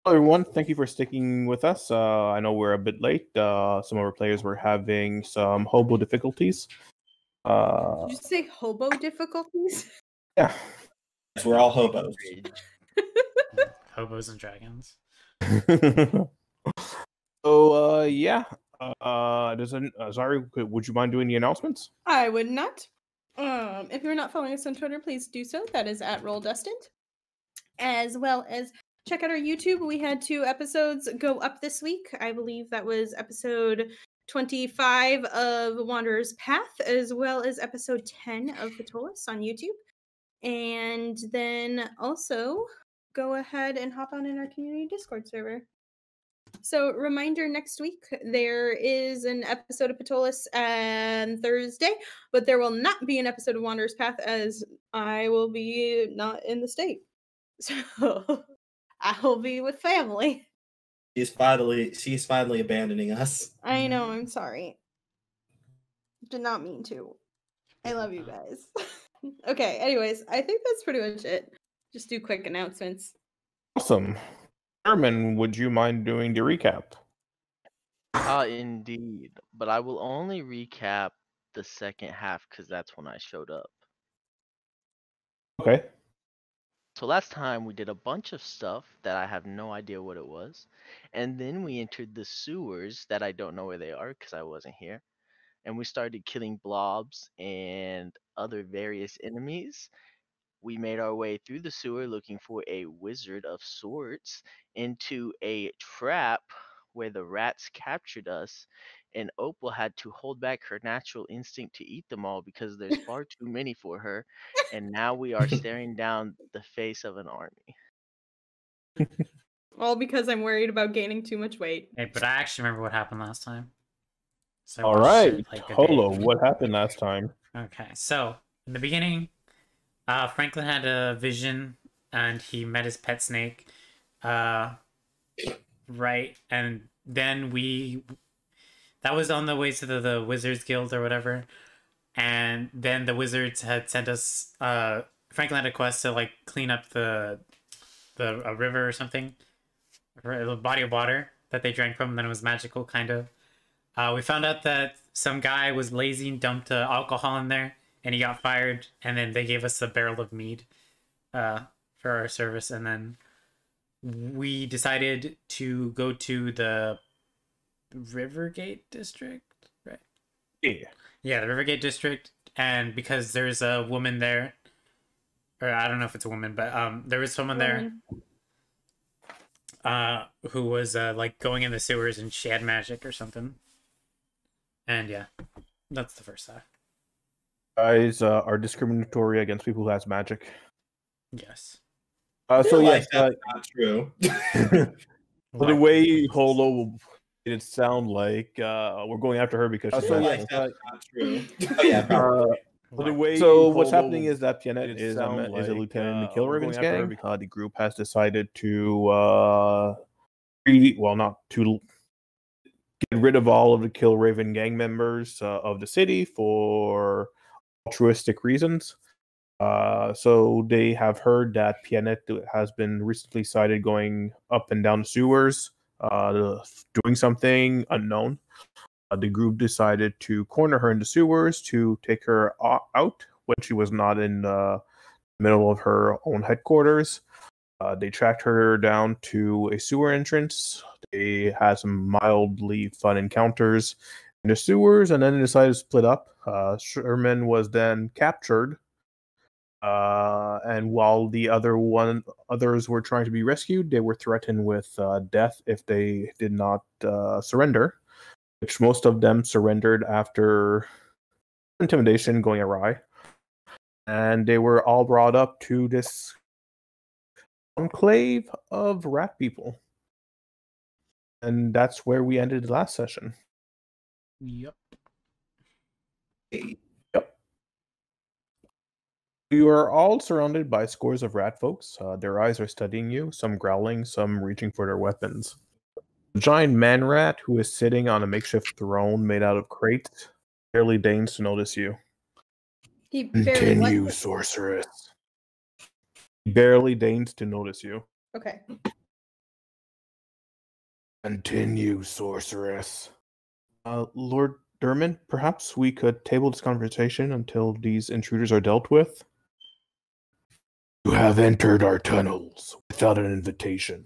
Hello, everyone. Thank you for sticking with us. I know we're a bit late. Some of our players were having some hobo difficulties. Did you say hobo difficulties? Yeah. We're all hobos. Hobos and dragons. So, yeah. Zari, would you mind doing the announcements? I would not. If you're not following us on Twitter, please do so. That is at Destined. As well as check out our YouTube. We had 2 episodes go up this week. I believe that was episode 25 of Wanderer's Path, as well as episode 10 of Ptolus on YouTube. And then also go ahead and hop on in our community Discord server. So, reminder, next week there is an episode of Ptolus on Thursday, but there will not be an episode of Wanderer's Path as I will be not in the state. So, I will be with family. She's finally abandoning us. I know, I'm sorry. Did not mean to. I love you guys. Okay, anyways, I think that's pretty much it. Just do quick announcements. Awesome. Herman, would you mind doing the recap? Indeed. But I will only recap the second half because that's when I showed up. Okay. So last time we did a bunch of stuff that I have no idea what it was. And then we entered the sewers that I don't know where they are because I wasn't here. And we started killing blobs and other various enemies. We made our way through the sewer looking for a wizard of sorts into a trap where the rats captured us, and Opal had to hold back her natural instinct to eat them all because there's far too many for her, and now we are staring down the face of an army. All because I'm worried about gaining too much weight. Hey, but I actually remember what happened last time. So All right. Holo, what happened last time? Okay, so in the beginning, Franklin had a vision and he met his pet snake. Right, and then that was on the way to the Wizards Guild or whatever, and then the wizards had sent us, Franklin had a quest to like clean up a river or something, a body of water that they drank from, and then it was magical, kind of. We found out that some guy was lazy and dumped alcohol in there, and he got fired, and then they gave us a barrel of mead for our service, and then we decided to go to the Rivergate district, right? Yeah, the Rivergate district, and because there's a woman there, or I don't know if it's a woman, but there was someone there who was like going in the sewers, and she had magic or something. And yeah, that's the first half. Guys are discriminatory against people who has magic. Yes. So yes, that's not true. The way Holo made it sound like we're going after her because she's that's not true. So what's happening is that Pianette is a lieutenant in the Killravens gang. The group has decided to not to get rid of all of the Killraven gang members of the city for altruistic reasons. So they have heard that Pianette has been recently sighted going up and down the sewers, doing something unknown. The group decided to corner her in the sewers to take her out when she was not in the middle of her own headquarters. They tracked her down to a sewer entrance. They had some mildly fun encounters in the sewers, and then they decided to split up. Sherman was then captured. And while the others were trying to be rescued, they were threatened with death if they did not surrender, which most of them surrendered after intimidation going awry. And they were all brought up to this enclave of rat people. And that's where we ended the last session. Yep. You are all surrounded by scores of rat folks. Their eyes are studying you, some growling, some reaching for their weapons. The giant man rat, who is sitting on a makeshift throne made out of crates, barely deigns to notice you. He barely Continue, sorceress. He barely deigns to notice you. Okay. Continue, sorceress. Lord Derman, perhaps we could table this conversation until these intruders are dealt with? You have entered our tunnels without an invitation,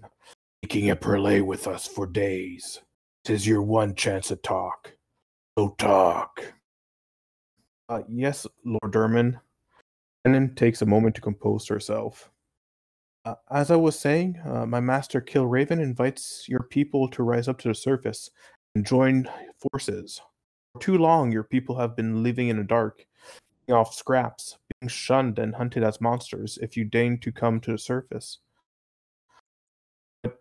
making a parley with us for days. This is your one chance to talk. So talk. Yes, Lord Derman. Shannon takes a moment to compose herself. As I was saying, my master Killraven invites your people to rise up to the surface and join forces. For too long, your people have been living in the dark, eating off scraps, being shunned and hunted as monsters if you deign to come to the surface. But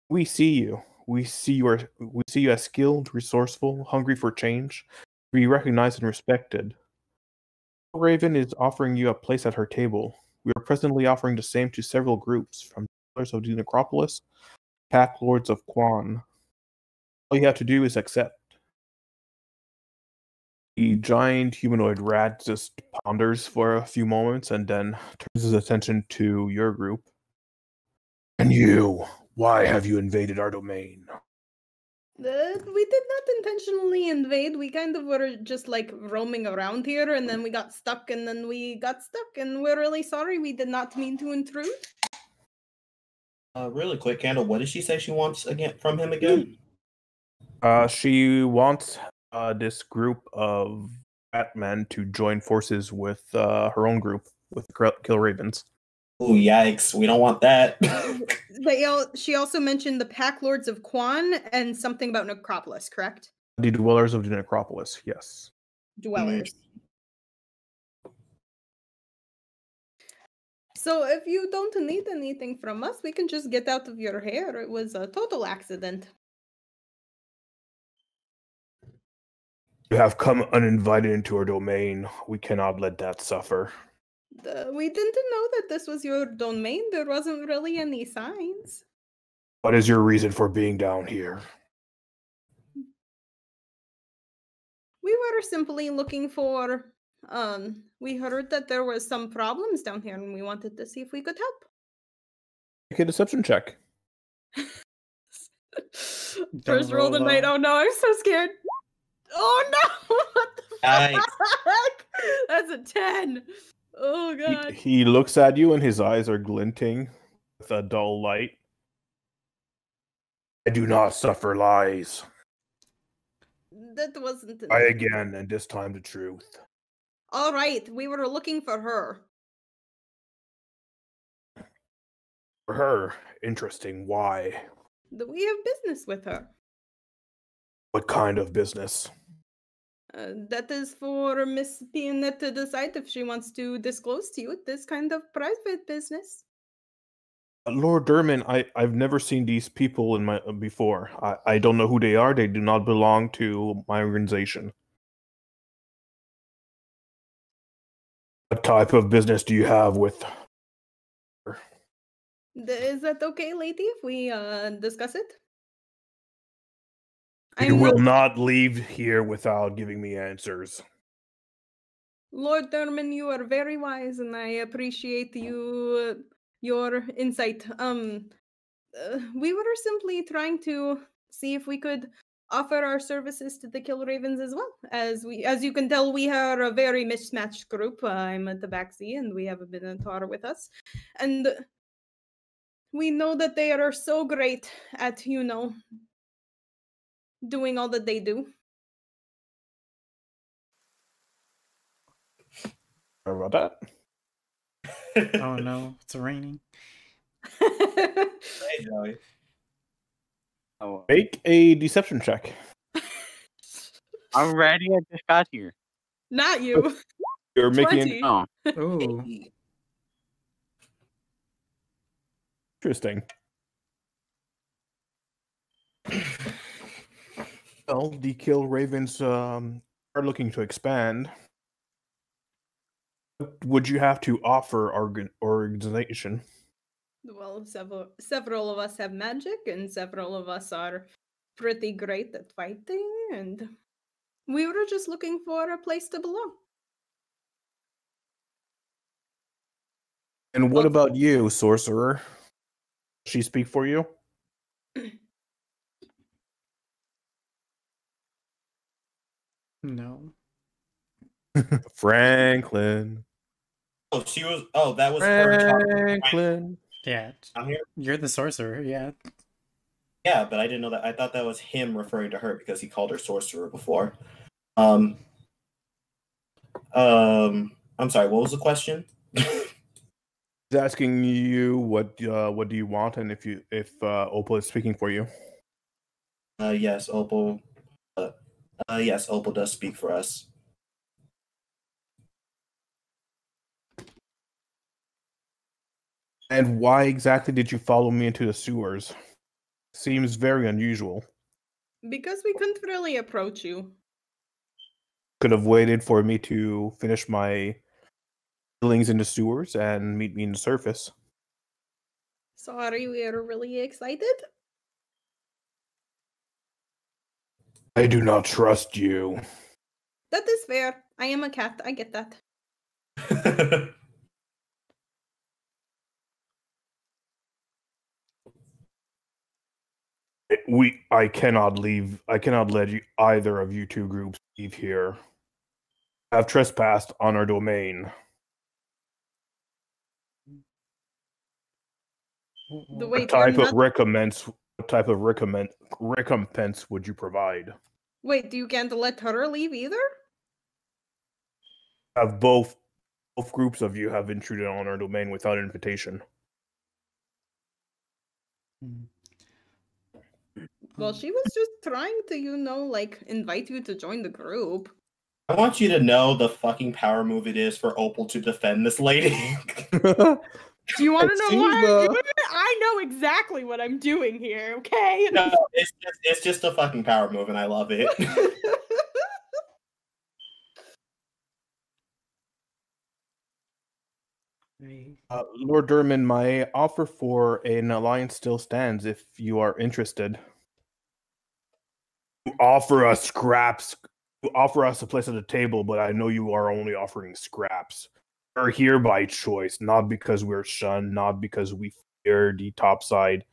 we see you. We see you as skilled, resourceful, hungry for change, to be recognized and respected. Raven is offering you a place at her table. We are presently offering the same to several groups, from Dwellers of the Necropolis, Pack Lords of Quan. All you have to do is accept. The giant humanoid rat just ponders for a few moments and then turns his attention to your group. And you, why have you invaded our domain? We did not intentionally invade. We kind of were just like roaming around here, and then we got stuck, and then we got stuck, and we're really sorry. We did not mean to intrude. Really quick, Candle, what did she say she wants again from him again? She wants this group of Batmen to join forces with her own group, with the Killravens. Oh, yikes. We don't want that. She also mentioned the Pack Lords of Quan and something about Necropolis, correct? The Dwellers of the Necropolis, yes. Dwellers. So if you don't need anything from us, we can just get out of your hair. It was a total accident. You have come uninvited into our domain. We cannot let that suffer. We didn't know that this was your domain. There wasn't really any signs. What is your reason for being down here? We were simply looking for... we heard that there was some problems down here, and we wanted to see if we could help. Make a deception check. First roll the night. Oh no, I'm so scared. Oh no! What the fuck? That's a 10. Oh god. He looks at you and his eyes are glinting with a dull light. I do not suffer lies. That wasn't... Try again, and this time the truth. All right, we were looking for her. For her? Interesting. Why? We have business with her. What kind of business? That is for Miss Peanut to decide if she wants to disclose to you this kind of private business. Lord Derman, I've never seen these people in my before. I don't know who they are. They do not belong to my organization. What type of business do you have with her? Is that okay, lady, if we discuss it? You will not leave here without giving me answers. Lord Derman, you are very wise, and I appreciate your insight. We were simply trying to see if we could offer our services to the Killravens as well. As you can tell, we are a very mismatched group. I'm a Tabaxi, and we have a Minotaur with us, and we know that they are so great at, doing all that they do. Sorry about that. Oh no, it's raining. Hey, Joey. Make a deception check. I'm ready. I just got here. Not you. You're making... Oh. Ooh. Interesting. Well, the Killravens are looking to expand. What would you have to offer our organization? Well, several of us have magic, and several of us are pretty great at fighting, and we were just looking for a place to belong. And what about you, sorcerer? Does she speak for you? No. Franklin. Oh, she was. Oh, that was her. Franklin. Yeah. I'm here. You're the sorcerer, yeah. Yeah, but I didn't know that. I thought that was him referring to her because he called her sorcerer before. I'm sorry. What was the question? He's asking you what do you want, and if Opal is speaking for you. Yes, Opal. Yes, Opal does speak for us. And why exactly did you follow me into the sewers? Seems very unusual. Because we couldn't really approach you. Could have waited for me to finish my killings in the sewers and meet me in the surface. Sorry, we are really excited. I do not trust you. That is fair. I am a cat. I get that. I cannot leave. I cannot let either of you two groups leave here. Have trespassed on our domain. What type of recompense would you provide? Wait, you can't let her leave either? Have both groups of you have intruded on our domain without invitation. Well, she was just trying to, invite you to join the group. I want you to know the fucking power move it is for Opal to defend this lady. Do you want to know why I'm doing it? I know exactly what I'm doing here, okay? No, it's just a fucking power move, and I love it. Lord Durman, my offer for an alliance still stands if you are interested. You offer us scraps. You offer us a place at the table, but I know you are only offering scraps. We're here by choice, not because we're shunned, not because we fear the topside.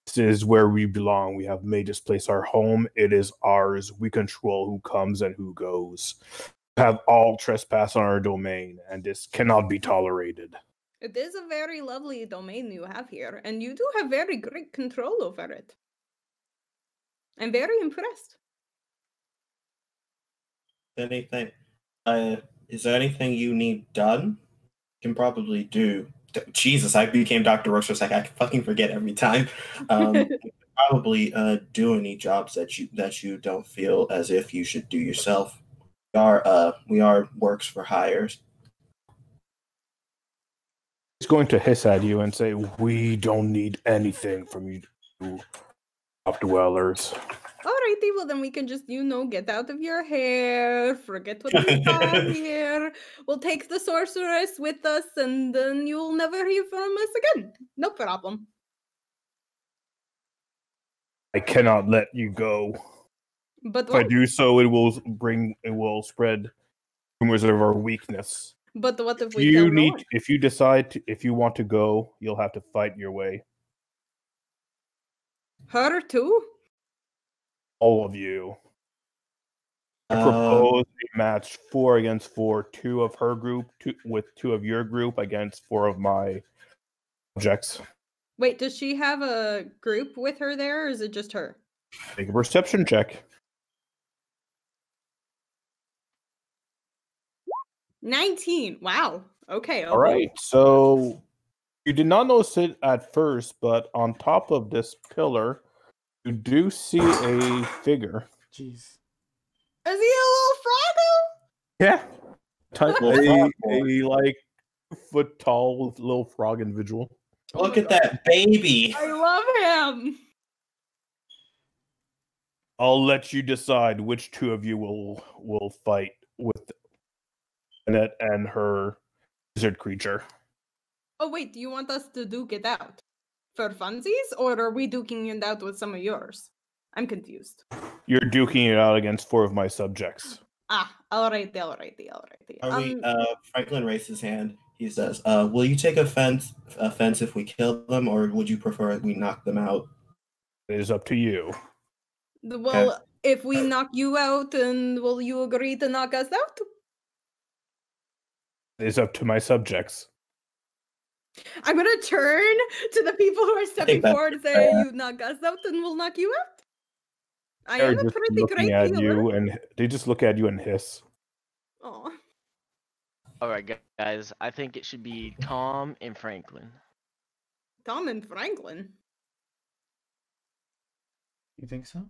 This is where we belong. We have made this place our home. It is ours. We control who comes and who goes. We have all trespass on our domain, and this cannot be tolerated. It is a very lovely domain you have here, and you do have very great control over it. I'm very impressed. Anything? Is there anything you need done? You can probably do. Jesus, I became Dr. Roach for a second. I fucking forget every time. Probably do any jobs that you don't feel as if you should do yourself. We are works for hires. He's going to hiss at you and say, "We don't need anything from you, top dwellers." Alrighty, well then we can just, get out of your hair, forget what we saw here. We'll take the sorceress with us, and then you'll never hear from us again. No problem. I cannot let you go. But if I do so, it will spread rumors of our weakness. But what if we tell no one? If you want to go, you'll have to fight your way. Her too? All of you. I propose a match 4 against 4, 2 of her group, 2 of your group against 4 of my subjects. Wait, does she have a group with her there, or is it just her? Make a perception check. 19. Wow. Okay. All right. So you did not notice it at first, but on top of this pillar, you do see a figure. Jeez. Is he a little froggo? Yeah. A foot tall little frog individual. Look at that baby. I love him. I'll let you decide which 2 of you will fight with Annette and her lizard creature. Oh wait, do you want us to duke it out for funsies, or are we duking it out with some of yours? I'm confused. You're duking it out against 4 of my subjects. Alrighty. Franklin raised his hand. He says, "Will you take offense if we kill them, or would you prefer we knock them out?" It is up to you. Well, If we knock you out, then will you agree to knock us out? It's up to my subjects. I'm gonna turn to the people who are stepping forward and say, "You knock us out, and we'll knock you out." I am a pretty great healer. And they just look at you and hiss. Oh. All right, guys. I think it should be Tom and Franklin. Tom and Franklin. You think so?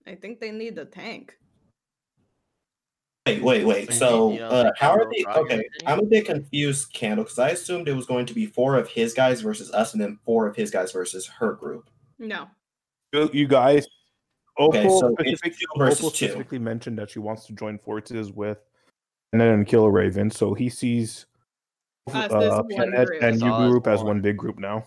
I think they need a tank. Wait. So, how are they? Okay, I'm a bit confused, Candle, because I assumed it was going to be 4 of his guys versus us, and then 4 of his guys versus her group. No. You guys. Opal versus specifically mentioned that she wants to join forces with and Killravens, so he sees Kenneth and you group as one big group now.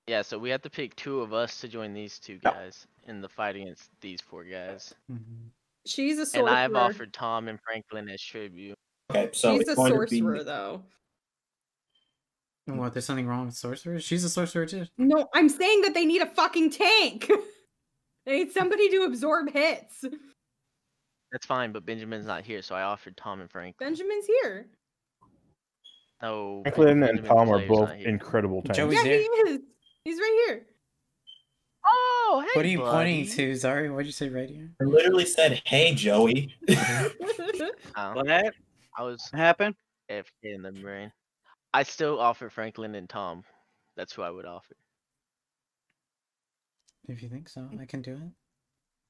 Yeah, so we have to pick 2 of us to join these 2 guys in the fight against these 4 guys. Mm-hmm. She's a sorcerer. And I've offered Tom and Franklin as tribute. Okay, so she's a sorcerer, though. What? There's something wrong with sorcerers? She's a sorcerer too. No, I'm saying that they need a fucking tank. They need somebody to absorb hits. That's fine, but Benjamin's not here, so I offered Tom and Franklin. Benjamin's here. No. Franklin and Tom are both incredible tanks. Yeah, he is. He's right here. Oh, hey, what are you buddy. pointing to? Sorry, what'd you say right here? I literally said, "Hey, Joey." What happened? AFK in the brain. I still offer Franklin and Tom. That's who I would offer. If you think so, I can do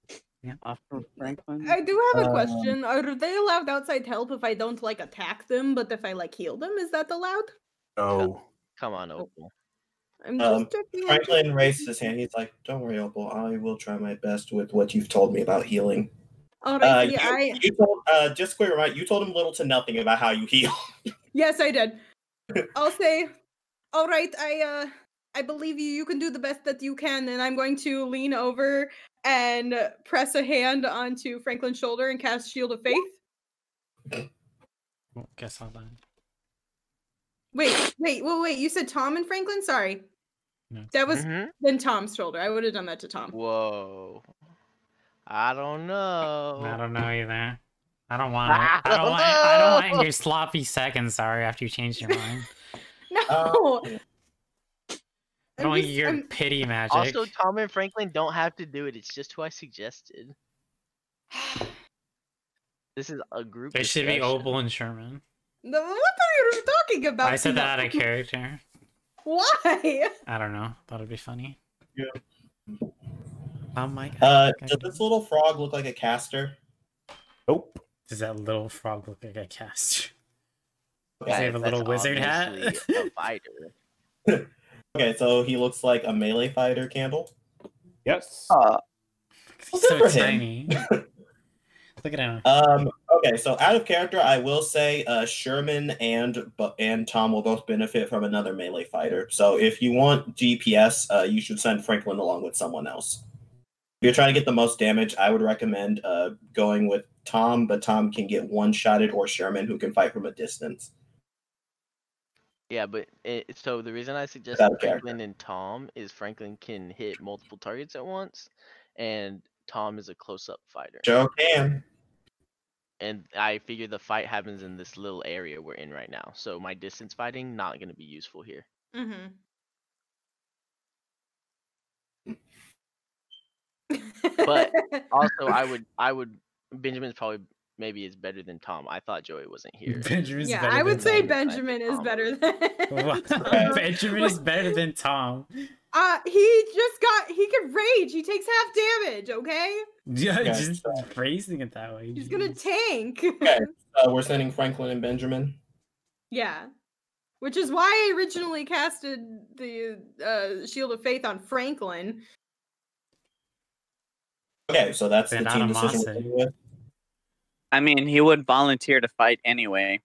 it. Yeah. Offer Franklin. I do have a question. Are they allowed outside help if I don't like attack them, but if I like heal them, is that allowed? No. Come on, Opal. I'm just checking. Franklin raised his hand. He's like, "Don't worry, Opal. I will try my best with what you've told me about healing." All right. You told, just quick reminder, you told him little to nothing about how you heal. Yes, I did. I'll say, all right, I believe you. You can do the best that you can, and I'm going to lean over and press a hand onto Franklin's shoulder and cast Shield of Faith. Well, guess I'll then. Wait. You said Tom and Franklin? Sorry. No. That was then Tom's shoulder. I would have done that to Tom. Whoa. I don't know. I don't know either. I don't want it. I don't want your sloppy seconds, sorry, after you changed your mind. No. I don't want your pity magic. Also, Tom and Franklin don't have to do it. It's just who I suggested. This is a group. It should be Opal and Sherman. What are you talking about? I said that out of character. Why? I don't know. Thought it'd be funny. Yeah. Oh my god. Does this little frog look like a caster? Nope. Does that little frog look like a caster? Okay, Does he have a little wizard hat? A fighter. Okay, so he looks like a melee fighter, Candle. Yes. He's so tiny. Look at him. Okay, so out of character, I will say Sherman and Tom will both benefit from another melee fighter. So if you want GPS, you should send Franklin along with someone else. If you're trying to get the most damage, I would recommend going with Tom, but Tom can get one-shotted, or Sherman, who can fight from a distance. Yeah, but so the reason I suggested Franklin and Tom is Franklin can hit multiple targets at once, and Tom is a close-up fighter. Sure can. And I figure the fight happens in this little area we're in right now, so my distance fighting not going to be useful here. But also, I would. Benjamin's probably maybe is better than Tom. I thought Joey wasn't here. Benjamin's yeah, better I would than say Tom. Benjamin is better than. Benjamin is better than Tom. He can rage. He takes half damage. Okay. Yeah, just phrasing it that way. He's gonna tank. Okay, we're sending Franklin and Benjamin. Yeah. Which is why I originally casted the Shield of Faith on Franklin. Okay, so that's the team decision. I mean, he would volunteer to fight anyway,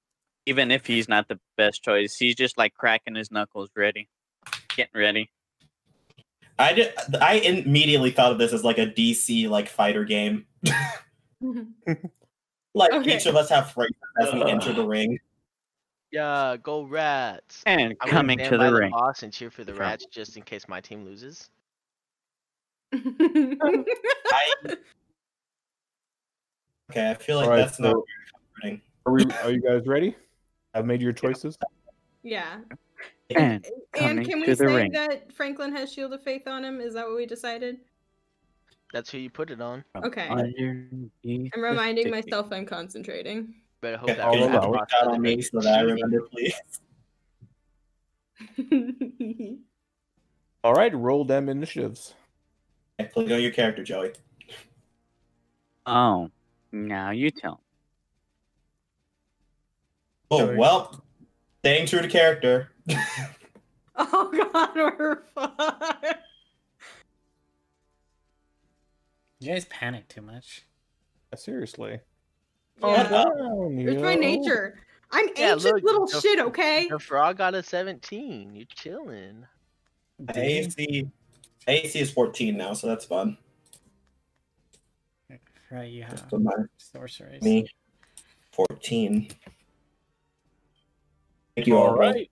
even if he's not the best choice. He's just like cracking his knuckles, getting ready. I immediately thought of this as like a DC like fighter game. Each of us have phrases as we enter the ring. Yeah, go Rats! And coming to the ring. Boss and cheer for the Rats just in case my team loses. Okay, I feel like that's not very comforting. Are you guys ready? I've made your choices. Yeah. And can we to the say ring. that Franklin has Shield of Faith on him? Is that what we decided? That's who you put it on. Okay. Underneath I'm reminding the sticky. myself I'm concentrating. Better hope Okay, that can you was put not that on me so that I remember, please? All right, roll them initiatives. Okay, click on your character, Joey. Oh, now you tell. Oh, Joey. well, staying true to character. Oh god, we're fucked. You guys panic too much. Seriously. Yeah. Oh, It's my nature. I'm Yeah, anxious look, little shit, okay? The frog got a 17. You're chilling. AC is 14 now, so that's fun. Right, you have So my, sorcerers. me, 14. Thank you All right.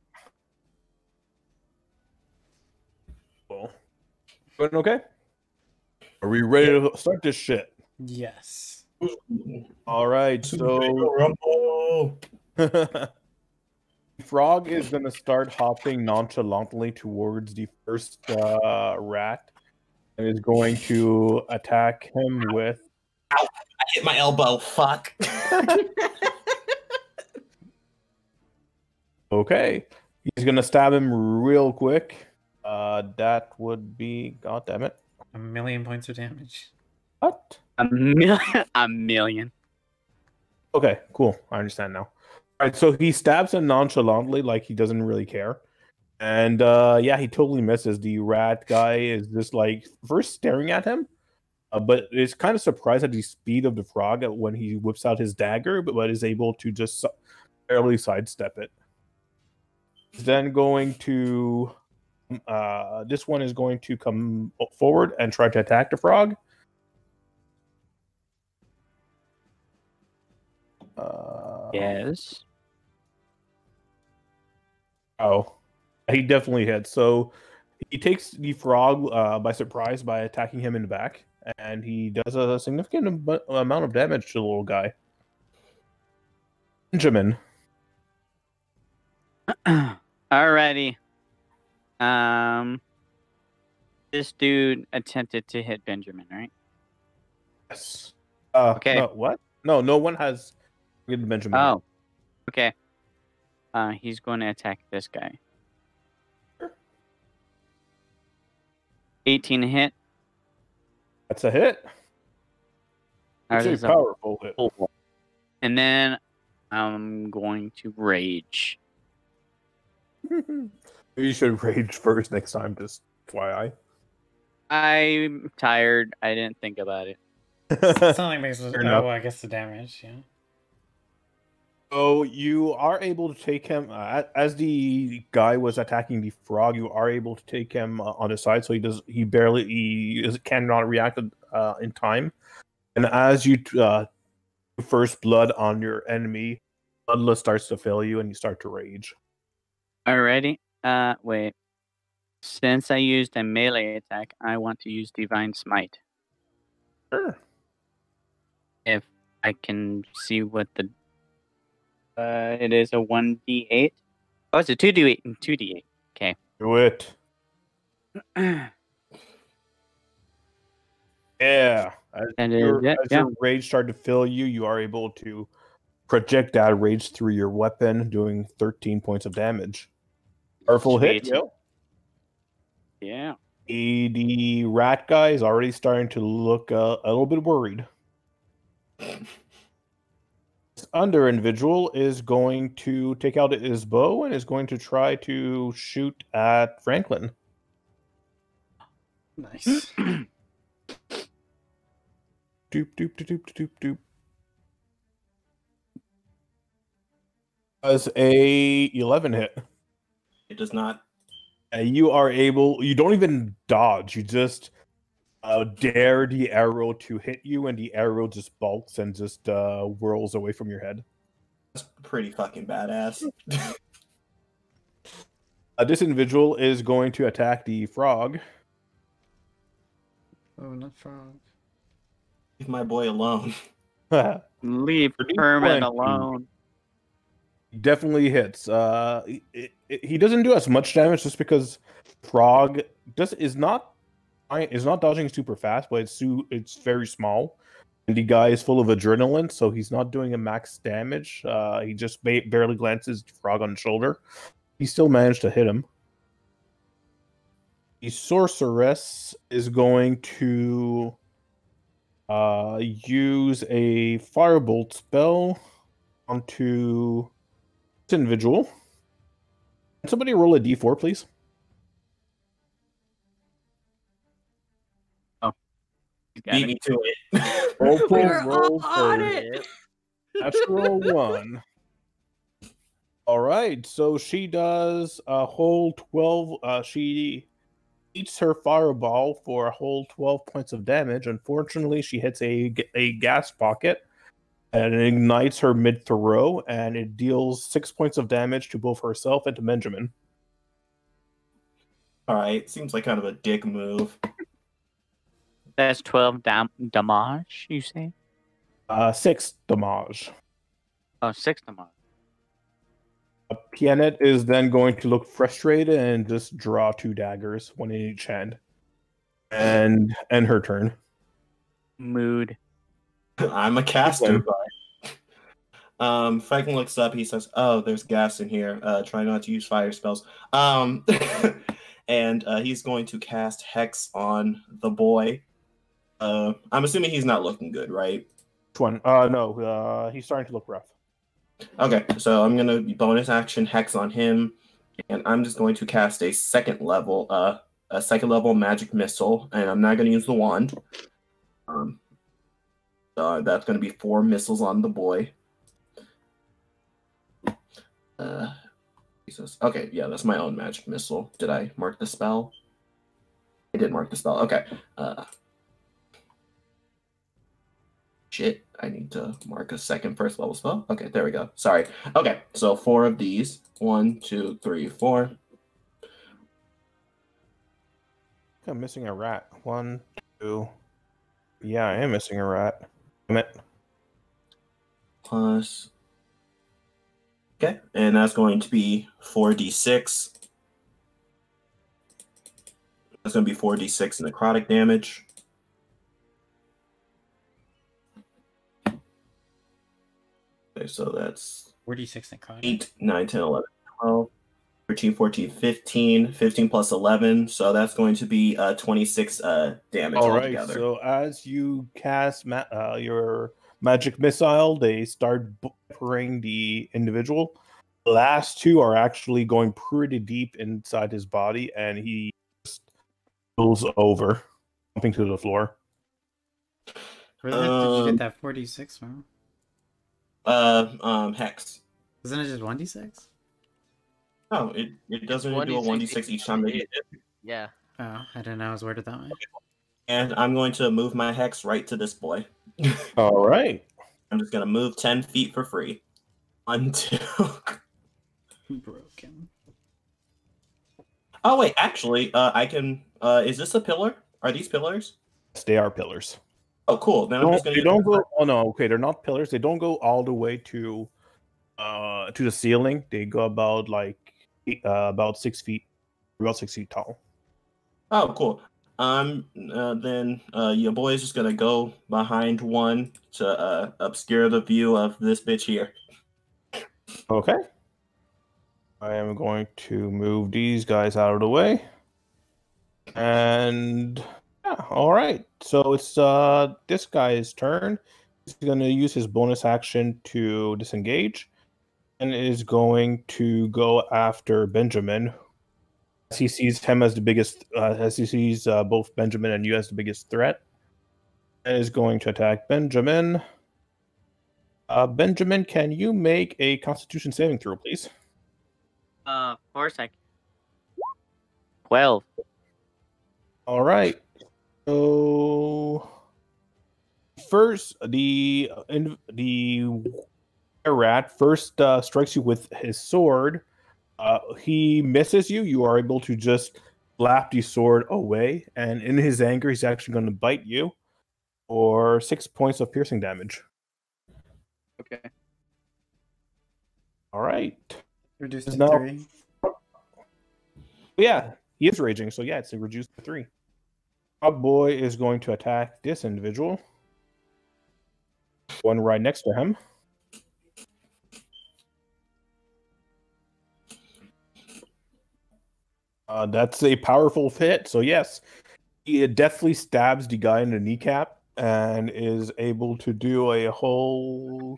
Well, going okay? Are we ready to start this shit? Yes. All right, so Frog is going to start hopping nonchalantly towards the first rat and is going to attack him with... Ow! I hit my elbow. Fuck. Okay. He's going to stab him real quick. That would be... God damn it. 1,000,000 points of damage. What? A million. Okay, cool. I understand now. All right, so he stabs him nonchalantly, like he doesn't really care. And yeah, he totally misses. The rat guy is just like first staring at him, but is kind of surprised at the speed of the frog when he whips out his dagger, but is able to just barely sidestep it. He's then going to... this one is going to come forward and try to attack the frog. Yes. Oh, he definitely hits. So he takes the frog by surprise by attacking him in the back, and he does a significant amount of damage to the little guy. Benjamin. Alrighty. This dude attempted to hit Benjamin, right? Yes. Okay. No, what? No, no one has hit Benjamin. Oh. Okay. He's going to attack this guy. Sure. 18 hit. That's a hit. That It's is a powerful hit. And then I'm going to rage. You should rage first next time, just FYI. I'm tired. I didn't think about it. Something makes it. Oh, I guess the damage, yeah. So you are able to take him as the guy was attacking the frog. You are able to take him on his side, so he cannot react in time. And as you first blood on your enemy, bloodlust starts to fill you, and you start to rage. Alrighty. Wait. Since I used a melee attack, I want to use Divine Smite. Sure. If I can see what the... it is a 1d8. Oh, it's a 2d8 and 2d8. Okay. Do it. Yeah. As your rage started to fill you, you are able to project that rage through your weapon, doing 13 points of damage. Powerful hit, yo. Yeah. The rat guy is already starting to look a little bit worried. This under individual is going to take out his bow and is going to try to shoot at Franklin. Nice. Doop, doop, doop, doop, doop, doop. As a 11 hit. It does not. You don't even dodge. You just dare the arrow to hit you, and the arrow just bulks and just whirls away from your head. That's pretty fucking badass. This individual is going to attack the frog. Oh, not frog. Leave my boy alone. Leave Herman alone. Definitely hits. He doesn't do as much damage just because frog is not dodging super fast, but it's very small, and the guy is full of adrenaline, so he's not doing a max damage. He just barely glances frog on the shoulder. He still managed to hit him. The sorceress is going to use a firebolt spell onto this individual. Can somebody roll a d4, please? Beat me to it. Roll on it. Natural 1. All right, so she does a whole 12. She eats her fireball for a whole 12 points of damage. Unfortunately, she hits a gas pocket, and it ignites her mid-throw, and it deals 6 points of damage to both herself and to Benjamin. All right, seems like kind of a dick move. That's 12 damage, you say? 6 damage. Oh, 6 damage. Pianet is then going to look frustrated and just draw 2 daggers, one in each hand, and end her turn. Mood. I'm a caster. Franklin looks up. He says, "Oh, there's gas in here. Try not to use fire spells." And he's going to cast Hex on the boy. I'm assuming he's not looking good, right? Which one? No, he's starting to look rough. Okay, so I'm gonna bonus action Hex on him, and I'm just going to cast a second level magic missile, and I'm not gonna use the wand. That's gonna be 4 missiles on the boy. Jesus. Okay, yeah, that's my own magic missile. Did I mark the spell? I did mark the spell. Okay. Shit, I need to mark a second first level spell. Okay, there we go. Sorry. Okay, so 4 of these. 1, 2, 3, 4. I'm missing a rat. 1, 2. Yeah, I am missing a rat. Damn it. Plus. Okay, and that's going to be 4d6. That's going to be 4d6 necrotic damage. Okay, so that's 46 necrotic. 8, 9, 10, 11, 12, 13, 14, 15. 15 plus 11. So that's going to be 26 damage altogether. All right, so as you cast your magic missile, they start peppering the individual. The last 2 are actually going pretty deep inside his body, and he just falls over, jumping to the floor. Where did you get that 46 from? Hex. Isn't it just 1d6? Oh, it doesn't do a 1d6 each time they hit it. Yeah. Oh, I didn't know I was worded that way. And I'm going to move my Hex right to this boy. All right. I'm just going to move 10 feet for free. 1, 2. Broken. Oh, wait, actually, I can... is this a pillar? Are these pillars? Yes, they are pillars. Oh, cool. Then I'm just going to... They don't go... Oh, no, okay, they're not pillars. They don't go all the way to the ceiling. They go about, about 6 feet. About 6 feet tall. Oh, cool. Then your boy is just going to go behind one to obscure the view of this bitch here. Okay. I am going to move these guys out of the way. And yeah, all right. So it's this guy's turn. He's going to use his bonus action to disengage and is going to go after Benjamin. As he sees him as the biggest, as he sees both Benjamin and you as the biggest threat, and is going to attack Benjamin. Benjamin, can you make a Constitution saving throw, please? Of course I can. 12. All right. So first, the rat first strikes you with his sword. He misses you. You are able to just slap the sword away, and in his anger, he's actually going to bite you for 6 points of piercing damage. Okay. All right. Reduced to Now- 3. Yeah, he is raging, so yeah, it's reduced to 3. Frog Boy is going to attack this individual. One right next to him. That's a powerful hit, so yes. He definitely stabs the guy in the kneecap and is able to do a whole...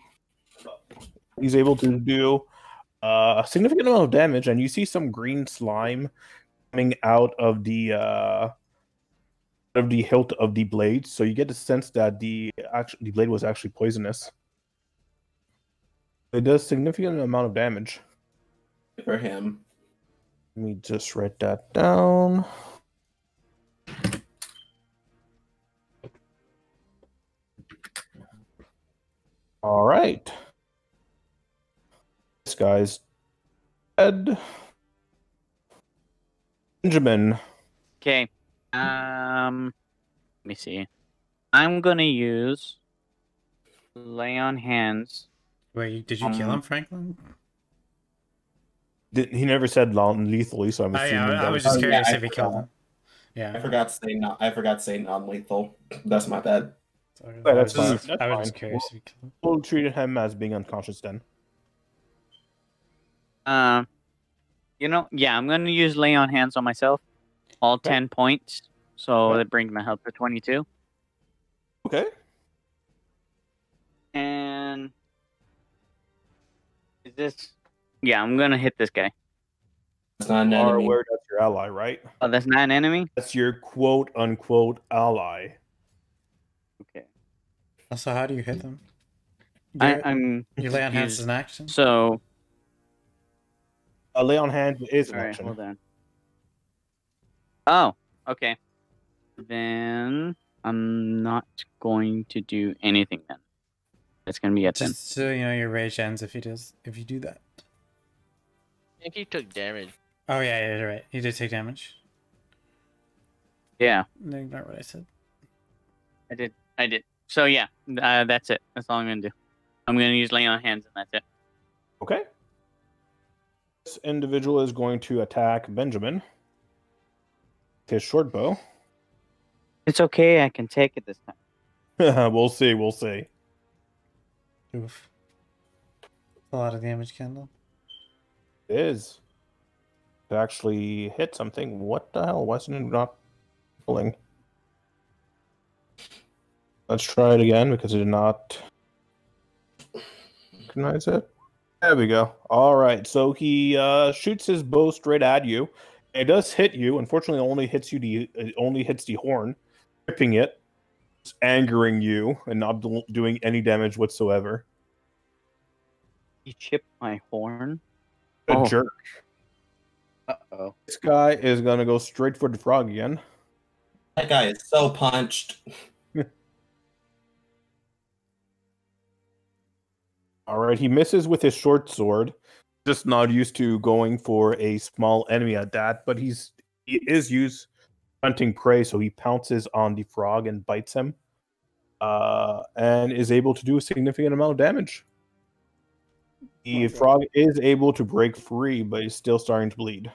He's able to do a significant amount of damage, and you see some green slime coming out of the hilt of the blade, so you get the sense that the blade was actually poisonous. It does significant amount of damage. For him. Let me just write that down. All right. This guy's dead. Benjamin. Okay. Let me see. I'm gonna use lay on hands. Wait, did you kill him, Franklin? He never said lethally, so I'm Oh, assuming yeah, I that was was just curious I if he killed forgot. him. Yeah. I forgot to say non-lethal. That's my bad. Sorry, Yeah, I that's was fine. just, That's I was fine. just curious if he killed him. We'll treat him as being unconscious then. Yeah, I'm gonna use lay on hands on myself. All Okay. 10 points. So Okay. that brings my health to 22. Okay. And is this? Yeah, I'm gonna hit this guy. It's not an You are enemy. aware that's your ally, right? Oh, that's not an enemy. That's your quote unquote ally. Okay. Also, how do you hit them? I'm. You lay on hands use- as an action? So, Lay on hand is an all right, action. hold on. Oh, okay. Then I'm not going to do anything then. That's gonna be it then. Just so you know, your rage ends if you do that. I think he took damage. Oh yeah, you're right. You did take damage. Yeah, Ignore what I said. I did. So yeah, that's it. That's all I'm gonna do. I'm gonna use lay on hands, and that's it. Okay. This individual is going to attack Benjamin. His short bow. It's okay. I can take it this time. We'll see. We'll see. Oof. A lot of damage, Kendall. It is. It actually hit something. What the hell? Why isn't it not pulling? Let's try it again because it did not recognize it. There we go. All right. So he shoots his bow straight at you. It does hit you. Unfortunately, it only hits the horn, ripping it, angering you, and not doing any damage whatsoever. You chipped my horn. A Oh. jerk. Uh-oh. This guy is gonna go straight for the frog again. That guy is so punched. All right, he misses with his short sword. Just not used to going for a small enemy at that, but he is used hunting prey, so he pounces on the frog and bites him, and is able to do a significant amount of damage. The frog is able to break free, but is still starting to bleed.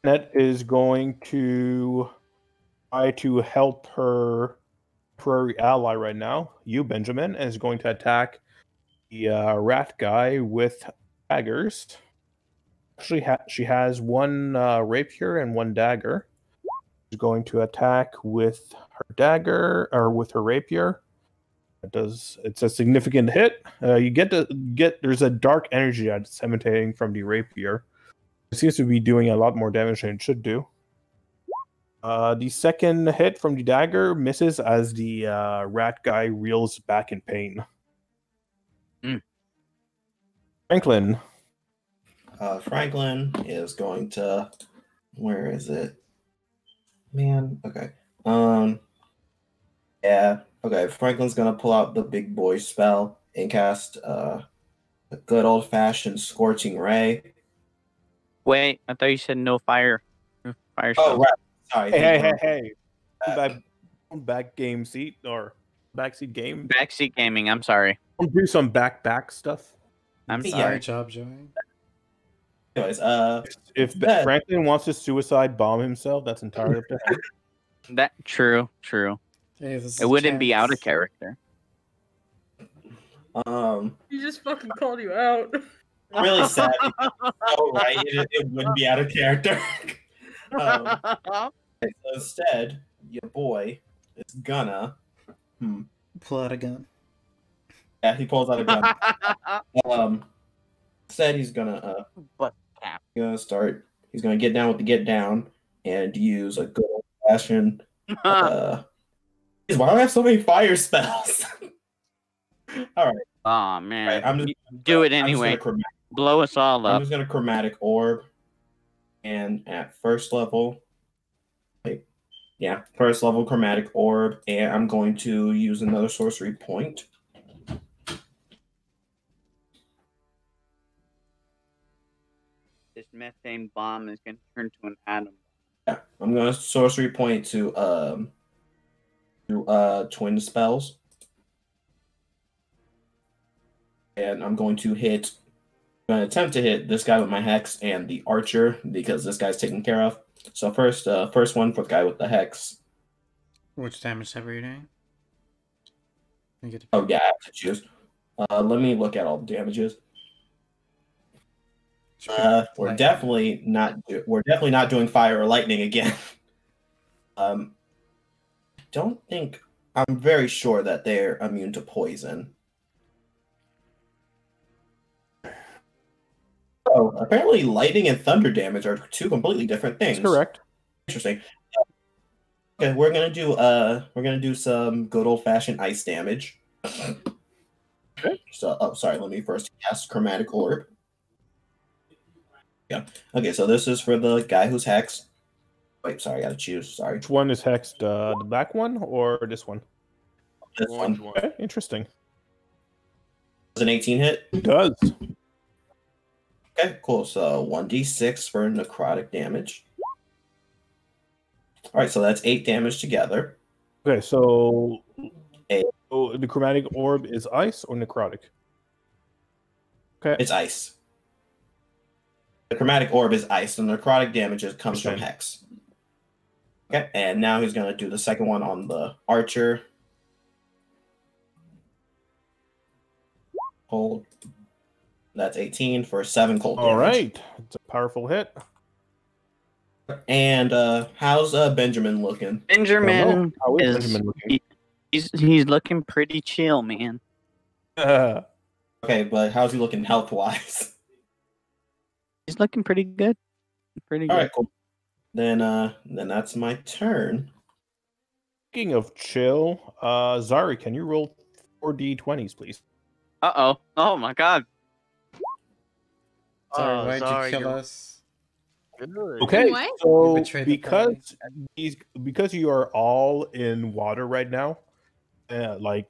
Annette is going to try to help her temporary ally right now. You, Benjamin, is going to attack the rat guy with daggers. Actually, she has one rapier and one dagger. She's going to attack with her dagger or with her rapier. It's a significant hit. You get there's a dark energy that's emanating from the rapier. It seems to be doing a lot more damage than it should do. The second hit from the dagger misses as the rat guy reels back in pain. Franklin. Franklin is going to. Where is it? Man. Okay. Yeah. Okay. Franklin's gonna pull out the big boy spell and cast a good old fashioned scorching ray. Wait, I thought you said no fire. Fire Oh, spells. right. Sorry. Hey. Back game seat or backseat game. Backseat gaming. I'm sorry. We'll do some back stuff. I'm Yeah. sorry. Good job, Joey. Anyways, If that- Franklin wants to suicide bomb himself, that's entirely up to him. That true. Hey, this is It a wouldn't be out of chance. character. He just fucking called you out. really sad. Oh, right. It wouldn't be out of character. So instead, your boy is gonna. Pull out a gun. Yeah, he pulls out a gun. Instead, he's gonna. Butt cap. He's gonna get down with the get down and use a good old fashioned. Why do I have so many fire spells? All right. Oh man. Right, I'm just, Do it I'm just anyway. gonna Blow us all I'm up. just gonna chromatic orb, and at first level, first level chromatic orb, and I'm going to use another sorcery point. This methane bomb is gonna turn to an atom. Yeah, I'm gonna sorcery point to twin spells, and I'm going to hit. I'm going to attempt to hit this guy with my hex and the archer because this guy's taken care of. So first one for the guy with the hex. Which damage type are you doing? Oh yeah, I have to choose. Let me look at all the damages. We're definitely not doing fire or lightning again. Don't think I'm very sure that they're immune to poison. Oh, apparently lightning and thunder damage are two completely different things. That's correct. Interesting. Okay, we're gonna do some good old fashioned ice damage. Okay. So, sorry. Let me first cast chromatic orb. Yeah. Okay, so this is for the guy who's hexed. Wait, sorry, I gotta choose. Sorry. Which one is hexed? The back one or this one? This one. Okay, interesting. Does an 18 hit? It does. Okay, cool. So 1d6 for necrotic damage. All right, so that's 8 damage together. Okay, so, Eight. so the chromatic orb is ice or necrotic? Okay. It's ice. The chromatic orb is ice, and the necrotic damage comes from Okay. hex. Okay, and now he's gonna do the second one on the archer. Hold. That's 18 for 7 cold damage. All right. It's a powerful hit. And how's Benjamin looking? Benjamin How is is Benjamin looking? he's looking pretty chill, man. Okay, but how's he looking health wise? He's looking pretty good. Pretty good. All right, cool. Then that's my turn. Speaking of chill, Zari, can you roll 4d20s, please? Oh my god. Sorry, why'd Sorry, you kill you're- us? Good. Okay, What? You so betrayed the party. because you are all in water right now, like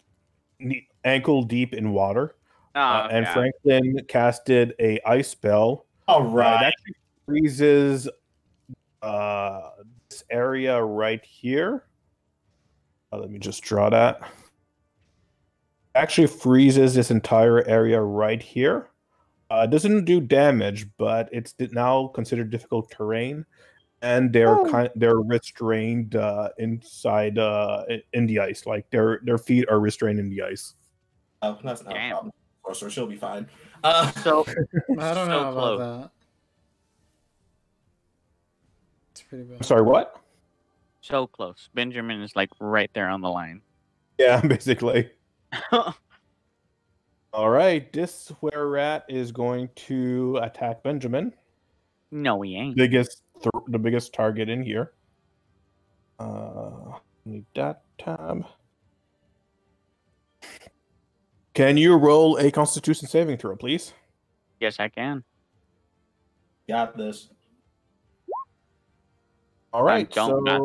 ankle deep in water, and God. Franklin casted a ice spell. All It right. actually freezes this area right here. Let me just draw that. Actually freezes this entire area right here. It doesn't do damage, but it's now considered difficult terrain, and they're they're restrained inside in the ice. Like their feet are restrained in the ice. Oh, that's not Damn. a problem. Sorcerer, she'll be fine. So I don't know So about close. that. It's pretty bad. I'm sorry, what? so close. Benjamin is like right there on the line. Yeah, basically. All right, this Wererat is going to attack Benjamin. No, he ain't. The biggest target in here. Need that tab. Can you roll a Constitution saving throw, please? Yes, I can. Got this. All right, don't got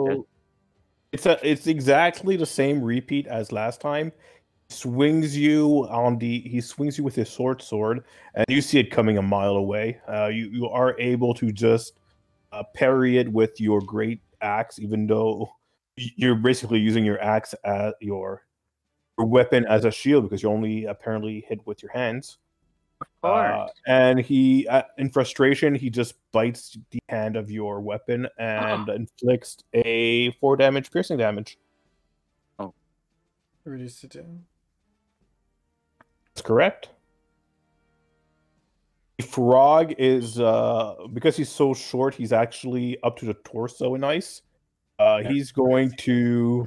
so it's exactly the same repeat as last time. swings you with his short sword, and you see it coming a mile away. You are able to just parry it with your great axe, even though you're basically using your axe as your weapon as a shield because you only apparently hit with your hands. Of course. And he, in frustration, he just bites the hand of your weapon and inflicts a 4 damage piercing damage. Oh. Reduce it down. That's correct. The frog is, because he's so short, he's actually up to the torso in ice. He's going to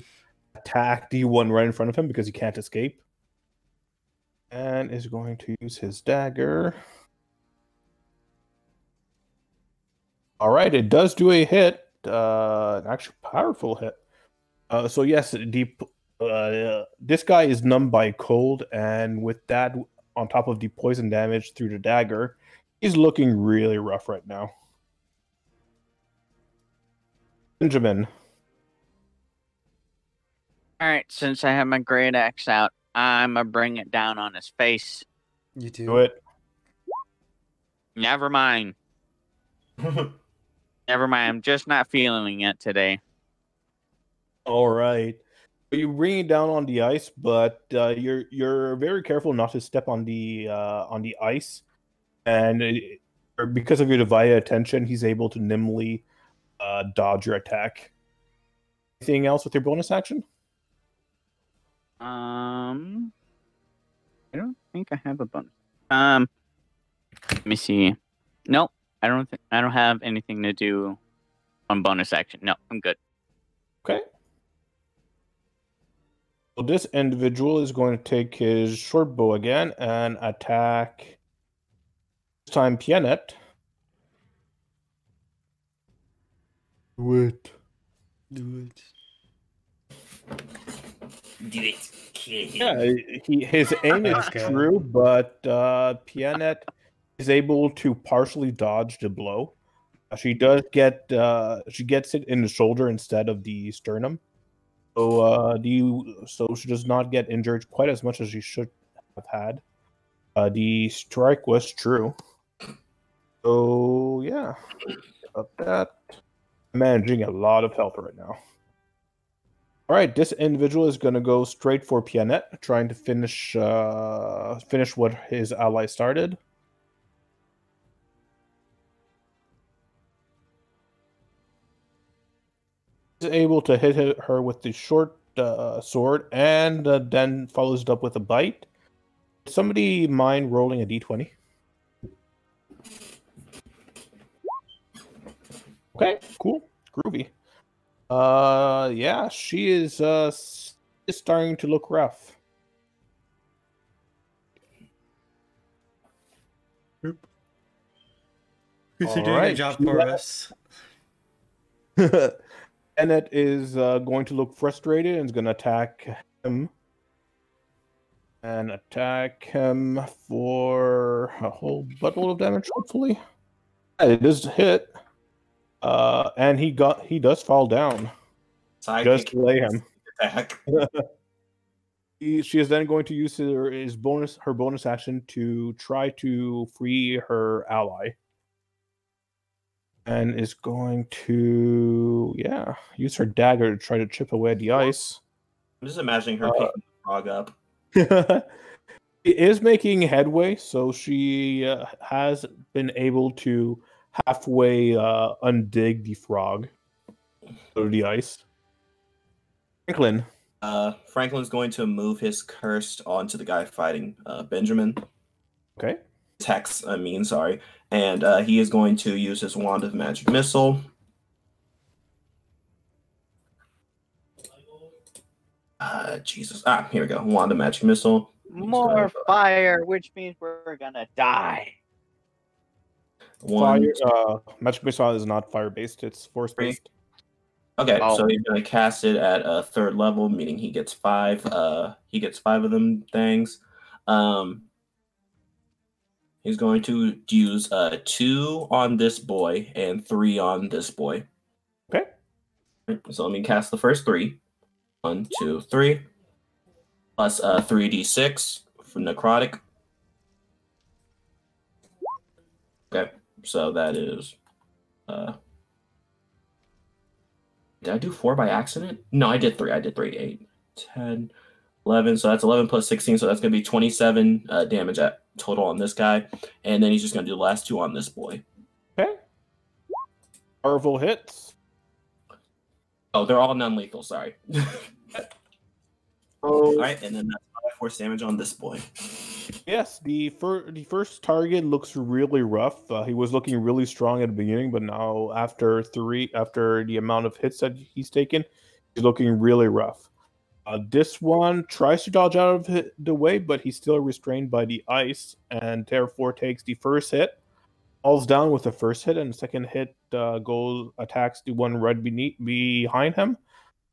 attack the one right in front of him because he can't escape. And is going to use his dagger. All right, it does do a hit. An actually powerful hit. So yes, this guy is numbed by cold, and with that on top of the poison damage through the dagger, he's looking really rough right now. Benjamin. All right, since I have my great axe out, I'm gonna bring it down on his face. You Do it. Never mind. Never mind. I'm just not feeling it today. All right. You bring it down on the ice, but you're very careful not to step on the ice, and because of your divided attention, he's able to nimbly dodge your attack. Anything else with your bonus action? I don't think I have a bonus. Let me see. Nope. I don't have anything to do on bonus action. No, I'm good. Okay. So this individual is going to take his short bow again and attack. This time, Pianet. Do it. Do it. Do it. Yeah, his aim is true, but Pianet is able to partially dodge the blow. She does get she gets it in the shoulder instead of the sternum. So she does not get injured quite as much as she should have had. The strike was true. So yeah, about that. I'm managing a lot of health right now. All right, this individual is going to go straight for Pianet, trying to finish what his ally started. He's able to hit her with the short sword, and then follows it up with a bite. Somebody mind rolling a d20? Okay, cool, groovy. Yeah, she is starting to look rough. You're doing a job for us. Bennett is going to look frustrated and is going to attack him. And attack him for a whole buttload of damage, hopefully. Yeah, it does hit. And he does fall down. Just lay him. Attack. She is then going to use her bonus action to try to free her ally. And is going to use her dagger to try to chip away at the ice. I'm just imagining her picking the frog up. She is making headway, so she has been able to halfway undig the frog to the ice. Franklin. Franklin's going to move his cursed onto the guy fighting Benjamin. Okay. Hex, sorry. And he is going to use his wand of magic missile. Jesus. Here we go. Wand of magic missile. More fire, which means we're gonna die. Fire, magic missile is not fire-based, it's force-based. Okay, so he's going to cast it at a 3rd level, meaning he gets 5. He gets 5 of them things. He's going to use 2 on this boy and 3 on this boy. Okay. So let me cast the first 3. 1, 2, 3. plus 3d6 for necrotic. Okay, so that is. Did I do 4 by accident? No, I did 3. I did 3. 8, 10, 11. So that's 11 plus 16. So that's going to be 27 damage at total on this guy. And then he's just going to do the last 2 on this boy. Okay. Powerful hits. Oh, they're all non-lethal. Sorry. All right, and then that's 5 force damage on this boy. Yes, the first target looks really rough. He was looking really strong at the beginning, but now after the amount of hits that he's taken, he's looking really rough. This one tries to dodge out of the way, but he's still restrained by the ice, and therefore takes the first hit, falls down with the first hit, and the second hit attacks the one right behind him,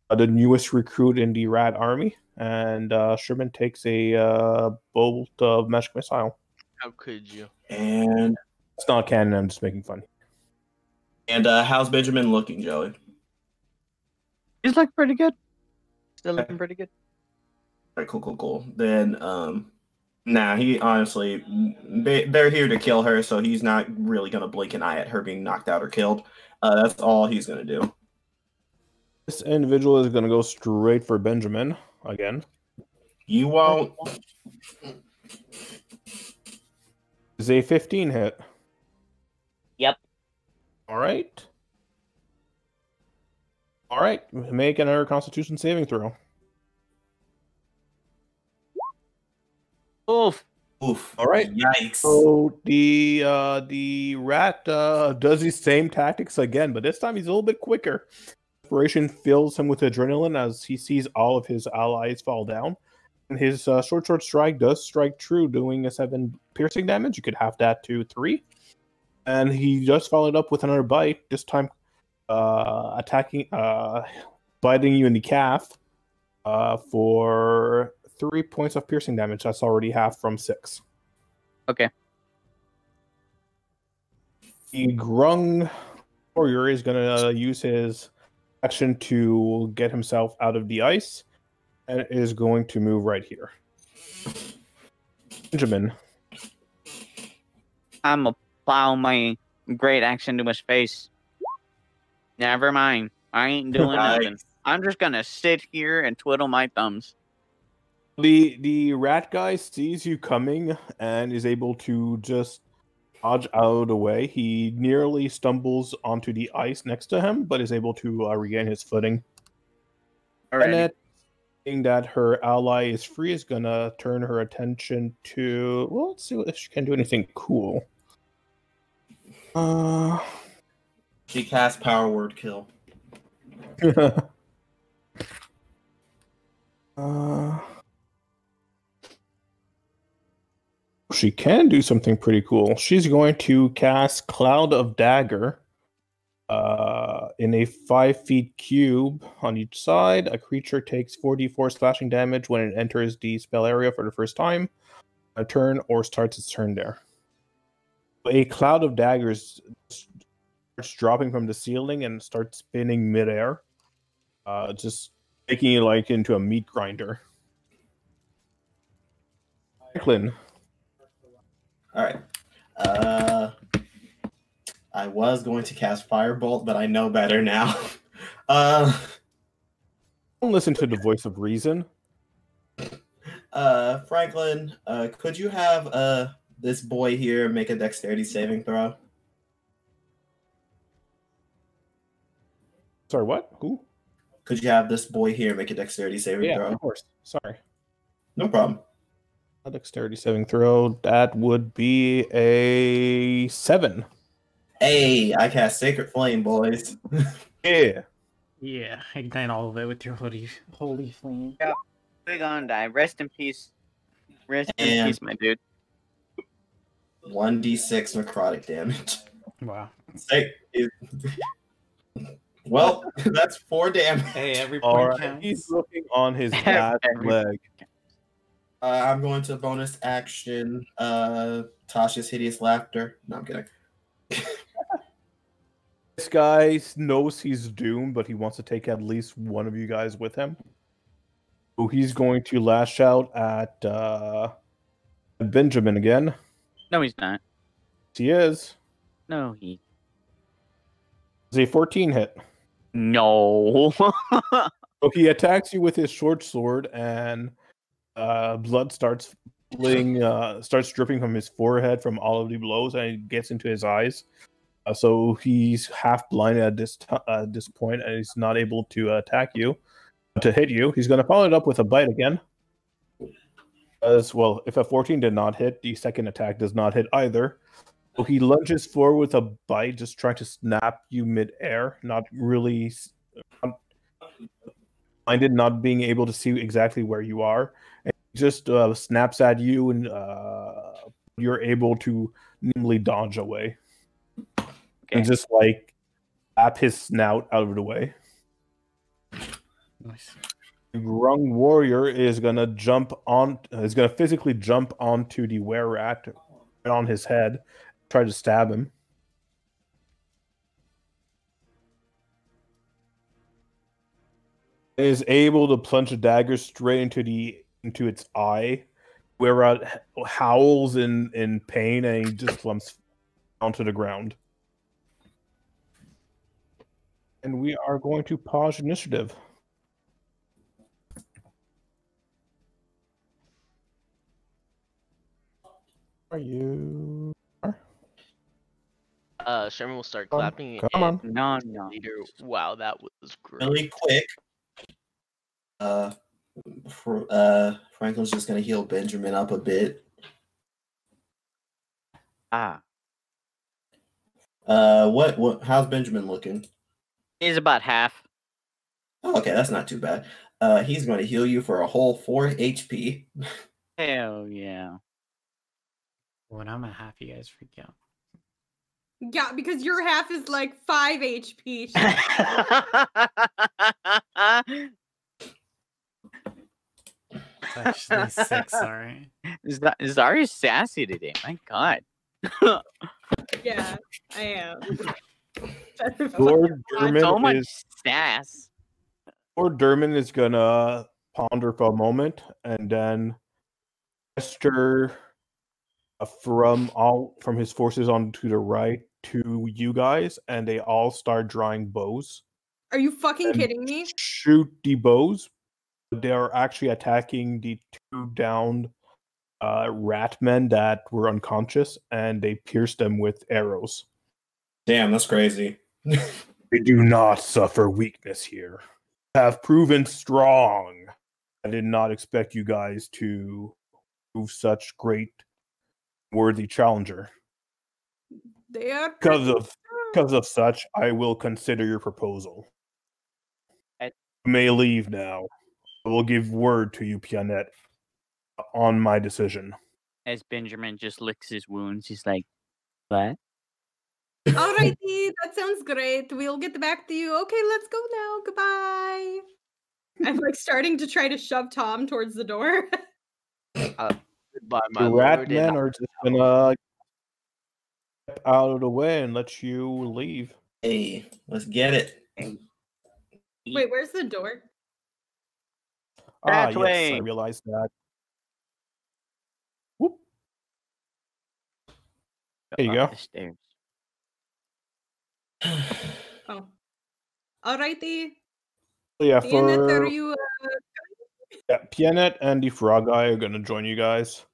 the newest recruit in the rat army. And Sherman takes a bolt of magic missile. How could you? And it's not canon. I'm just making fun. And how's Benjamin looking, Joey? He's looking pretty good. Still looking pretty good. All right, cool. Then, he honestly, they're here to kill her, so he's not really gonna blink an eye at her being knocked out or killed. That's all he's gonna do. This individual is gonna go straight for Benjamin. Again, you won't. Is a 15 hit? Yep. All right. Make another Constitution saving throw. Oof. All right. Yikes. So the rat does these same tactics again, but this time he's a little bit quicker. Inspiration fills him with adrenaline as he sees all of his allies fall down. And his short strike does strike true, doing a 7 piercing damage. You could have that to 3. And he just followed up with another bite, this time biting you in the calf for 3 points of piercing damage. That's already half from 6. Okay. The Grung warrior is going to use his action to get himself out of the ice, and is going to move right here. Benjamin. I'm gonna plow my great action to his face. Never mind. I ain't doing nothing. I'm just gonna sit here and twiddle my thumbs. The rat guy sees you coming and is able to just dodge out of the way. He nearly stumbles onto the ice next to him, but is able to regain his footing. And seeing that her ally is free, is gonna turn her attention to. Well, let's see if she can do anything cool. She casts Power Word Kill. She can do something pretty cool. She's going to cast Cloud of Dagger in a 5-foot cube on each side. A creature takes 4d4 slashing damage when it enters the spell area for the first time, a turn, or starts its turn there. A cloud of daggers starts dropping from the ceiling and starts spinning midair, just making it like into a meat grinder. Franklin. All right. I was going to cast Firebolt, but I know better now. Don't listen to the voice of reason. Franklin, could you have this boy here make a dexterity saving throw? Sorry, what? Who? Could you have this boy here make a dexterity saving throw? Yeah, of course. Sorry. No problem. A dexterity saving throw. That would be a 7. Hey, I cast Sacred Flame, boys. Yeah. Yeah, ignite all of it with your holy flame. Yeah, big on die. Rest in peace. Rest in peace, my dude. 1d6 necrotic damage. Wow. Well, that's 4 damage. Hey, every point counts. He's looking on his bad leg. I'm going to bonus action Tasha's Hideous Laughter. No, I'm kidding. This guy knows he's doomed, but he wants to take at least one of you guys with him. So he's going to lash out at Benjamin again. No, he's not. He is. No, he. It's a 14 hit. No. So he attacks you with his short sword, and blood starts dripping from his forehead from all of the blows, and it gets into his eyes. So he's half blinded at this point, and he's not able to hit you. He's going to follow it up with a bite again. As well, if a 14 did not hit, the second attack does not hit either. So he lunges forward with a bite, just trying to snap you mid-air, not really blinded, not being able to see exactly where you are. And he just snaps at you, and you're able to nimbly dodge away. Okay. And just like tap his snout out of the way. Nice. The Grung warrior is gonna physically jump onto the Wererat on his head, try to stab him. It is able to plunge a dagger straight into its eye. Wererat howls in pain, and he just slumps onto the ground. And we are going to pause initiative. Are you? Sherman will start clapping. Come on. No. Leader, wow, that was great. Really quick. Franklin's just gonna heal Benjamin up a bit. How's Benjamin looking? He's about half. Oh, okay, that's not too bad. He's going to heal you for a whole 4 HP. Hell yeah. When I'm at half, you guys freak out. Yeah, because your half is like 5 HP. It's actually 6, sorry. Zari's sassy today. My God. Yeah, I am. Lord So much Dermot sass. Lord Dermot is gonna ponder for a moment and then gesture from his forces onto the right to you guys, and they all start drawing bows. Are you fucking kidding me? Shoot the bows. They are actually attacking the 2 downed rat men that were unconscious, and they pierce them with arrows. Damn, that's crazy. They do not suffer weakness here. Have proven strong. I did not expect you guys to prove such great worthy challenger. They are because of such, I will consider your proposal. You may leave now. I will give word to you, Pianet, on my decision. As Benjamin just licks his wounds, he's like, what? Alrighty, that sounds great. We'll get back to you. Okay, let's go now. Goodbye. I'm like starting to try to shove Tom towards the door. Goodbye, my The rat lord. men are just gonna step out of the way and let you leave. Hey, let's get it. Wait, where's the door? Yes, way. I realized that. Whoop. There you go. The stairs. Oh. Alrighty. So yeah, Pianet, are you Pianet and the frog guy are gonna join you guys.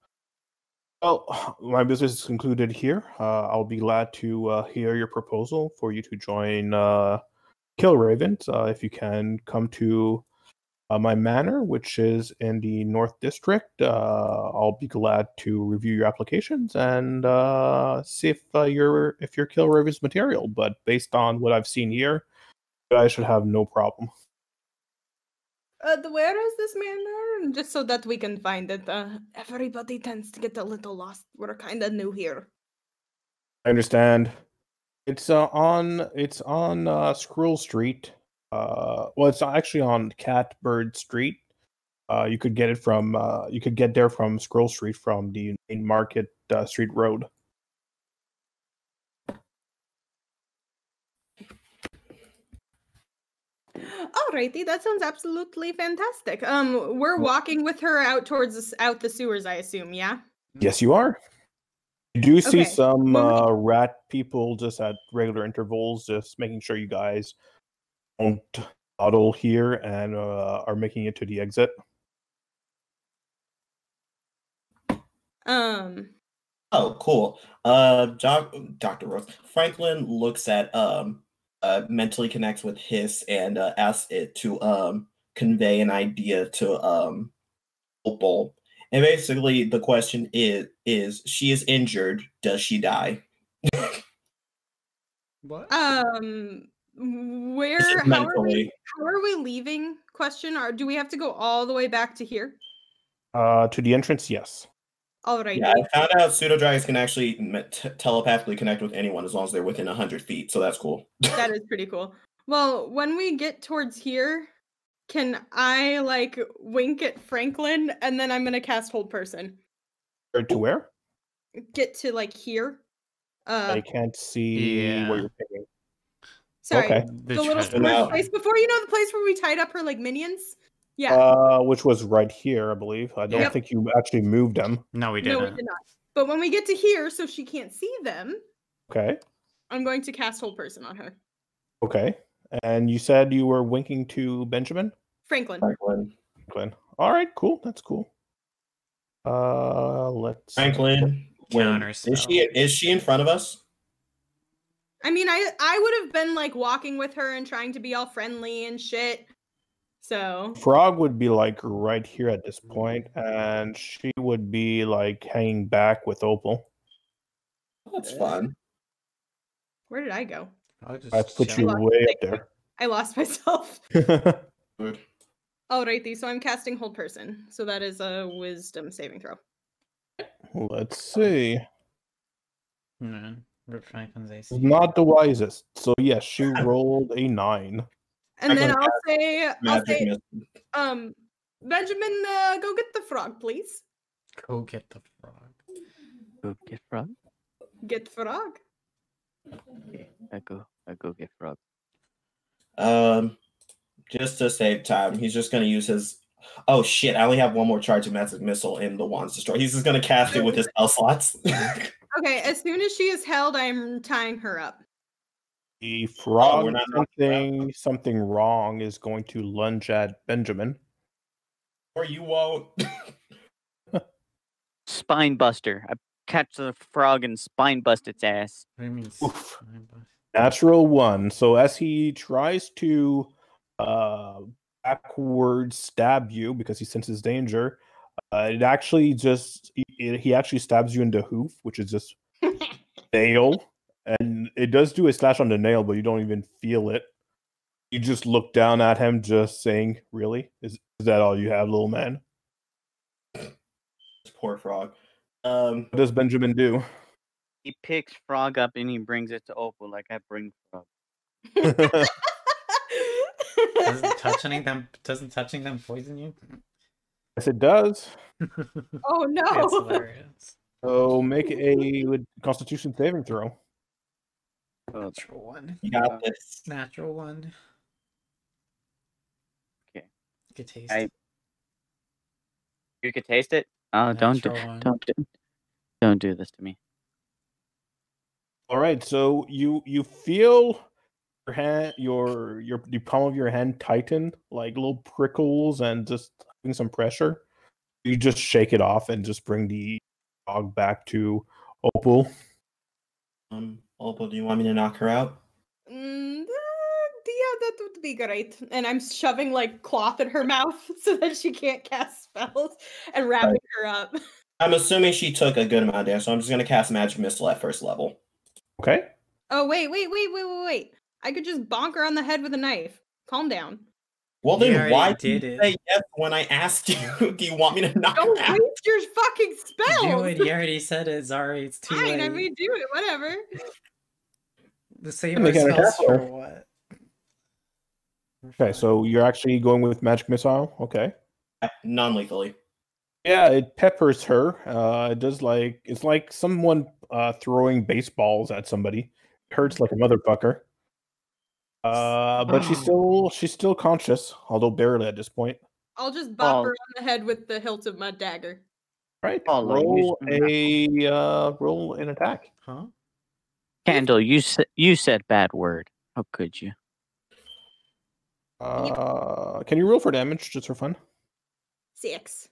Well, my business is concluded here. I'll be glad to hear your proposal for you to join Killravens. If you can come to my manor, which is in the North District, I'll be glad to review your applications and see if you're Killravens material. But based on what I've seen here, you guys should have no problem. where is this manor? Just so that we can find it. Everybody tends to get a little lost. We're kind of new here. I understand. It's on Squirrel Street. Well, it's actually on Catbird Street. You could get there from Squirrel Street from the main Market Street Road. Alrighty, that sounds absolutely fantastic. We're walking with her out towards out the sewers, I assume, yeah? Yes, you are. You do see Okay. some rat people just at regular intervals, just making sure you guys don't huddle here and are making it to the exit. Oh, cool. Dr. Rose. Franklin looks at mentally connects with Hiss and asks it to convey an idea to Opal. And basically the question is she is injured, does she die? What? Where how are we leaving? Question, or do we have to go all the way back to here? To the entrance, yes. Alrighty. Yeah, I found out pseudo-dragons can actually telepathically connect with anyone as long as they're within 100 feet, so that's cool. That is pretty cool. Well, when we get towards here, can I like wink at Franklin and then I'm gonna cast Hold Person? To where? Get to like here. I can't see where you're picking. Sorry, Okay. the little squirt place before, the place where we tied up her like minions. Yeah. Which was right here, I believe. I don't think you actually moved them. No, we didn't. No, we did not. But when we get to here, so she can't see them. Okay. I'm going to cast Hold Person on her. Okay. And you said you were winking to Benjamin? Franklin. All right, cool. That's cool. Let's Franklin. Is she in front of us? I mean, I would have been like walking with her and trying to be all friendly and shit. So Frog would be like right here at this point, and she would be like hanging back with Opal. That's fun. Where did I go? I put you way up there. I lost myself. Good. Alrighty, so I'm casting Hold Person. So that is a Wisdom saving throw. Let's see. Franklin's AC. Not the wisest. So yes, she rolled a 9. And then I'll say, Benjamin, go get the frog, please. Go get the frog. Go get frog. Get frog. Okay, I go get frog. Just to save time, he's just gonna use his. Oh shit! I only have one more charge of magic missile in the Wands Destroy. He's just gonna cast it with his spell slots. Okay, as soon as she is held, I'm tying her up. The frog, something wrong, is going to lunge at Benjamin. Or you won't. Spine buster. I catch the frog and spine bust its ass. What do you mean? Natural 1. So as he tries to backwards stab you because he senses danger, it actually he actually stabs you in the hoof, which is just nail. And it does do a slash on the nail, but you don't even feel it. You just look down at him, just saying, "Really? Is that all you have, little man?" Poor frog. What does Benjamin do? He picks frog up and he brings it to Opal like I bring frog. Doesn't touching them poison you? Yes, it does. Oh no! That's hilarious. So make a Constitution saving throw. Natural 1. You got this. Natural 1. Okay. You could taste it. You could taste it? Oh, don't do this to me. All right, so you feel your hand, the palm of your hand tighten, like little prickles, and just having some pressure. You just shake it off and just bring the dog back to Opal. Opal, do you want me to knock her out? Yeah, that would be great. And I'm shoving like cloth in her mouth so that she can't cast spells and wrapping her up. I'm assuming she took a good amount of damage, so I'm just gonna cast Magic Missile at first level. Okay. Oh wait! I could just bonk her on the head with a knife. Calm down. Well, then why did you say yes when I asked you? Do you want me to knock her out? Don't waste your fucking spells. Do it. You already said it, Zari. It's too late. I mean, do it. Whatever. The save ourselves for what? Okay, so you're actually going with Magic Missile? Okay. Non-lethally. Yeah, it peppers her. It does it's like someone throwing baseballs at somebody. It hurts like a motherfucker. But she's still conscious, although barely at this point. I'll just bop her on the head with the hilt of my dagger. Right. Roll an attack. Huh? Candle, you said bad word. How could you? Can you roll for damage just for fun? 6.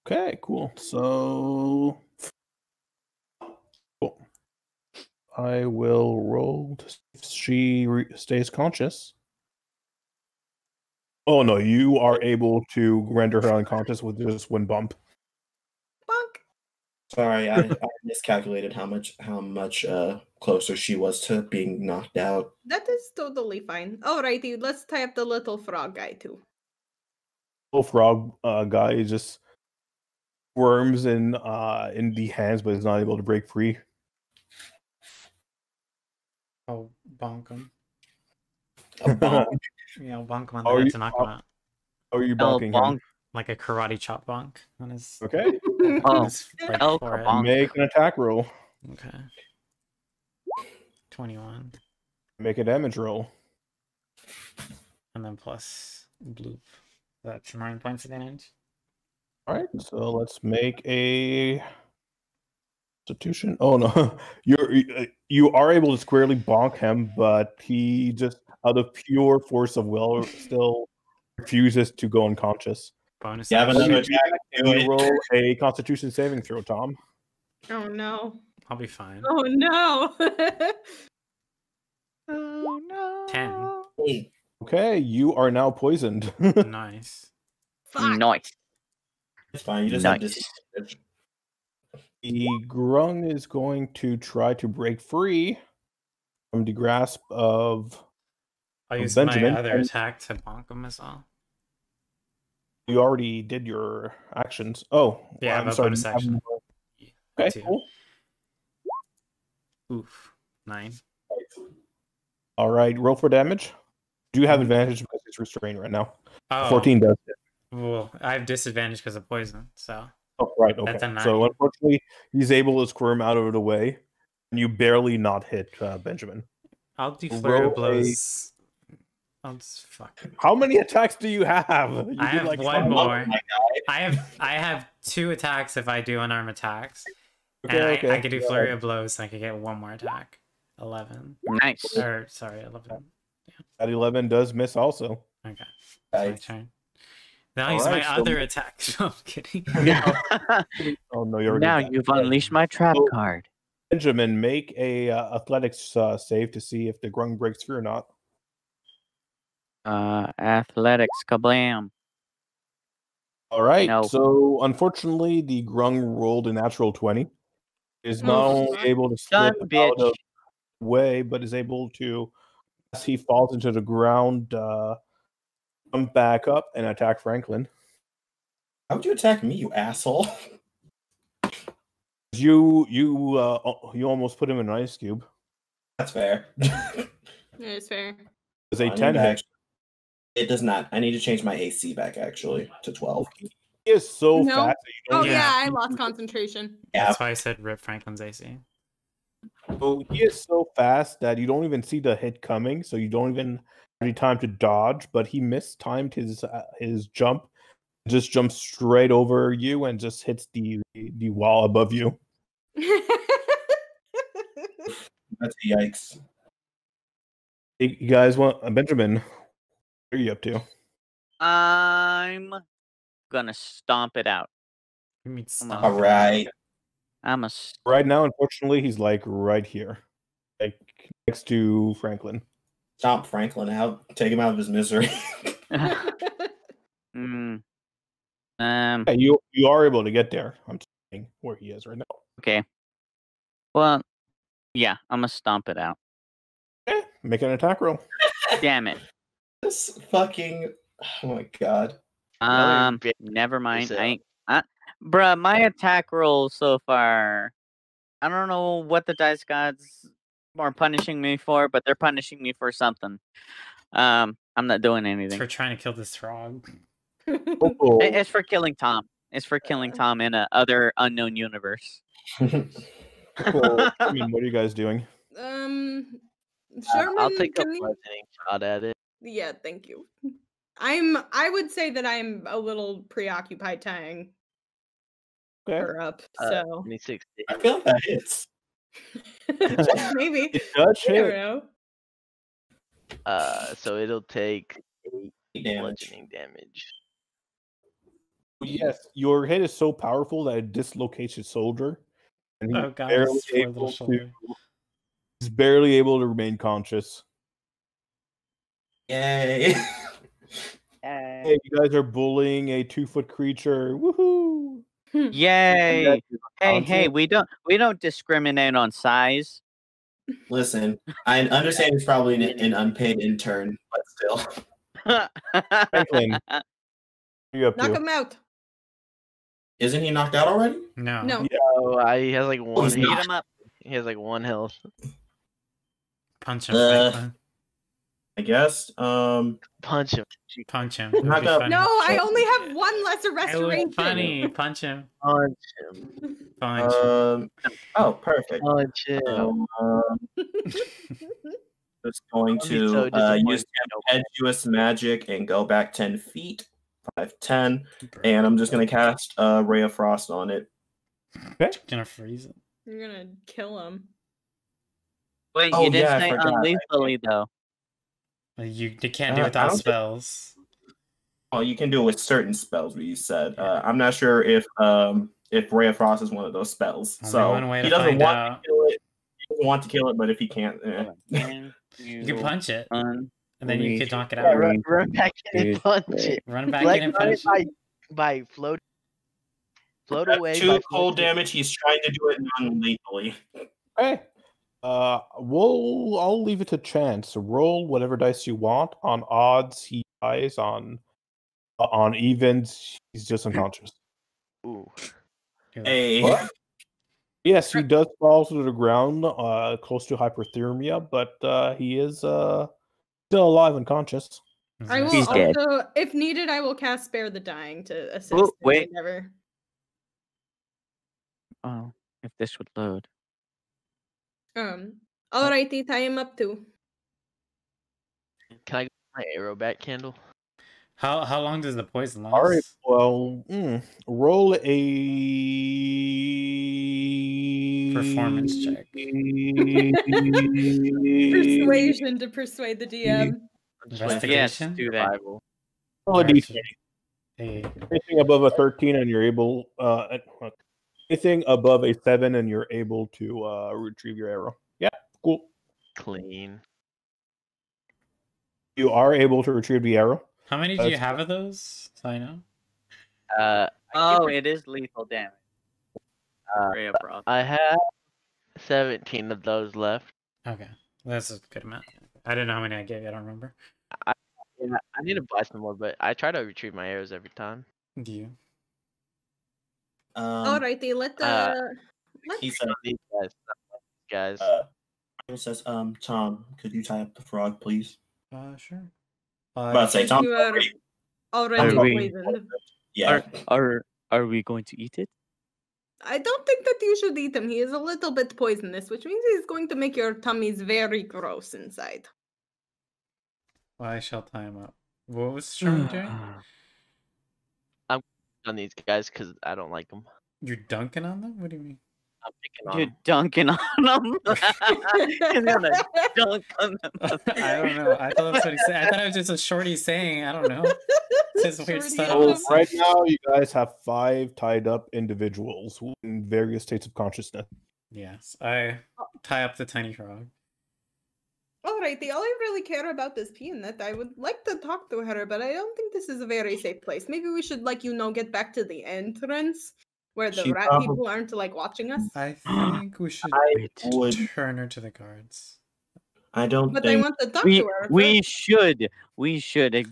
Okay, cool. So cool. I will roll to see if she stays conscious. Oh no, you are able to render her unconscious with just one bump. Bonk. Sorry, I miscalculated how much closer she was to being knocked out. That is totally fine. Alrighty, let's tie up the little frog guy too. Little frog guy just worms in the hands, but is not able to break free. Oh, bonk him. A bonk. Yeah, I'll bonk him on the head to knock him out. How are you bonking him? Like a karate chop bonk on his. Okay. Forehead. Make an attack roll. Okay. 21. Make a damage roll. And then plus bloop. That's 9 points of damage. All right, so let's make a Constitution. Oh no, you are able to squarely bonk him, but he just out of pure force of will still refuses to go unconscious. Bonus. You have another attack. Can you roll a Constitution saving throw, Tom? Oh no. I'll be fine. Oh no. Oh no. 10. Okay, you are now poisoned. Nice. Fuck. Nice. It's fine. You just have disadvantage. The grung is going to try to break free from the grasp of I'll use Benjamin. my other attack to bonk him as well. You already did your actions. Oh, Yeah, I'm my sorry. bonus action. Okay, Two. cool. Oof. 9. All right, roll for damage. Do you have advantage because it's restrained right now? Oh. 14 does it. Well, I have disadvantage because of poison, so. Oh, right, okay. That's a 9. So unfortunately, he's able to squirm out of the way, and you barely not hit Benjamin. I'll do flurry Roll of blows. I'll just fuck. How many attacks do you have? You I did, have like, one some- more. I have 2 attacks if I do unarmed attacks. Okay, And okay. I could do flurry of blows, and I could get one more attack. 11. Nice. Or sorry, 11. That 11 does miss also. Okay. That's my turn. Then I'll use my other attack. No, I'm kidding. Oh no, you already Now did that. you've unleashed my trap card. Benjamin, make a athletics save to see if the grung breaks free or not. Athletics, kablam. All right. No. So unfortunately, the grung rolled a natural 20. Is not only able to slip Done, out bitch. of the way, but is able to, as he falls into the ground, come back up and attack Franklin. How would you attack me, you asshole? You almost put him in an ice cube. That's fair. It's fair. It's a I 10 need to hit. actually- It does not. I need to change my AC back actually to 12. He is so No. fast that you Oh don't yeah, I lost concentration. Yeah. That's why I said rip Franklin's AC. So he is so fast that you don't even see the hit coming, so you don't even have any time to dodge. But he mistimed his jump, just jumps straight over you and just hits the wall above you. That's a yikes. Hey, you guys want Benjamin? What are you up to? I'm gonna stomp it out. You mean stop. All right. Right now, unfortunately, he's like right here, like next to Franklin. Stomp Franklin out. Take him out of his misery. Yeah, you are able to get there. I'm saying where he is right now. Okay. Well, yeah, I'm gonna stomp it out. Okay, make an attack roll. Damn it. This fucking. Oh my god. Never mind. Bruh, my attack rolls so far. I don't know what the dice gods are punishing me for, but they're punishing me for something. I'm not doing It's anything. for trying to kill this frog. Oh, It's for killing Tom. It's for killing Tom in a other unknown universe. cool. I mean, what are you guys doing? Sherman, I'll take a can you- bludgeoning shot at it. Yeah, thank you. I would say that I'm a little preoccupied tying her up. So 26. I feel like that hits. maybe. It does I don't hit. know. So it'll take 8 Damage. bludgeoning damage. Yes, your hit is so powerful that it dislocates his shoulder. And Oh god, it's for the shoulder. He's barely able to remain conscious. Yay. Hey, you guys are bullying a 2-foot creature. Woohoo! Yay! Hey, we don't discriminate on size. Listen, I understand he's probably an unpaid intern, but still. Franklin, what are you up Knock to? him out. Isn't he knocked out already? No. No. Oh, he has like one. he's Beat not. him up. He has like 1 health. Punch him, Uh, Franklin. I guess. Punch him. Punch him. It would Knock be up. funny. No, I only have 1 lesser It would restoration. be funny. Punch him. Punch him. Punch him. Oh, perfect. Punch him. Just going I'll be so to use disappointed. Tempestuous Magic and go back 10 feet. 5, 10. And I'm just going to cast Ray of Frost on it. Okay. Gonna freeze it. You're gonna kill him. Wait, Oh, you didn't yeah, I say forgot. unlethally though. They can't do I without don't think- spells. Oh, you can do it with certain spells, what you said. I'm not sure if Ray of Frost is one of those spells. Only So one way he to doesn't find want out. to kill it. He doesn't want to kill it, but if he can't, You can punch it, and And then you could knock it Yeah, out. run back in and punch it. Run back Like in and run punch it it. by float away. 2 by cold float- damage. He's trying to do it non-lethally. Okay. I'll leave it to chance. So roll whatever dice you want. On odds, he dies. On evens, he's just unconscious. Ooh. Hey. What? Yes, he does fall to the ground, close to hypothermia, but he is still alive and conscious. I will He's also, dead. if needed, I will cast Spare the Dying to assist. Oh, in wait. Endeavor. Oh, if this would load. Alrighty, tie him up too. Can I get my arrow back, Candle? How long does the poison last? All right. Well, roll a Performance check. Persuasion to persuade the DM. Yes, Investigation. do that. Survival. Roll a d20. Hey, Anything above a 13 and you're able anything above a 7 and you're able to retrieve your arrow. Yeah, cool. Clean. You are able to retrieve the arrow. how many do you That's- have of those? So I know. Oh, it is lethal damage. Ray of Frost. I have 17 of those left. Okay, that's a good amount. I didn't know how many I gave you. I don't remember. Yeah, I need to buy some more, but I try to retrieve my arrows every time. Do you? Alrighty, let He said, These guys. he says, Tom, could you tie up the frog, please? Sure. I'm about to say, Tom. you are already Are we- poisoned. Yeah. Are we going to eat it? I don't think that you should eat him. He is a little bit poisonous, which means he's going to make your tummies very gross inside. Well, I shall tie him up. What was Sherman doing? On these guys because I don't like them. You're dunking on them? What do you mean? I'm picking on You're 'em. dunking on them. He's gonna dunk on them. I don't know. I thought that's what he said. I thought it was just a shorty saying. I don't know. It's just weird Shorty stuff. on So right now, you guys have 5 tied up individuals in various states of consciousness. Yes, I tie up the tiny frog. Alrighty, all I really care about is Peanut. I would like to talk to her, but I don't think this is a very safe place. Maybe we should, get back to the entrance where the She rat probably- people aren't, watching us. I think we should I would. turn her to the guards. I don't But I think. want to talk We to her. we should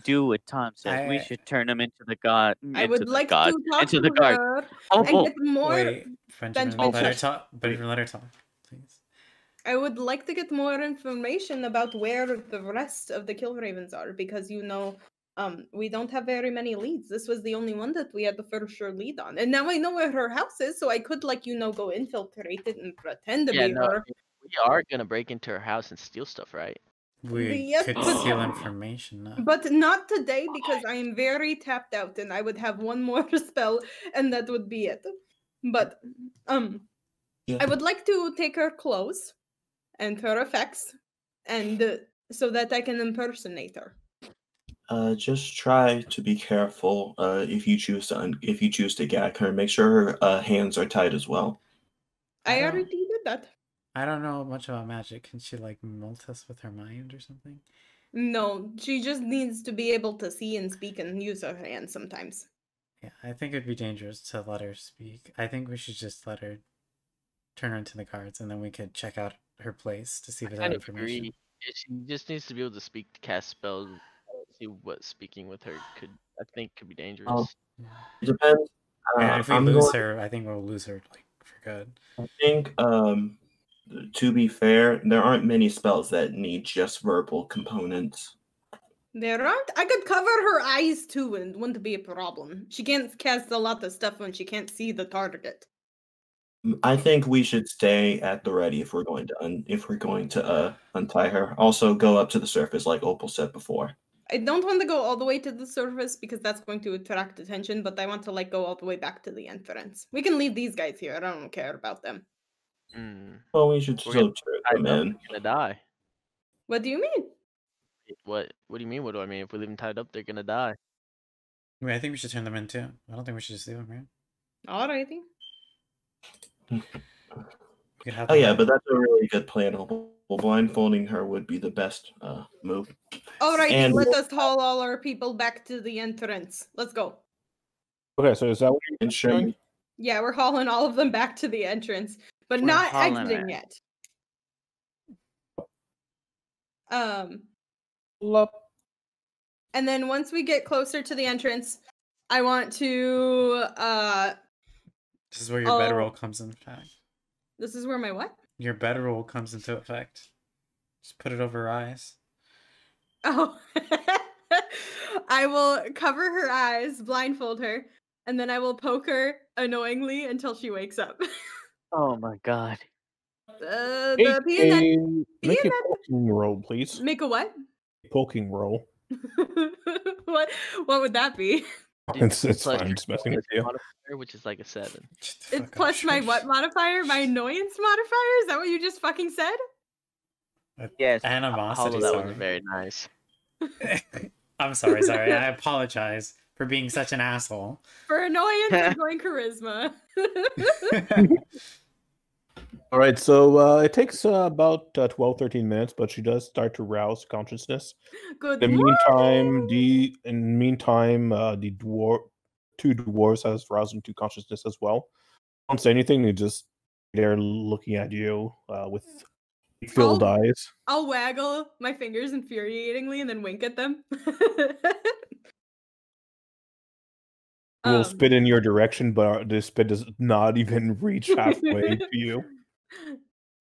do what Tom said. We I- should turn him into the god. I would like god, to talk into to the guard. her and Oh, get more. Wait, Benjamin, let her Benjamin. talk. Benjamin, let her talk, please. I would like to get more information about where the rest of the Killravens are, because we don't have very many leads. This was the only one that we had the first sure lead on, and now I know where her house is, so I could go infiltrate it and pretend to Yeah, be no, her. We are gonna break into her house and steal stuff, right? We could steal information. But not today, because I am very tapped out, and I would have one more spell, and that would be it. But I would like to take her clothes and her effects, and so that I can impersonate her. Just try to be careful. If you choose to gag her, make sure her hands are tied as well. I already did that. I don't know much about magic. Can she like melt us with her mind or something? No, she just needs to be able to see and speak and use her hands sometimes. Yeah, I think it'd be dangerous to let her speak. I think we should just let her turn her into the cards, and then we could check out her place to see if there's information. Agree. She just needs to be able to speak, cast spells. See what speaking with her could be dangerous. Oh, it depends. And if we lose her, I think we'll lose her like for good. I think, to be fair, there aren't many spells that need just verbal components. There aren't. I could cover her eyes too, and it wouldn't be a problem. She can't cast a lot of stuff when she can't see the target. I think we should stay at the ready if we're going to untie her. Also, go up to the surface, like Opal said before. I don't want to go all the way to the surface because that's going to attract attention, but I want to like go all the way back to the entrance. We can leave these guys here. I don't care about them. Well, we should still turn them in. They're gonna die. What do you mean? What do you mean? What do I mean? If we leave them tied up, they're gonna die. I mean, I think we should turn them in too. I don't think we should just leave them here. Alrighty. Oh yeah, but that's a really good plan. Blindfolding her would be the best move. Alrighty, let us haul all our people back to the entrance. Let's go. Okay, so is that what you're showing? Yeah, we're hauling all of them back to the entrance, but not exiting yet. And then once we get closer to the entrance, I want to This is where your bedroll comes into effect. This is where my what? Your bedroll comes into effect. Just put it over her eyes. Oh. I will cover her eyes, blindfold her, and then I will poke her annoyingly until she wakes up. Oh my god. The peanut. Make a poking roll, please. Make a what? Poking roll. What would that be? It's fine. I'm just messing with you. Which is like a 7. It's plus my what modifier? My annoyance modifier? Is that what you just fucking said? Yes. Animosity. That wasn't very nice. I'm sorry. I apologize for being such an asshole. For annoyance, I'm going charisma. All right, so it takes about 12-13 minutes, but she does start to rouse consciousness. Good. In the meantime, the two dwarves has roused into consciousness as well. Don't say anything; they're looking at you with filled eyes. I'll waggle my fingers infuriatingly and then wink at them. Will spit in your direction, but the spit does not even reach halfway to you.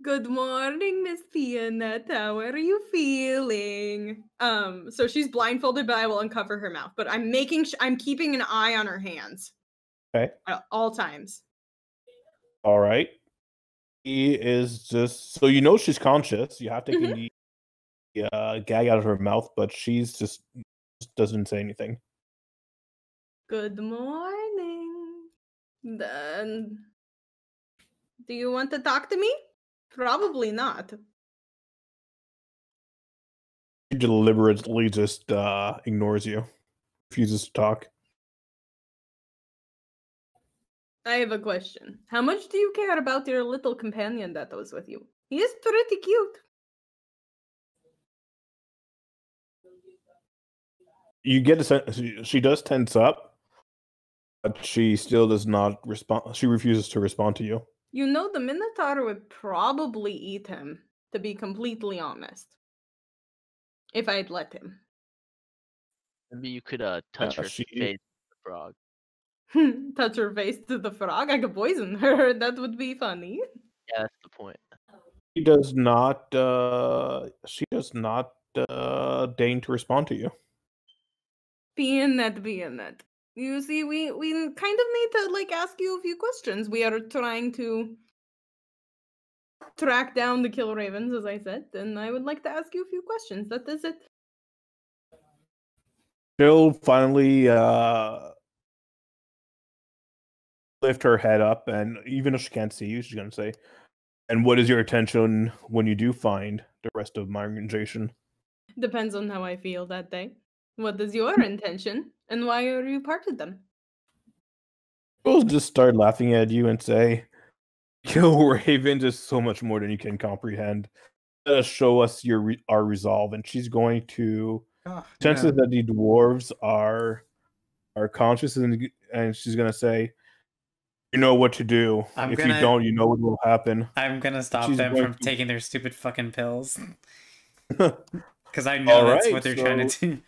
Good morning, Miss Peanut. How are you feeling? So she's blindfolded, but I will uncover her mouth. But I'm keeping an eye on her hands. Okay. At all times. All right. He is just so she's conscious. You have taken the gag out of her mouth, but she's just doesn't say anything. Good morning. Then, do you want to talk to me? Probably not. She deliberately just ignores you, refuses to talk. I have a question. How much do you care about your little companion that was with you? He is pretty cute. You get a sense she does tense up, but she still does not respond. She refuses to respond to you. You know, the Minotaur would probably eat him, to be completely honest. If I'd let him. Maybe you could touch her face to the frog. Touch her face to the frog? I could poison her. That would be funny. Yeah, that's the point. She does not deign to respond to you. Being that. You see, we kind of need to ask you a few questions. We are trying to track down the Killravens, as I said, then I would like to ask you a few questions. That is it. She'll finally lift her head up, and even if she can't see you, she's going to say, "And what is your intention when you do find the rest of my organization?" Depends on how I feel that day. What is your intention, and why are you part of them? She'll just start laughing at you and say, "Killravens is so much more than you can comprehend. Let us show us our resolve." And she's going to chances that the dwarves are conscious, and she's going to say, "You know what to do. You don't, you know what will happen." I'm gonna stop them from taking their stupid fucking pills. Because I know that's what they're trying to do.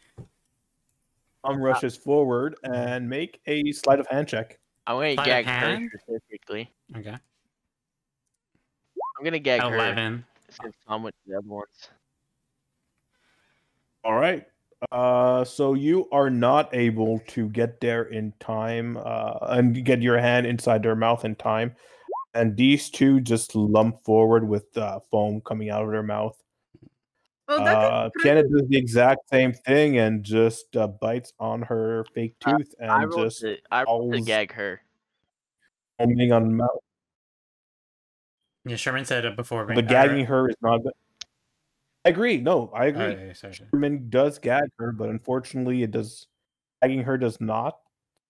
Rushes forward and make a sleight of hand check. I'm gonna gag her specifically. Okay. I'm gonna gag 11. her. Since I'm with the other ones. All right. So you are not able to get there in time and get your hand inside their mouth in time. And these two just lump forward with foam coming out of their mouth. Kenneth does the exact same thing and just bites on her fake tooth and I rolled to gag her. Foaming on the mouth. Yeah, Sherman said it before. But gagging her is not. I agree. No, I agree. Oh, yeah, sorry. Sherman does gag her, but unfortunately, gagging her does not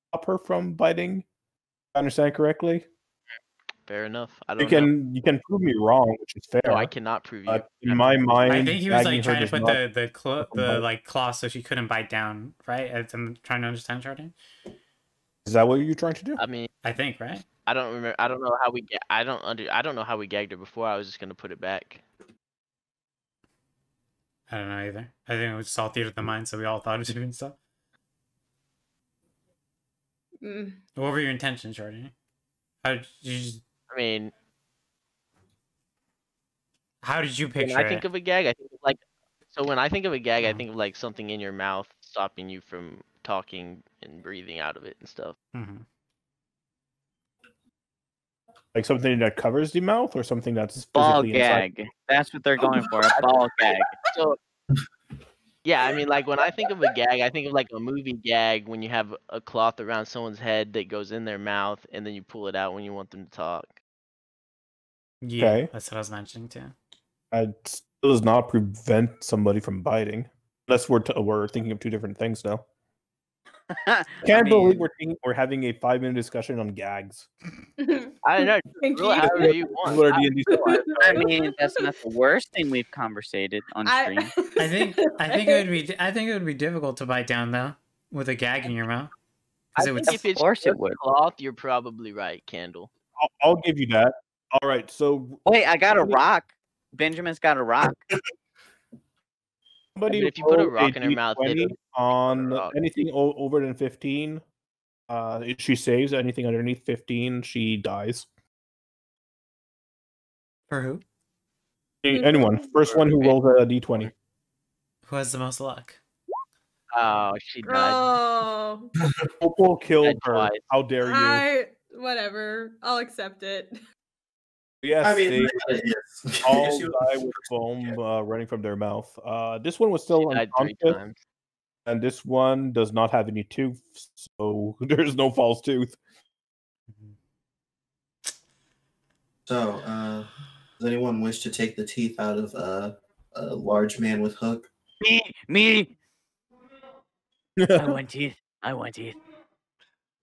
stop her from biting. If I understand correctly. Fair enough. You can prove me wrong, which is fair. No, I cannot prove you. In my mind, I think he was like trying to put the claw so she couldn't bite down, right? I'm trying to understand, Jordan. Is that what you're trying to do? I mean, I think, right? I don't remember. I don't know how we. I don't know how we gagged her before. I was just gonna put it back. I don't know either. I think it was just all theater of the mind, so we all thought of different stuff. What were your intentions, Jordan? How did you? I mean, how did you picture when I think of a gag, I think of like. So when I think of a gag, I think of like something in your mouth stopping you from talking and breathing out of it and stuff. Mm-hmm. Like something that covers the mouth, or something that's ball physically gag. Inside? That's what they're going for. A ball gag. So, yeah, I mean, like when I think of a gag, I think of like a movie gag when you have a cloth around someone's head that goes in their mouth, and then you pull it out when you want them to talk. Yeah, okay. That's what I was mentioning too. It still does not prevent somebody from biting, unless we're thinking of two different things now. Can't believe we're having a 5-minute discussion on gags. I don't know. Thank you. You want. I mean, that's not the worst thing we've conversated on stream. I think it would be difficult to bite down though with a gag in your mouth. I think if it's just cloth, you're probably right, Candle. I'll give you that. All right, so wait, I got a rock. Benjamin's got a rock. Somebody if you put a rock in her mouth, on anything over than 15, if she saves anything underneath 15, she dies. For who? Anyone. First one who rolls a d20. Who has the most luck? Oh, she died. Oh. Opal killed her. How dare you? Whatever. I'll accept it. Yes, I mean, they all die with foam running from their mouth. This one was still unconscious, and this one does not have any tooth, so there's no false tooth. So, does anyone wish to take the teeth out of a large man with hook? Me. I want teeth.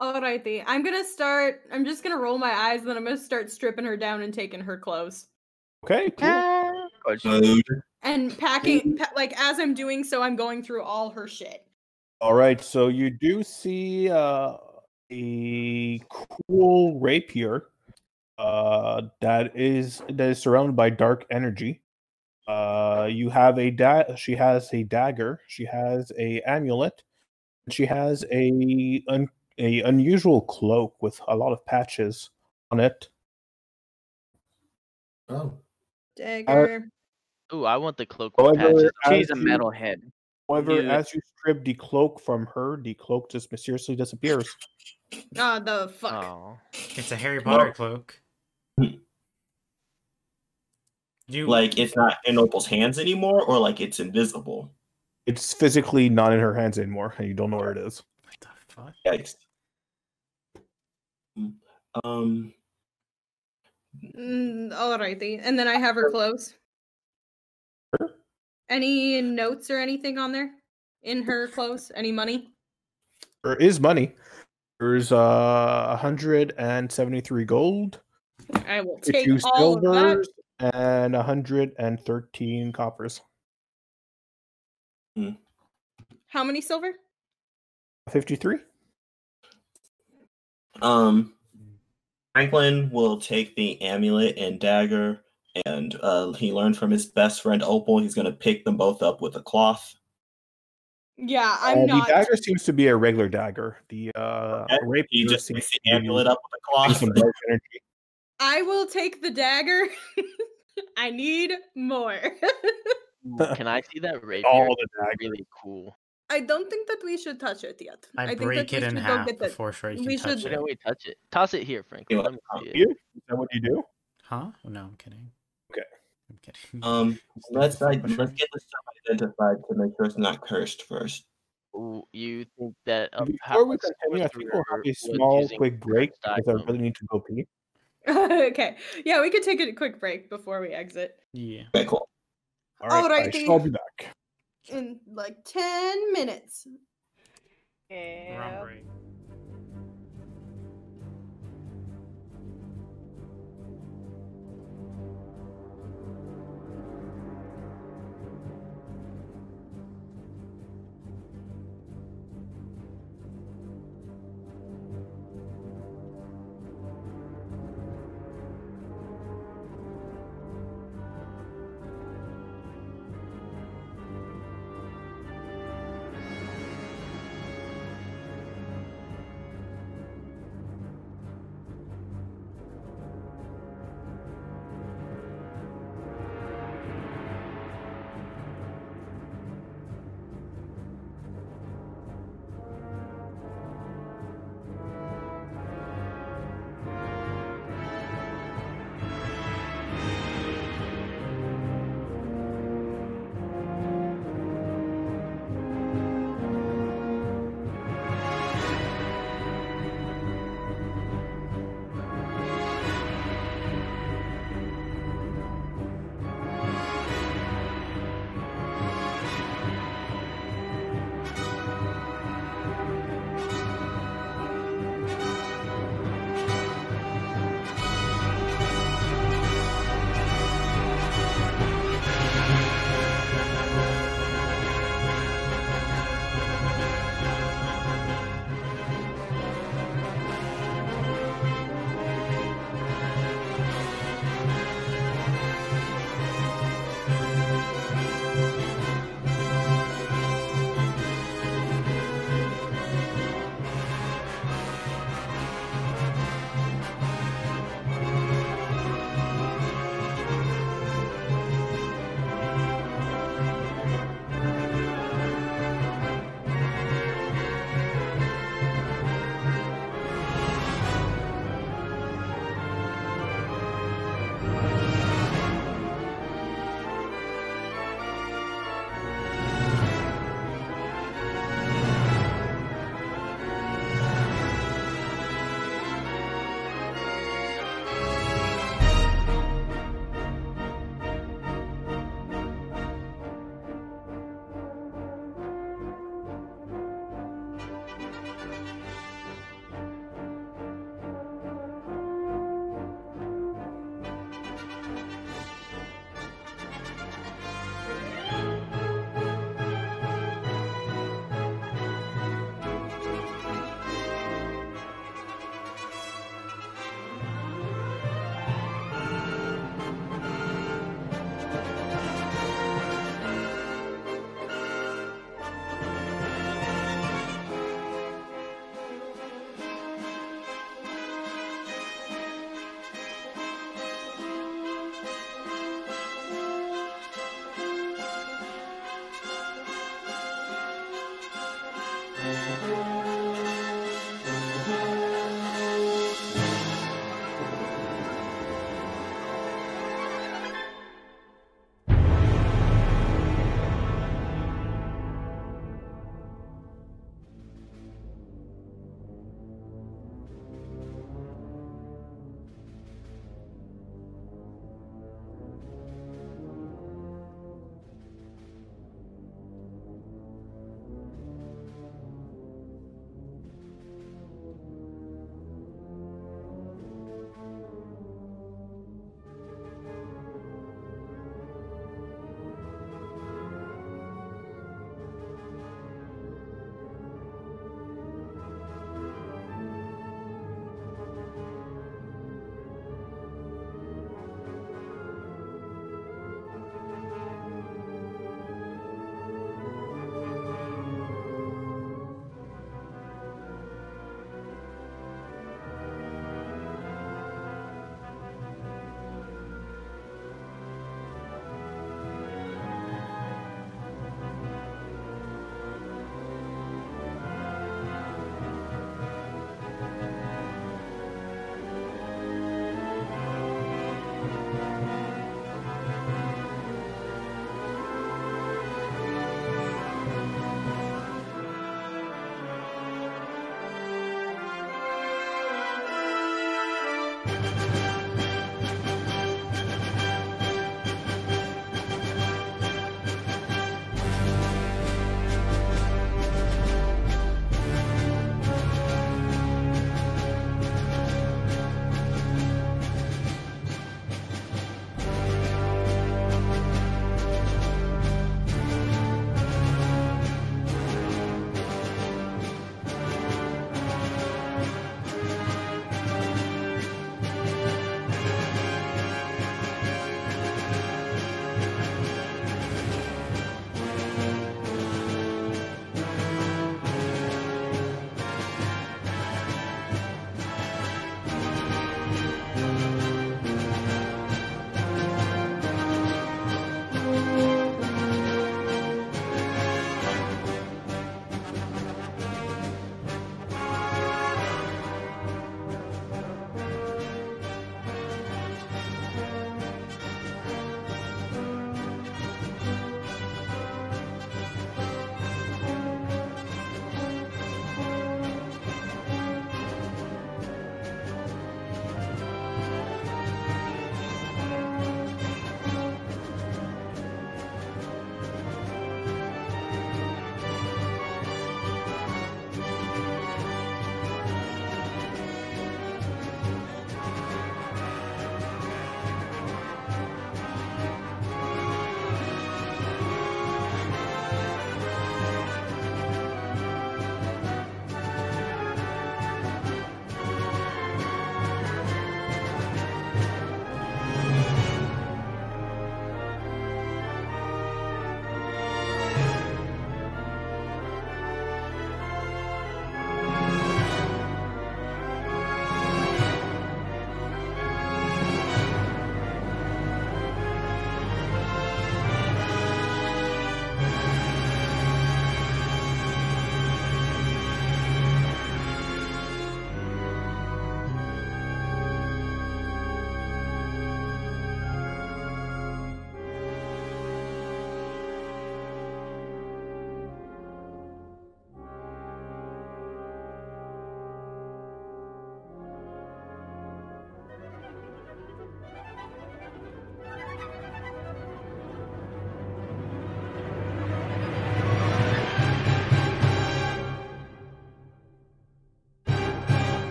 Alrighty, I'm just gonna roll my eyes, and then I'm gonna start stripping her down and taking her clothes. Okay, cool. And packing, like as I'm doing so, I'm going through all her shit. All right, so you do see a cool rapier that is surrounded by dark energy. You have she has a dagger, she has a amulet, she has a unusual cloak with a lot of patches on it. Oh. Dagger. I want the cloak with patches. She's a metalhead. However, as you strip the cloak from her, the cloak just mysteriously disappears. Oh, the fuck. Oh. It's a Harry Potter cloak. Like it's not in Opal's hands anymore, or like it's invisible? It's physically not in her hands anymore, and you don't know where it is. What the fuck? Yikes. Alrighty, and then I have her clothes. Any notes or anything on there in her clothes? Any money? There is money. There's 173 gold. I will take 2 all of that. And 113 coppers. How many silver? 53. Franklin will take the amulet and dagger, and he learned from his best friend Opal. He's going to pick them both up with a cloth. Yeah, I'm not. The dagger seems to be a regular dagger. The rapier he just picks the amulet up with a cloth. I will take the dagger. I need more. Can I see that rapier? All the dagger. Really cool. I don't think that we should touch it yet. I break it in half before Frey can touch it. Why don't we touch it? Toss it here, Franklin. Let me see it. Is that what you do? Huh? No, I'm kidding. Okay. I'm kidding. Let's get the stuff identified to make sure it's not cursed first. Ooh, you think that before we continue, I think we'll have a small, quick break because I really need to go pee. Okay. Yeah, we could take a quick break before we exit. Yeah. Okay, cool. All right. I'll be back in like 10 minutes. Yeah. Break.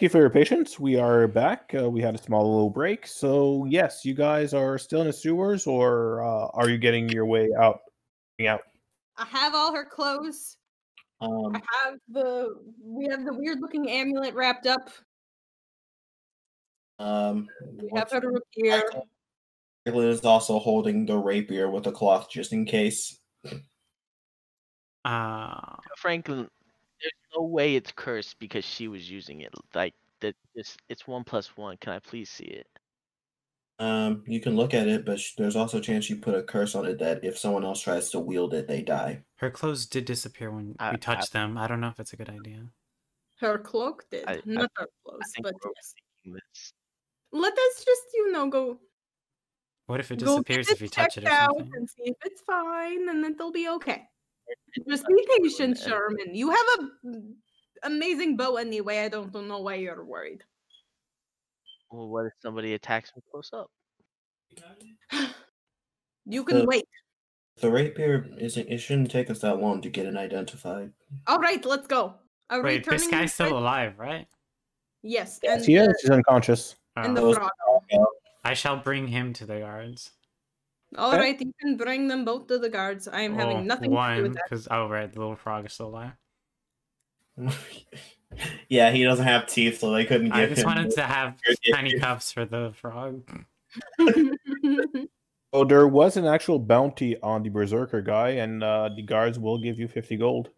Thank you for your patience. We are back. We had a small little break. So, yes, you guys are still in the sewers, or are you getting your way out? I have all her clothes. We have the weird looking amulet wrapped up. We have her rapier. Franklin is also holding the rapier with a cloth just in case. Franklin, there's no way it's cursed because she was using it. Like that, it's 1 + 1. Can I please see it? You can look at it, but there's also a chance you put a curse on it that if someone else tries to wield it, they die. Her clothes did disappear when we touched them. I don't know if it's a good idea. Her cloak did, not her clothes, but yes. Let us just, go. What if it disappears if you touch it or something? And see if it's fine, and then it'll be okay. Just be patient, Sherman. You have an amazing bow anyway. I don't know why you're worried. Well, what if somebody attacks me close up? You can wait. The rapier it shouldn't take us that long to get it identified. All right, let's go. Wait, this guy's still alive, right? Yes. Yes, he is. He's unconscious. And the frog. I shall bring him to the guards. All right, you can bring them both to the guards. I am having nothing to do with that. Because right, the little frog is still alive. Yeah, he doesn't have teeth, so they couldn't give him. I just wanted to have tiny cuffs for the frog. Oh, there was an actual bounty on the Berserker guy, and the guards will give you 50 gold.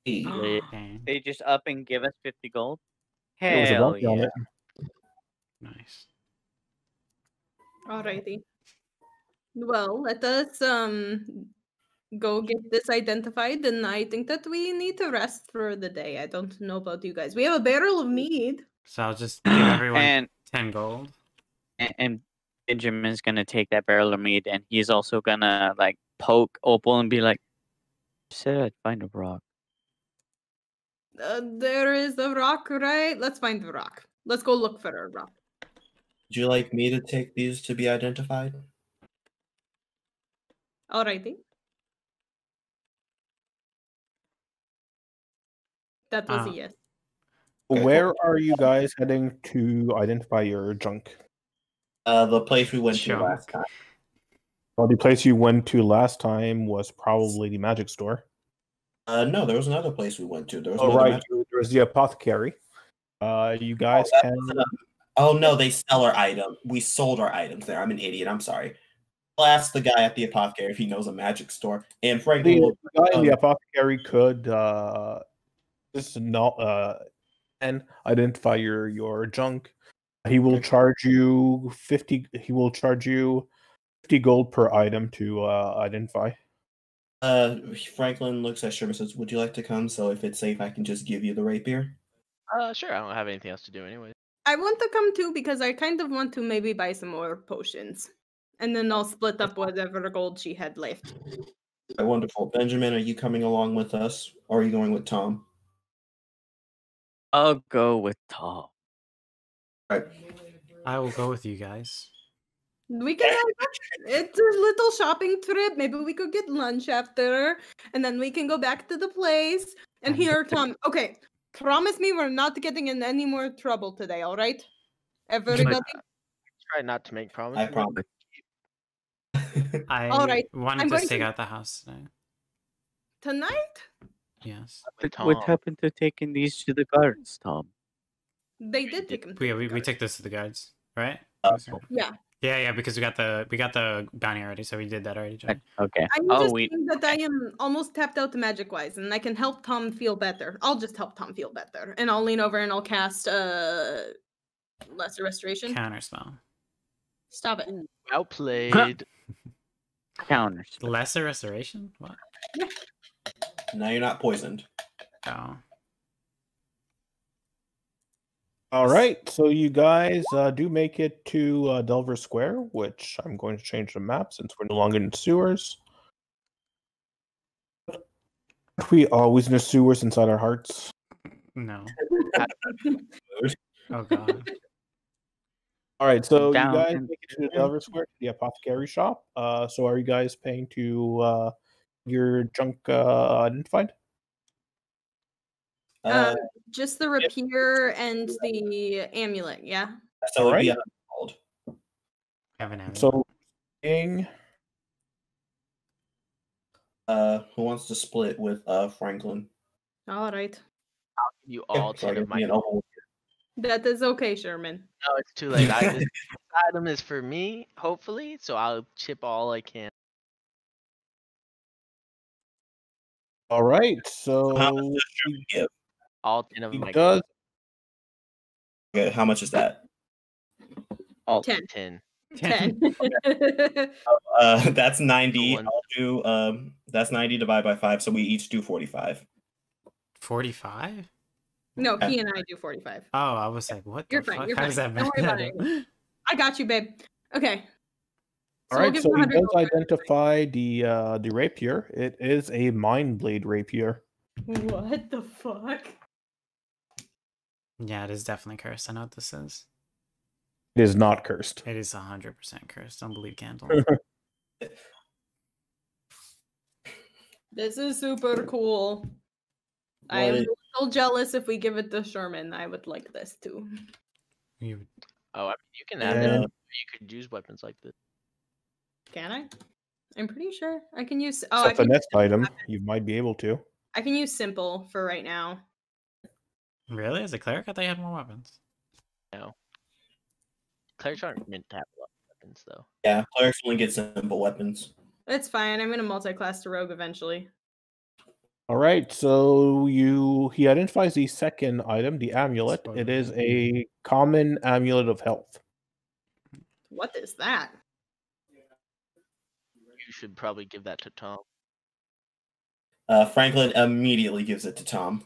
They just up and give us 50 gold? There was a Hell bounty on yeah. it. Nice. Alrighty. Well, let us go get this identified, and I think that we need to rest for the day. I don't know about you guys. We have a barrel of mead. So I'll just give everyone 10 gold. And Benjamin's gonna take that barrel of meat, and he's also gonna like poke Opal and be like, "Said I'd find a rock." There is a rock, right? Let's find the rock. Let's go look for a rock. Would you like me to take these to be identified? Alrighty. That was a yes. Where are you guys heading to identify your junk? The place we went to last time. Well, the place you went to last time was probably the magic store. No, there was another place we went to. There was there was the apothecary. You guys can. Oh no, they sell our item. We sold our items there. I'm an idiot. I'm sorry. I'll ask the guy at the apothecary if he knows a magic store. And frankly, the guy in the apothecary could just not and identify your junk. He will charge you 50. He will charge you 50 gold per item to identify. Franklin looks at Sherman and says, "Would you like to come? So if it's safe, I can just give you the rapier." Sure. I don't have anything else to do anyway. I want to come too because I kind of want to maybe buy some more potions, and then I'll split up whatever gold she had left. Wonderful, Benjamin. Are you coming along with us, or are you going with Tom? I'll go with Tom. Right. I will go with you guys. We can it's a little shopping trip. Maybe we could get lunch after, and then we can go back to the place. And here, Tom. Okay, promise me we're not getting in any more trouble today. All right, everybody. Try not to make promises. I promise. All right. Wanted to stake out the house tonight. Tonight? Yes. What happened to taking these to the guards, Tom? They did take them. We took this to the guards, right? Yeah. Yeah, because we got the bounty already, so we did that already, John. Okay. I'm just saying that I am almost tapped out magic wise, and I can help Tom feel better. I'll just help Tom feel better, and I'll lean over and I'll cast lesser restoration. Counterspell. Stop it. Outplayed. Counter. Lesser restoration? What? Yeah. Now you're not poisoned. Oh. All right, so you guys do make it to Delver Square, which I'm going to change the map since we're no longer in the sewers. Are we always in the sewers inside our hearts? No. Oh god. All right, so you guys make it to the Delver Square, to the apothecary shop. So are you guys paying to your junk identified? Just the rapier and the amulet, yeah. So it'd be gold. Have an amulet. So, King. Who wants to split with Franklin? All right. I'll give you all 10 of my. That is okay, Sherman. No, it's too late. This item is for me, hopefully, so I'll chip all I can. All right, so how much does Sherman give? All 10 of he my. does. Okay, how much is that? All 10. 10. 10. That's 90. One. I'll do that's 90 divided by 5, so we each do 45. 45? No, he and I do 45. Oh, I was like, what You're the fine, fuck? you're How fine. does that Don't worry about it. I got you, babe. Okay. All right, so he does identify the rapier. It is a mind blade rapier. What the fuck? Yeah, it is definitely cursed. I know what this is. It is not cursed. It is 100% cursed. Don't believe Candle. This is super cool. I am a little jealous if we give it to Sherman. I would like this too. Oh, I mean, you can add it. You could use weapons like this. Can I? I'm pretty sure I can use. Oh, so the next item, you might be able to. I can use simple for right now. Really? As a cleric, I thought you had more weapons. No. Clerics aren't meant to have a lot of weapons, though. Yeah, clerics only get simple weapons. It's fine. I'm gonna multi-class to rogue eventually. All right, so he identifies the second item, the amulet. It is a common amulet of health. What is that? You should probably give that to Tom. Franklin immediately gives it to Tom.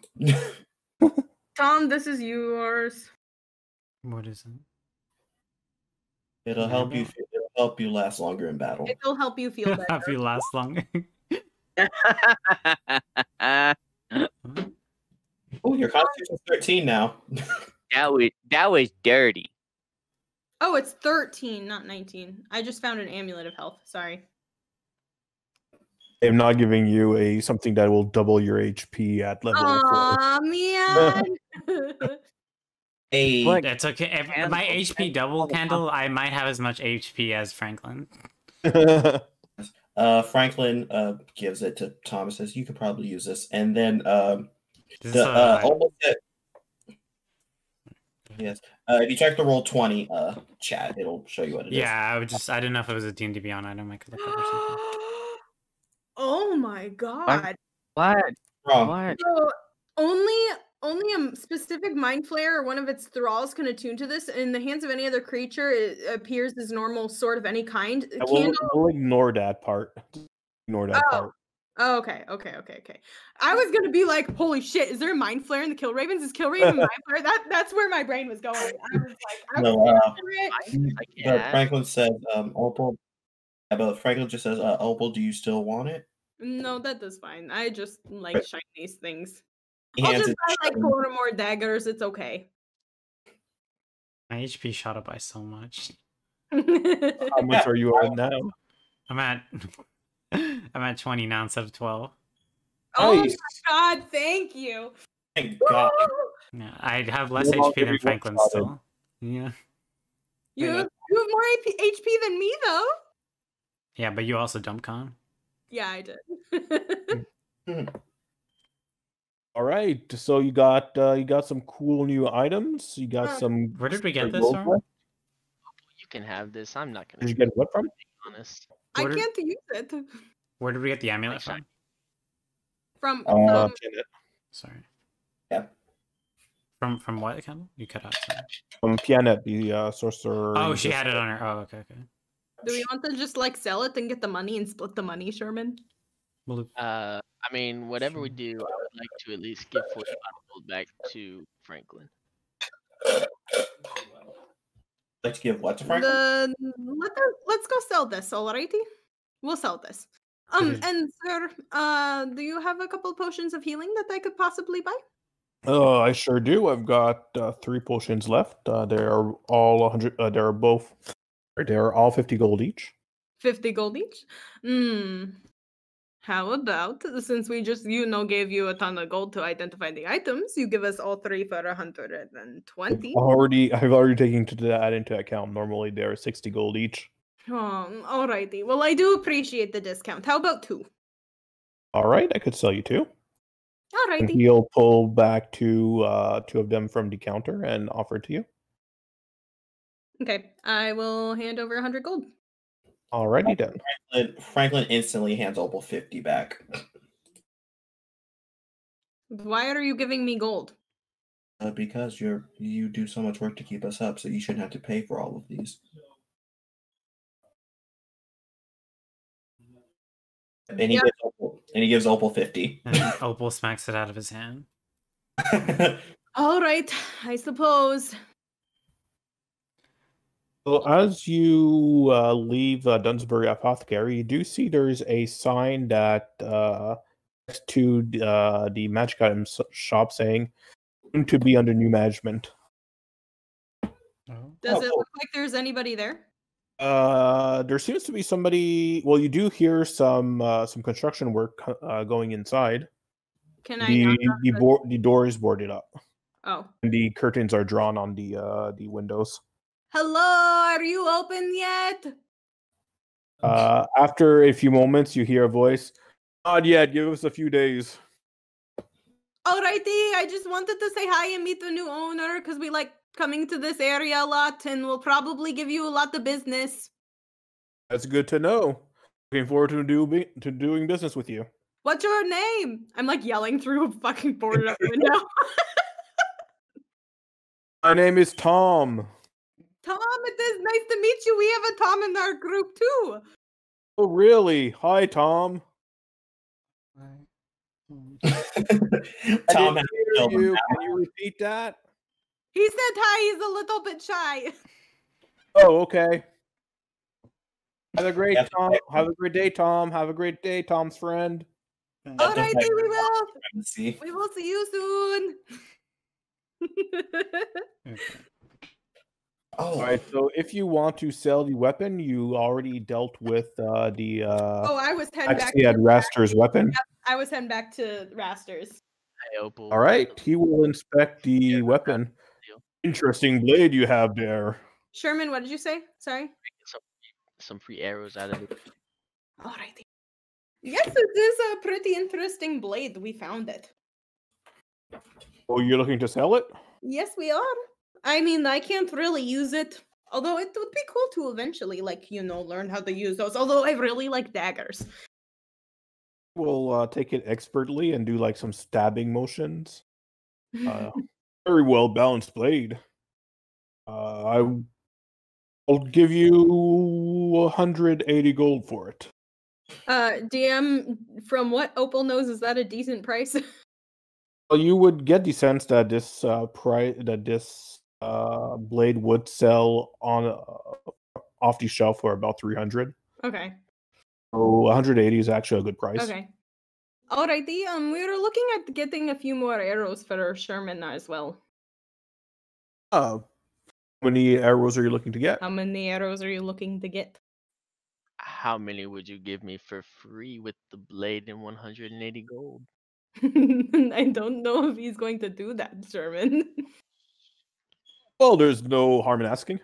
Tom, this is yours. What is it? It'll help you. It'll help you last longer in battle. It'll help you feel better. Help you last longer. Oh, your constitution's 13 now. That was dirty. Oh, it's 13, not 19. I just found an amulet of health. Sorry. I'm not giving you something that will double your HP at level 4. Aw, man. Hey, Look, That's okay. If my HP double Candle, I might have as much HP as Franklin. Franklin gives it to Tom. Says you could probably use this, and then yes. If you check the roll 20 chat, it'll show you what it is. Yeah, I didn't know if it was a D&D Beyond item I could look up or something. Oh my god. What? Wrong. What? So only a specific mind flayer or one of its thralls can attune to this. In the hands of any other creature, it appears as normal sword of any kind. We'll ignore that part. Ignore that part. Oh, okay. I was gonna be like, holy shit, is there a mind flare in the Killravens? Is Killraven mind flare? That's where my brain was going. I was like, but Franklin said, Opal. But Franklin just says, Opal, do you still want it? No, that does fine. I just like shine these things. He I'll hands just it buy to like 4 more daggers. It's okay. My HP shot up by so much. How much are you at now? I'm at 20 now instead of 12. Oh Nice. my god, thank you. Thank God. Yeah, I have less HP than Franklin still. Yeah. You have more HP than me though. Yeah, but you also dump con. Yeah, I did. All right, so you got some cool new items. You got some. Where did we get this from? You can have this. I'm not gonna. Did you get what from? Honest. I can't use it. Where did we get the amulet from? From Sorry. Yeah. From what, Kendall? You cut out. Sorry. From Pianet, the sorcerer. Oh, she had it on her. Oh, okay. Do we want to just like sell it and get the money and split the money, Sherman? I mean, whatever we do, I would like to at least give 45 gold back to Franklin. Like to give what to Franklin? Let's go sell this, alrighty? We'll sell this. And sir, do you have a couple potions of healing that I could possibly buy? Oh, I sure do. I've got 3 potions left. They are all 100. They're all 50 gold each. 50 gold each. How about, since we just, gave you a ton of gold to identify the items, you give us all 3 for 120. I've already taken that into account. Normally, they're 60 gold each. Alrighty. Well, I do appreciate the discount. How about 2? All right, I could sell you 2. Alrighty. And he'll pull back 2 of them from the counter and offer it to you. Okay, I will hand over 100 gold. Alrighty then. Franklin instantly hands Opal 50 back. Why are you giving me gold? Because you do so much work to keep us up, so you shouldn't have to pay for all of these. And he gives Opal 50. And Opal smacks it out of his hand. All right, I suppose. So as you leave Dunsbury Apothecary, you do see there's a sign that next to the magic item shop saying "Soon to be under new management." Does it look like there's anybody there? There seems to be somebody. Well, you do hear some construction work going inside. Can I? The door is boarded up. Oh. And the curtains are drawn on the windows. Hello, are you open yet? After a few moments, you hear a voice. Not yet. Give us a few days. Alrighty, I just wanted to say hi and meet the new owner because we like coming to this area a lot and we'll probably give you a lot of business. That's good to know. Looking forward to doing business with you. What's your name? I'm like yelling through a fucking boarded up window. My name is Tom. Tom, it is nice to meet you. We have a Tom in our group too. Oh, really? Hi, Tom. Tom, can you repeat that? He said hi. He's a little bit shy. Oh, okay. Have a great Tom. Have a great day, Tom. Have a great day, Tom's friend. Alrighty, we will. We will see you soon. All right. So, if you want to sell the weapon, you already dealt with the. I was heading back. He had Raster's weapon. Yep, I was heading back to Raster's. All right. He will inspect the weapon. Interesting blade you have there. Sherman, what did you say? Sorry. Some free arrows out of it. Alrighty. Yes, it is a pretty interesting blade. We found it. Oh, you're looking to sell it? Yes, we are. I mean, I can't really use it. Although it would be cool to eventually, learn how to use those. Although I really like daggers. We'll take it expertly and do some stabbing motions. Very well balanced blade. I'll give you 180 gold for it. DM, from what Opal knows, is that a decent price? Well, you would get the sense that this blade would sell on off the shelf for about 300. Okay. So 180 is actually a good price. Okay. Alrighty. We were looking at getting a few more arrows for Sherman as well. How many arrows are you looking to get? How many arrows are you looking to get? How many would you give me for free with the blade and 180 gold? I don't know if he's going to do that, Sherman. Well, there's no harm in asking.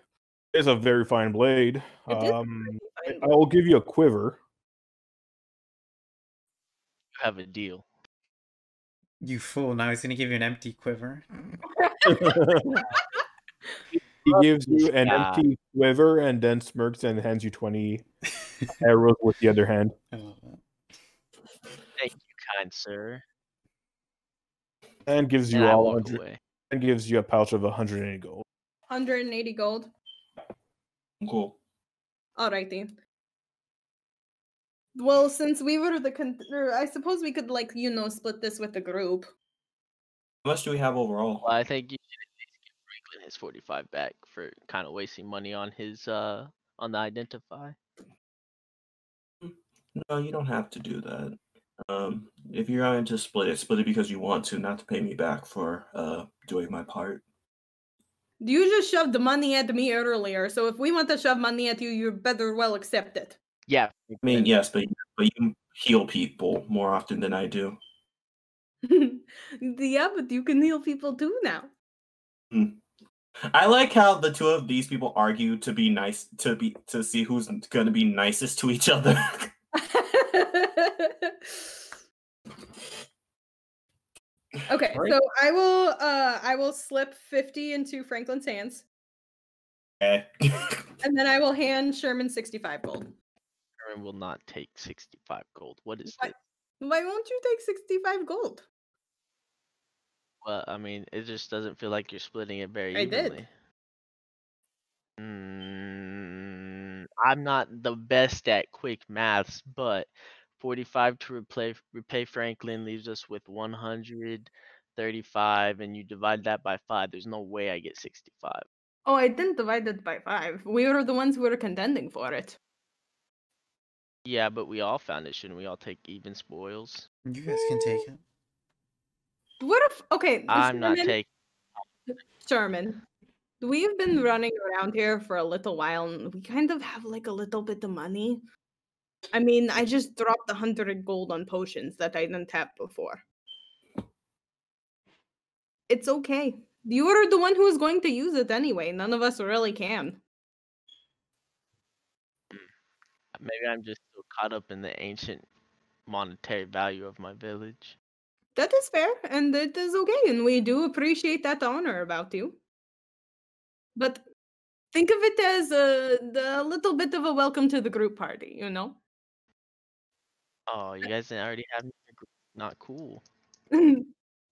It's a very fine blade. I'll give you a quiver. You have a deal. You fool, now he's going to give you an empty quiver. He gives you an empty quiver and then smirks and hands you 20 arrows with the other hand. Thank you, kind sir. And gives you and gives you a pouch of 180 gold. 180 gold. Cool. Alrighty. Well, since we were I suppose we could split this with the group. How much do we have overall? Well, I think you should at least give Franklin his 45 back for kind of wasting money on his on the identify. No, you don't have to do that. If you're going to split it because you want to, not to pay me back for doing my part. You just shoved the money at me earlier, so if we want to shove money at you, you better well accept it. Yeah. I mean, yes, but heal people more often than I do. Yeah, but you can heal people too now. I like how the two of these people argue to be nice to see who's going to be nicest to each other. Okay, Right. so I will slip 50 into Franklin's hands. Okay. And then I will hand Sherman 65 gold. Sherman will not take 65 gold. What is Why- this? Why won't you take 65 gold? Well, I mean, it just doesn't feel like you're splitting it very I did. evenly. I'm not the best at quick maths, but 45 to repay Franklin leaves us with 135, and you divide that by 5. There's no way I get 65. Oh, I didn't divide it by 5. We were the ones who were contending for it. Yeah, but we all found it. Shouldn't we all take even spoils? You guys can take it. What if... Okay, I'm not taking. Sherman, we've been running around here for a little while, and we kind of have, like, a little bit of money. I mean, I just dropped 100 gold on potions that I didn't have before. It's okay. You were the one who was going to use it anyway. None of us really can. Maybe I'm just so caught up in the ancient monetary value of my village. That is fair, and it is okay, and we do appreciate that honor about you. But think of it as a little bit of a welcome to the group party, you know? Oh, you guys already have me. Not cool.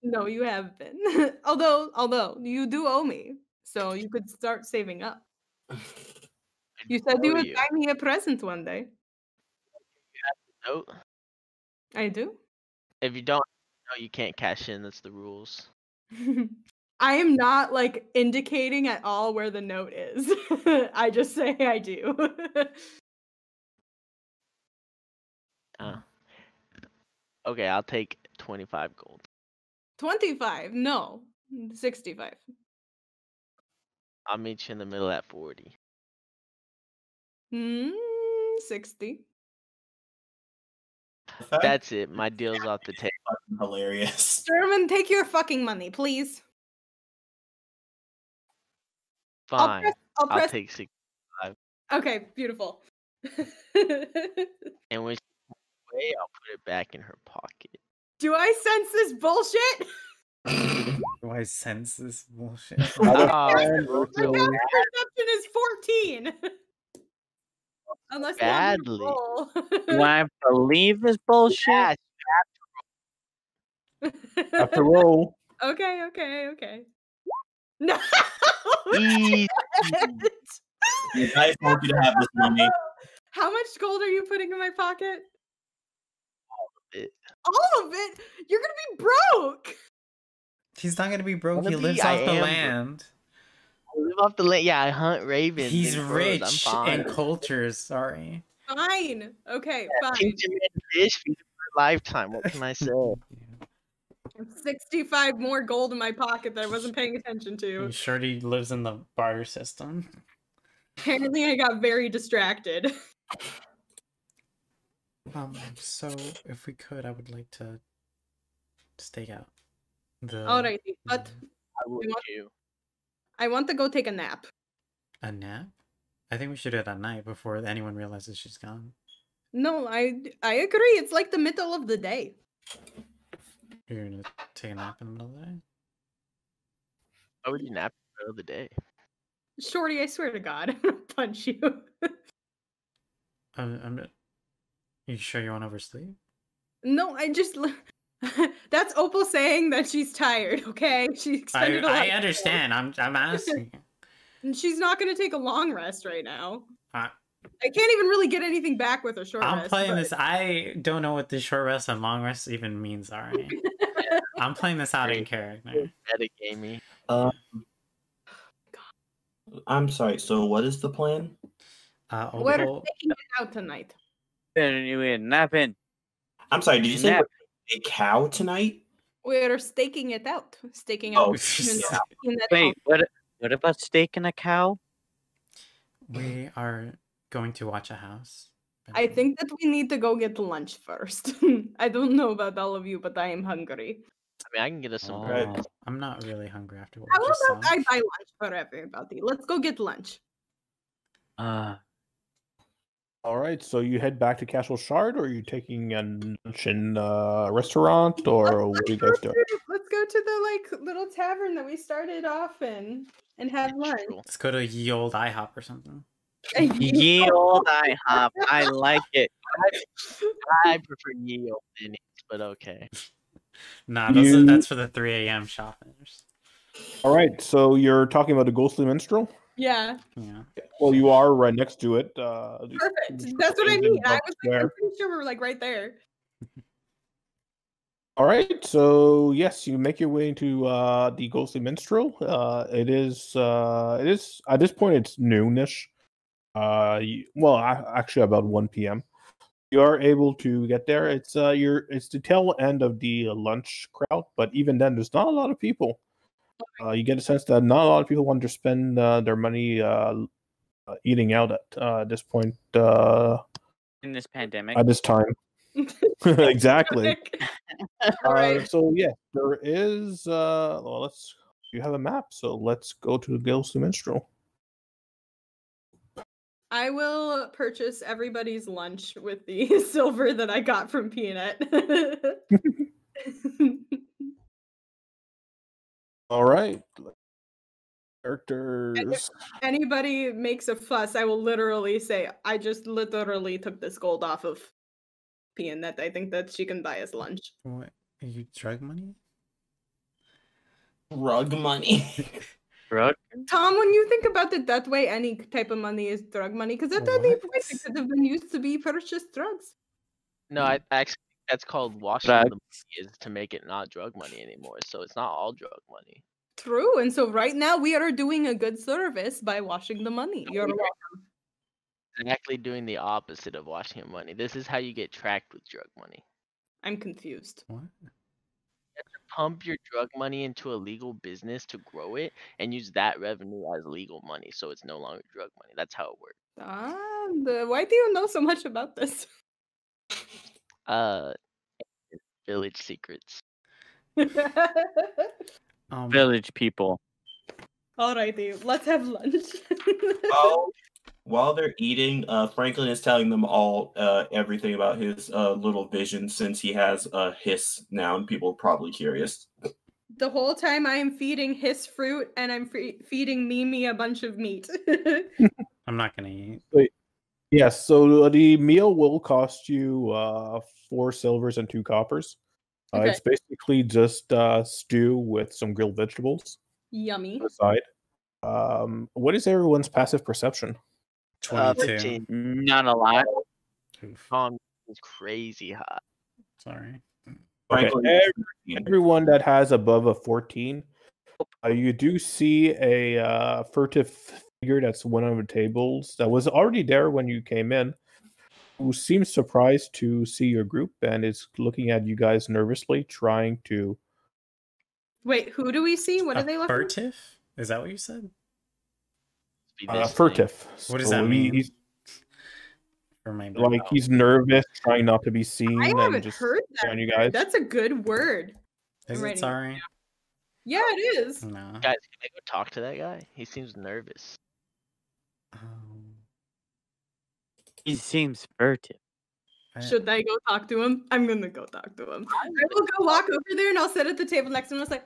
No, you have been. although you do owe me, so you could start saving up. You said you would buy me a present one day. Note. I do. If you don't, no, you can't cash in. That's the rules. I am not like indicating at all where the note is. I just say I do. Okay, I'll take 25 gold. 25? No. 65. I'll meet you in the middle at 40. 60. That's it. My deal's off the table. Hilarious. Sherman, take your fucking money, please. Fine. I'll take 65. Okay, beautiful. And when she's away, I'll put it back in her pocket. Do I sense this bullshit? Do I sense this bullshit? My perception is 14. Unless badly. Do I believe this bullshit? Yes. Have to roll. Okay. No. You guys want you to have this money. How much gold are you putting in my pocket? All of it. All of it? You're gonna be broke. He's not gonna be broke. He lives off the land. I live off the land. Yeah, I hunt ravens. He's rich I'm fine. in cultures. Sorry. Fine. Okay, fine. Teach him in fish for a lifetime. What can I say? 65 more gold in my pocket that I wasn't paying attention to. You sure he lives in the barter system? Apparently, I got very distracted. So if we could, I would like to stake out the. Alrighty, but I want to go take a nap. A nap? I think we should do it at night before anyone realizes she's gone. No, I agree. It's like the middle of the day. You're gonna take a nap in the middle of the day? Why would you nap in the middle of the day? Shorty, I swear to God, I'm gonna punch you. You sure you want to oversleep? No, I just... That's Opal saying that she's tired, okay? She extended I understand. I'm asking. And she's not going to take a long rest right now. I can't even really get anything back with a short rest. I'm playing this. I don't know what the short rest and long rest even means already. I'm playing this out in character. Metagamey. I'm sorry. So, what is the plan? We're taking it out tonight. We're napping. I'm sorry. Did you say a cow tonight? We're staking it out. Staking out. Wait, what about staking a cow? We are going to watch a house. I think that we need to go get lunch first. I don't know about all of you, but I am hungry. I mean, I can get us some bread. bread. I'm not really hungry after what How we just about saw. I buy lunch for everybody? Let's go get lunch. All right, so you head back to Castle Shard, or are you taking a lunch in a restaurant, or what do you guys do? Let's go to the little tavern that we started off in and have lunch. Let's go to Ye Old IHOP or something. Ye Old IHOP. I like it. I prefer Ye Old Denny's, but okay. Nah, that's for the 3 a.m. shoppers. All right, so you're talking about the Ghostly Minstrel? Yeah. Well, you are right next to it. Perfect. That's what I mean. I'm pretty sure we're right there. All right, so yes, you make your way into the Ghostly Minstrel. It is at this point it's noonish. Actually about 1 p.m. You are able to get there. It's the tail end of the lunch crowd, but even then, there's not a lot of people. You get a sense that not a lot of people want to spend their money eating out at this point. In this pandemic. At this time. Exactly. Right. So yeah, there is. You have a map, so let's go to the Ghostly Minstrel. I will purchase everybody's lunch with the silver that I got from Peanut. All right. Characters. And if anybody makes a fuss, I will literally say, I just literally took this gold off of Peanut. I think that she can buy us lunch. What? Are you drug money? Drug money. Drug? Tom, when you think about it that way, any type of money is drug money, because at any point it could have been used to be purchased drugs. No, I actually think that's called washing the money, is to make it not drug money anymore. So it's not all drug money. True, and so right now we are doing a good service by washing the money. You're welcome. Exactly doing the opposite of washing money. This is how you get tracked with drug money. I'm confused. What? You have to pump your drug money into a legal business to grow it and use that revenue as legal money, so it's no longer drug money. That's how it works. Why do you know so much about this? Village secrets. Village people. Alrighty, let's have lunch. While they're eating, Franklin is telling them all everything about his little vision, since he has a hiss now, and people are probably curious. The whole time I am feeding his fruit, and I'm feeding Mimi a bunch of meat. I'm not gonna eat. Wait. Yes, so the meal will cost you 4 silvers and 2 coppers. Okay. It's basically just stew with some grilled vegetables. Yummy. On the side. What is everyone's passive perception? 22. Not a lot. It's crazy hot. Sorry. Okay. Everyone that has above a 14, you do see a furtive figure that's one of the tables that was already there when you came in, who seems surprised to see your group and is looking at you guys nervously, trying to... Wait, who do we see? What are they looking at? Furtive? Is that what you said? Furtive. What does that mean? He's, for my he's nervous, trying not to be seen. I haven't and just heard that. on you guys. That's a good word. Is it? Sorry. Yeah, it is. No. Guys, can I go talk to that guy? He seems nervous. He seems furtive. Should I go talk to him? I'm gonna go talk to him. I will go walk over there and I'll sit at the table next to him and I'll say,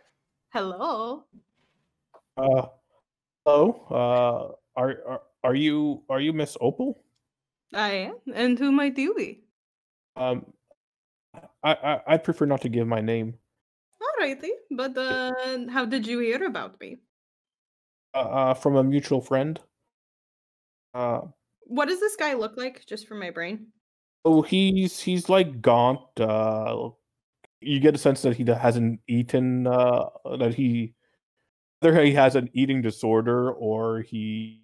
hello. Hello. Are you Miss Opal? I am. And who might you be? I prefer not to give my name. Alrighty, but how did you hear about me? From a mutual friend. What does this guy look like, just for my brain? Oh, he's like gaunt. You get a sense that he hasn't eaten. That either he has an eating disorder or he's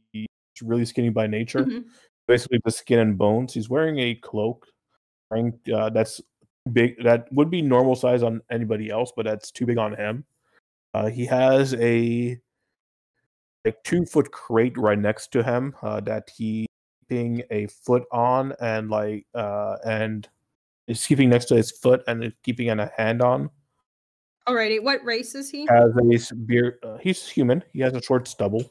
really skinny by nature. Mm-hmm. Basically, the skin and bones. He's wearing a cloak, that's big. That would be normal size on anybody else, but that's too big on him. He has a 2-foot crate right next to him that he keeping a foot on and is keeping next to his foot and is keeping a hand on. Alrighty, what race is he? Has a beard. He's human. He has a short stubble.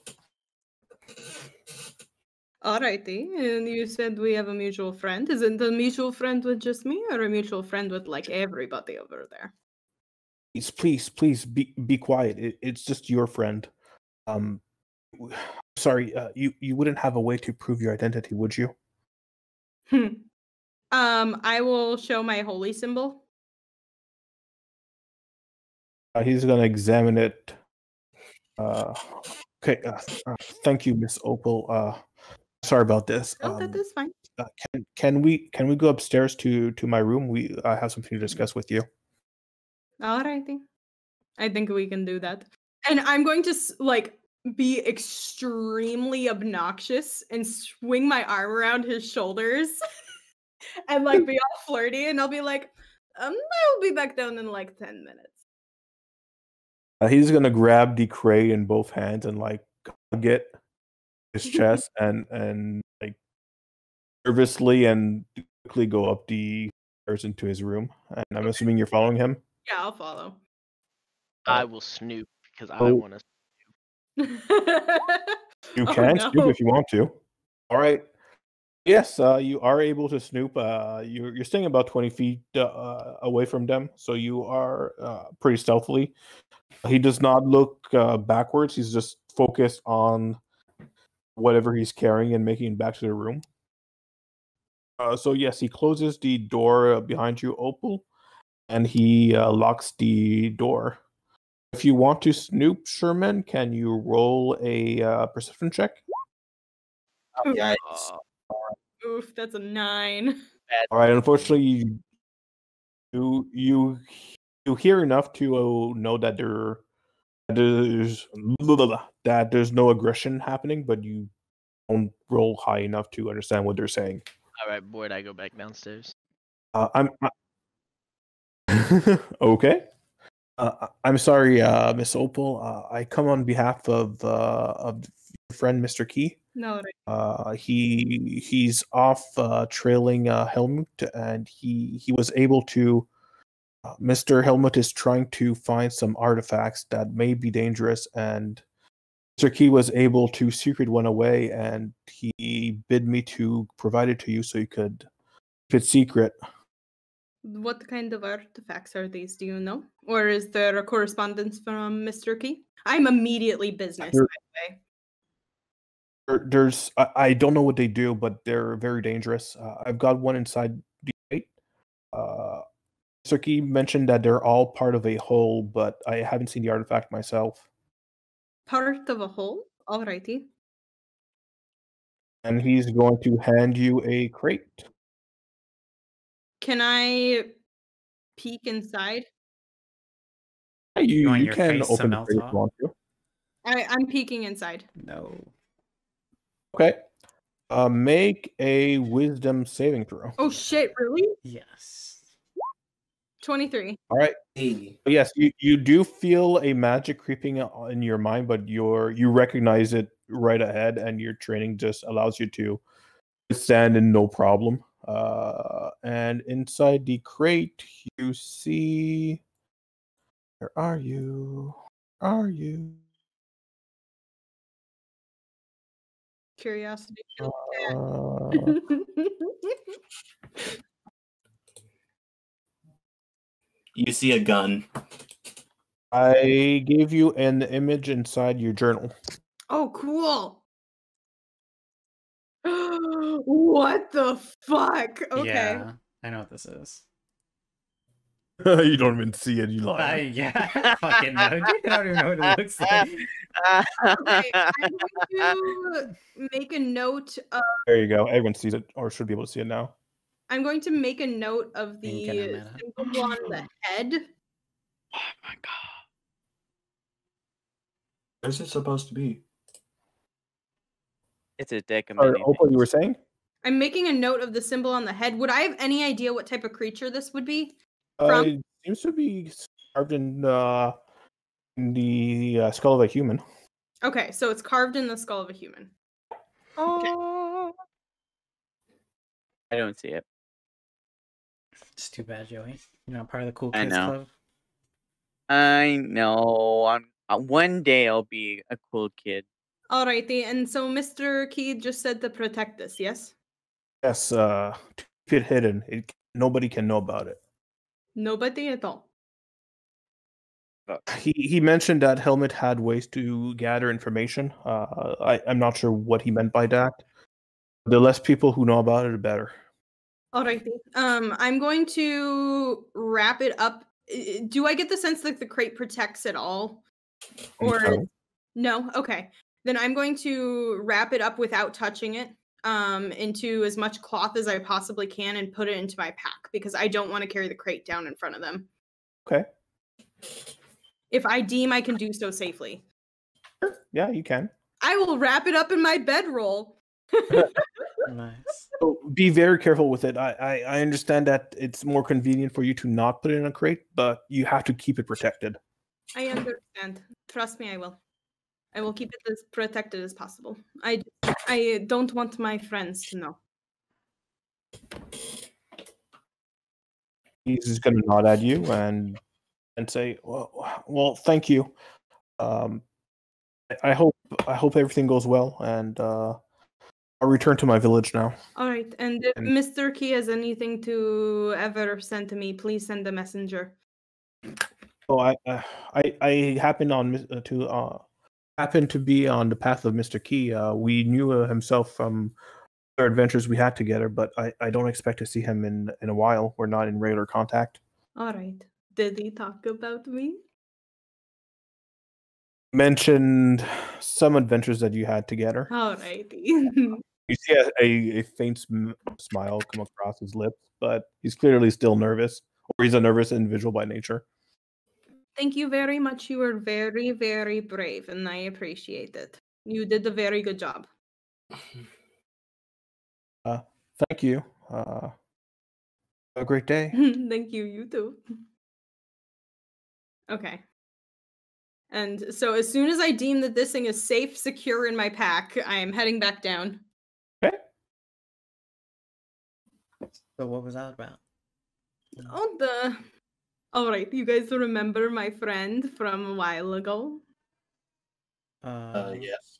Alrighty, and you said we have a mutual friend. Isn't a mutual friend with just me, or a mutual friend with like everybody over there? Please be quiet. It's just your friend. Sorry. You wouldn't have a way to prove your identity, would you? I will show my holy symbol. He's gonna examine it. Okay. Thank you, Miss Opal. Sorry about this. Oh, that is fine. Can we go upstairs to my room? We have something to discuss with you. Alrighty, I think we can do that. And I'm going to like be extremely obnoxious and swing my arm around his shoulders and like be all flirty, and I'll be like, I'll be back down in like 10 minutes. He's gonna grab the crate in both hands and like get his chest and like nervously and quickly go up the stairs into his room. And I'm assuming you're following him. Yeah, I'll follow. I will snoop because I want to. You can snoop if you want to. All right. Yes, you are able to snoop. You're staying about 20 feet away from them, so you are pretty stealthily. He does not look backwards. He's just focused on whatever he's carrying and making it back to the room. So yes, he closes the door behind you, Opal, and he locks the door. If you want to snoop, Sherman, can you roll a perception check? Yikes. Oof, that's a 9. All right. Unfortunately, you hear enough to know that there's no aggression happening, but you don't roll high enough to understand what they're saying. All right, bored. I go back downstairs. I'm okay. I'm sorry, Miss Opal. I come on behalf of your friend, Mr. Key. No. He's off trailing Helmut, and he was able to. Mr. Helmut is trying to find some artifacts that may be dangerous, and Mr. Key was able to secret one away, and he bid me to provide it to you so you could keep it secret. What kind of artifacts are these? Do you know? Or is there a correspondence from Mr. Key? I'm immediately business, by the way. There's I don't know what they do, but they're very dangerous. I've got one inside the gate. Mr. Key mentioned that they're all part of a whole, but I haven't seen the artifact myself. Part of a whole? Alrighty. And he's going to hand you a crate. Can I peek inside? You can open the crate if you want to. I'm peeking inside. No. Okay. Make a wisdom saving throw. Oh shit, really? Yes. 23. All right. Yes, you do feel a magic creeping in your mind, but you recognize it right ahead, and your training just allows you to stand in no problem. And inside the crate, you see. Where are you? Are you? Curiosity. You see a gun. I gave you an image inside your journal. Oh, cool. What the fuck? Okay. Yeah, I know what this is. You don't even see it. You lie. Yeah, I fucking know. I don't even know what it looks like. Okay, I'm going to make a note of. There you go. Everyone sees it, or should be able to see it now. I'm going to make a note of the symbol on the head. Oh my god. Where's it supposed to be? It's a deck of Sorry, many Opal, things. you were saying? I'm making a note of the symbol on the head. Would I have any idea what type of creature this would be? It seems to be carved in the skull of a human. Okay, so it's carved in the skull of a human. Okay. I don't see it. It's too bad, Joey. You're not part of the cool I kids know. club. I know. One day I'll be a cool kid. Alrighty, and so Mr. Key just said to protect us, yes? Yes, keep it hidden. Nobody can know about it. Nobody at all. He mentioned that Helmet had ways to gather information. I'm not sure what he meant by that. The less people who know about it, the better. Alrighty. I'm going to wrap it up. Do I get the sense that the crate protects it all? Or no? Okay. Then I'm going to wrap it up without touching it into as much cloth as I possibly can and put it into my pack because I don't want to carry the crate down in front of them. Okay. If I deem I can do so safely. Sure. Yeah, you can. I will wrap it up in my bedroll. Nice. So be very careful with it. I understand that it's more convenient for you to not put it in a crate, but you have to keep it protected. I understand. Trust me, I will. I will keep it as protected as possible. I don't want my friends to know. He's just going to nod at you and say, "Well, thank you. I hope everything goes well, and I'll return to my village now." All right, and if Mr. Key has anything to ever send to me, please send a messenger. Oh, I happened to be on the path of Mr. Key. We knew himself from other adventures we had together, but I don't expect to see him in a while. We're not in regular contact. All right. Did he talk about me? Mentioned some adventures that you had together. All righty. You see a faint smile come across his lips, but he's clearly still nervous, or he's a nervous individual by nature. Thank you very much. You were very, very brave, and I appreciate it. You did a very good job. Thank you. Have a great day. Thank you. You too. Okay. And so as soon as I deem that this thing is safe, secure in my pack, I'm heading back down. Okay. So what was that about? All right, you guys remember my friend from a while ago? Yes.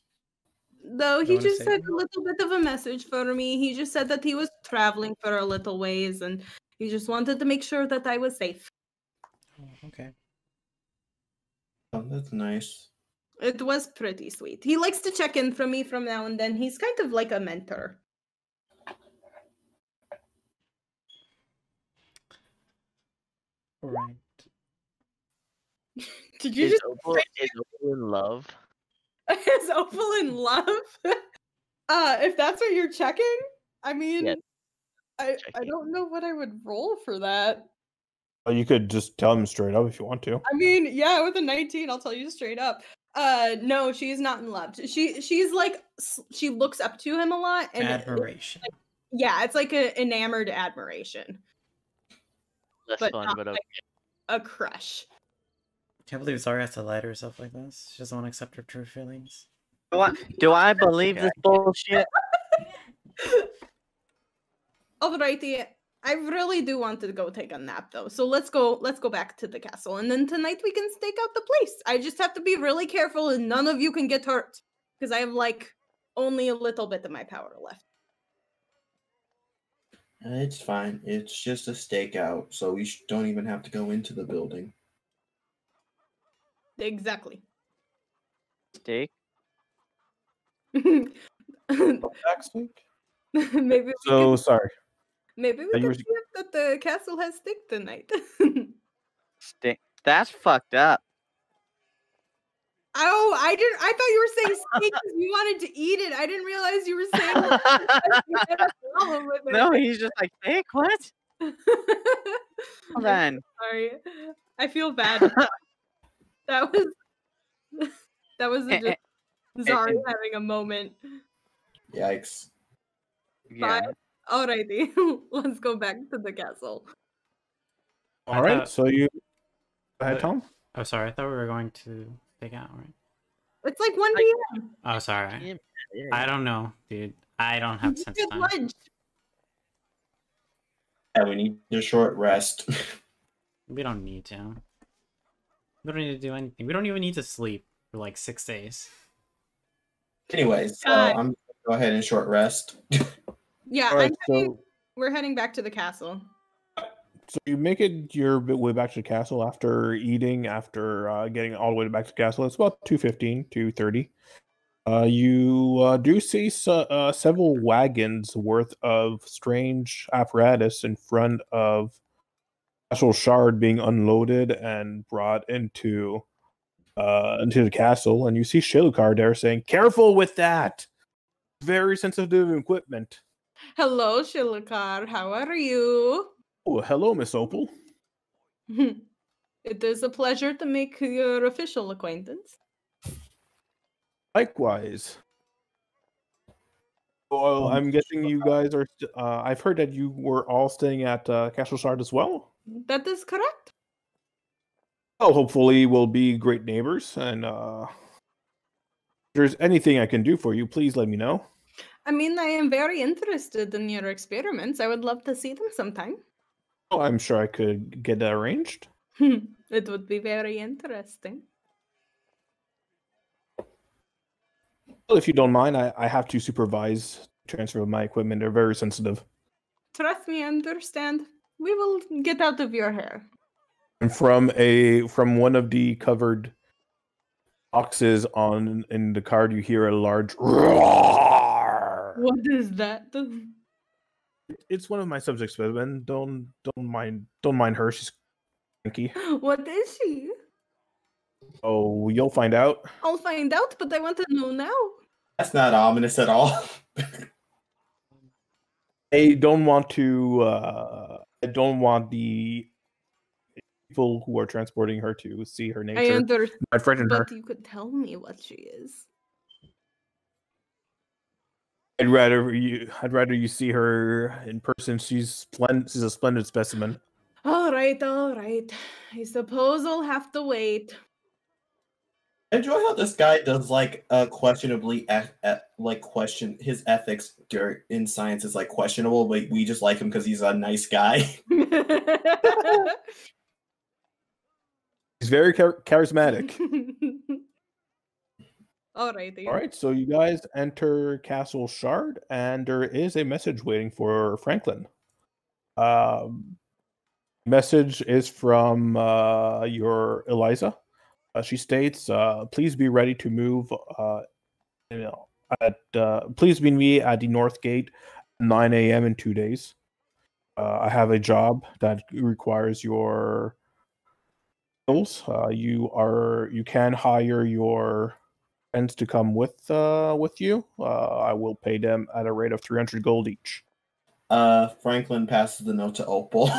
Though he just said a little bit of a message for me. He just said that he was traveling for a little ways and he just wanted to make sure that I was safe. Oh, okay. Oh, that's nice. It was pretty sweet. He likes to check in from me from now and then. He's kind of like a mentor. All right. Did you Is just Opal in love? Is Opal in love? If that's what you're checking, I mean, Yes. I don't know what I would roll for that. Well, you could just tell him straight up if you want to. I mean, yeah, with a 19, I'll tell you straight up. No, she's not in love. She's like, she looks up to him a lot. And admiration. It's like an enamored admiration. Less but fun, not but okay. like a crush. Can't believe Zara has to lie to herself like this. She doesn't want to accept her true feelings. Do I believe this bullshit? Alrighty, I really do want to go take a nap though. So let's go back to the castle. And then tonight we can stake out the place. I just have to be really careful and none of you can get hurt. Because I have like only a little bit of my power left. It's fine. It's just a stakeout, so we don't even have to go into the building. Exactly. Steak? Backstage? Maybe sorry. Maybe we can see that the castle has steak tonight. Steak? That's fucked up. Oh, I thought you were saying steak because you wanted to eat it. I didn't realize you were saying you had a problem with it. No, he's just like, steak? What? Hold on. Sorry. I feel bad. That was just Zari having a moment. Yikes. Yeah. But, alrighty, let's go back to the castle. All right, so you go ahead, Tom. Oh, sorry. I thought we were going to take out, right? It's like 1 p.m. Oh, sorry. I don't know, dude. I don't have sense of time. Lunch. Yeah, we need a short rest. We don't need to. We don't need to do anything. We don't even need to sleep for like 6 days. Anyways, I'm gonna go ahead and short rest. Yeah, Right, we're heading back to the castle. So you make it your way back to the castle after eating, after getting all the way back to the castle. It's about 2:15, 2:30. You do see several wagons worth of strange apparatus in front of Castle Shard being unloaded and brought into the castle, and you see Shilukar there saying, "Careful with that! Very sensitive equipment." Hello, Shilukar. How are you? Oh, hello, Miss Opal. It is a pleasure to make your official acquaintance. Likewise. Well, I'm guessing you guys are. I've heard that you were all staying at Castle Shard as well. That is correct. Well, hopefully we'll be great neighbors, and if there's anything I can do for you, please let me know. I mean, I am very interested in your experiments. I would love to see them sometime. Oh, I'm sure I could get that arranged. It would be very interesting. Well, if you don't mind, I have to supervise transfer of my equipment. They're very sensitive. Trust me, I understand. We will get out of your hair. And from one of the covered boxes in the card, you hear a large roar. What is that? It's one of my subjects, but don't mind her. She's cranky. What is she? Oh, you'll find out. I'll find out, but I want to know now. That's not ominous at all. I don't want to. I don't want the people who are transporting her to see her nature. I understand, I frighten her. but you could tell me what she is. I'd rather you see her in person. She's a splendid specimen. All right. I suppose I'll have to wait. I enjoy how this guy does questionably question his ethics in science is questionable, but we just like him because he's a nice guy. He's very charismatic. All right, so you guys enter Castle Shard, and there is a message waiting for Franklin. Message is from your Eliza. She states, "Please be ready to move. Please meet me at the North Gate, 9 a.m. in 2 days. I have a job that requires your skills. You can hire your friends to come with you. I will pay them at a rate of 300 gold each." Franklin passes the note to Opal.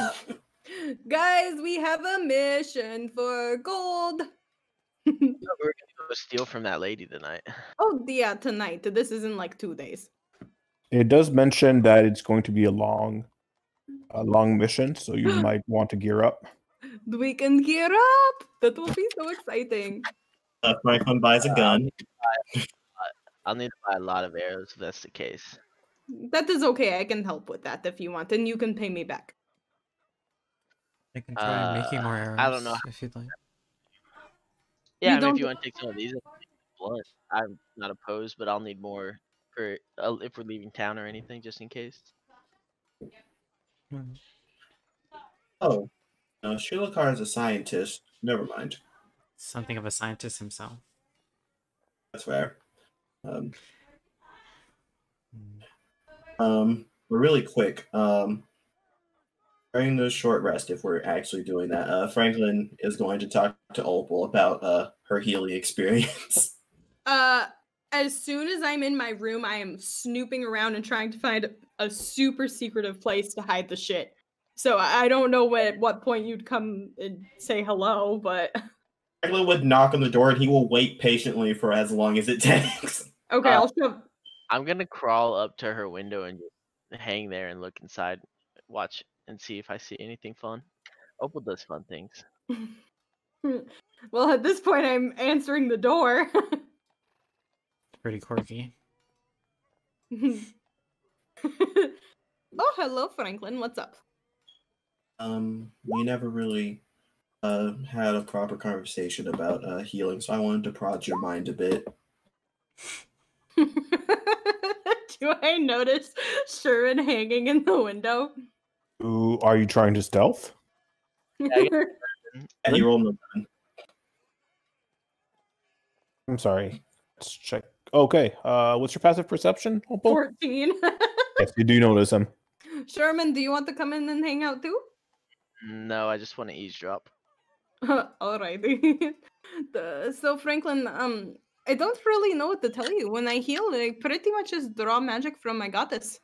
Guys, we have a mission for gold. We're gonna go steal from that lady tonight. Oh yeah, tonight. This is in 2 days. It does mention that it's going to be a long mission, so you might want to gear up. We can gear up. That will be so exciting. Franklin buys a gun. I'll need to buy a lot of arrows if that's the case. That is okay. I can help with that if you want, and you can pay me back. I can try making more arrows. I don't know if you'd like. Yeah, if you want to take some of these, blunt. I'm not opposed, but I'll need more for if we're leaving town or anything, just in case. Oh, Shilukar is a scientist. Never mind. Something of a scientist himself. That's fair. But really quick, during the short rest, if we're actually doing that, Franklin is going to talk to Opal about her Healy experience. As soon as I'm in my room, I am snooping around and trying to find a super secretive place to hide the shit. So I don't know at what point you'd come and say hello, but Franklin would knock on the door and he will wait patiently for as long as it takes. Okay, I'll show. I'm gonna crawl up to her window and just hang there and look inside, watch and see if I see anything fun. Opal does fun things. Well, at this point, I'm answering the door. Pretty quirky. Oh, hello, Franklin. What's up? We never really had a proper conversation about healing, so I wanted to prod your mind a bit. Do I notice Sherman hanging in the window? Ooh, are you trying to stealth? Yeah, you roll no 11. I'm sorry. Let's check. Okay. What's your passive perception, Opal? 14. Yes, you do notice him. Sherman, do you want to come in and hang out too? No, I just want to eavesdrop. Alrighty. So Franklin, I don't really know what to tell you. When I heal, I pretty much just draw magic from my goddess.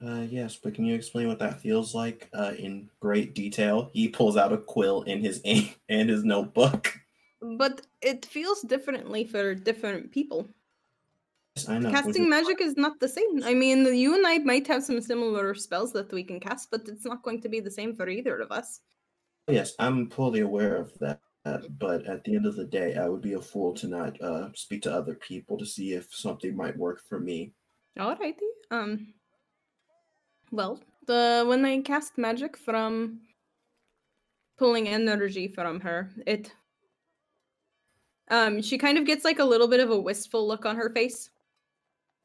Yes, but can you explain what that feels like in great detail? He pulls out a quill in his ink and his notebook. But it feels differently for different people. Yes, I know. Casting magic is not the same. I mean, you and I might have some similar spells that we can cast, but it's not going to be the same for either of us. Yes, I'm fully aware of that. But at the end of the day, I would be a fool to not speak to other people to see if something might work for me. Alrighty. Well, when I cast magic from pulling energy from her, she kind of gets like a little bit of a wistful look on her face.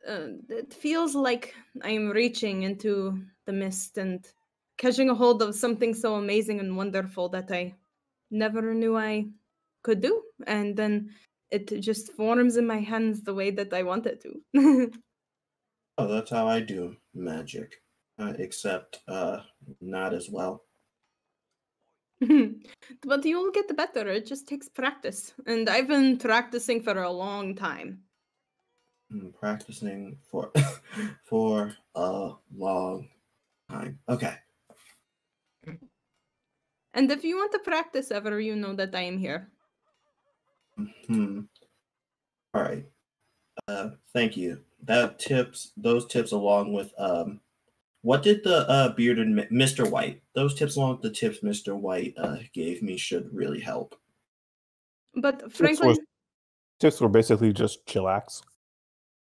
It feels like I'm reaching into the mist and catching a hold of something so amazing and wonderful that I never knew I could do. And then it just forms in my hands the way that I want it to. Oh, that's how I do magic, except not as well. But you'll get better. It just takes practice. And I've been practicing for a long time. Practicing for for a long time. Okay. And if you want to practice ever, you know that I am here. All right. Thank you. Those tips along with what did the bearded Mr. White? Those tips along with the tips Mr. White gave me should really help. But Franklin, tips were basically just chillax.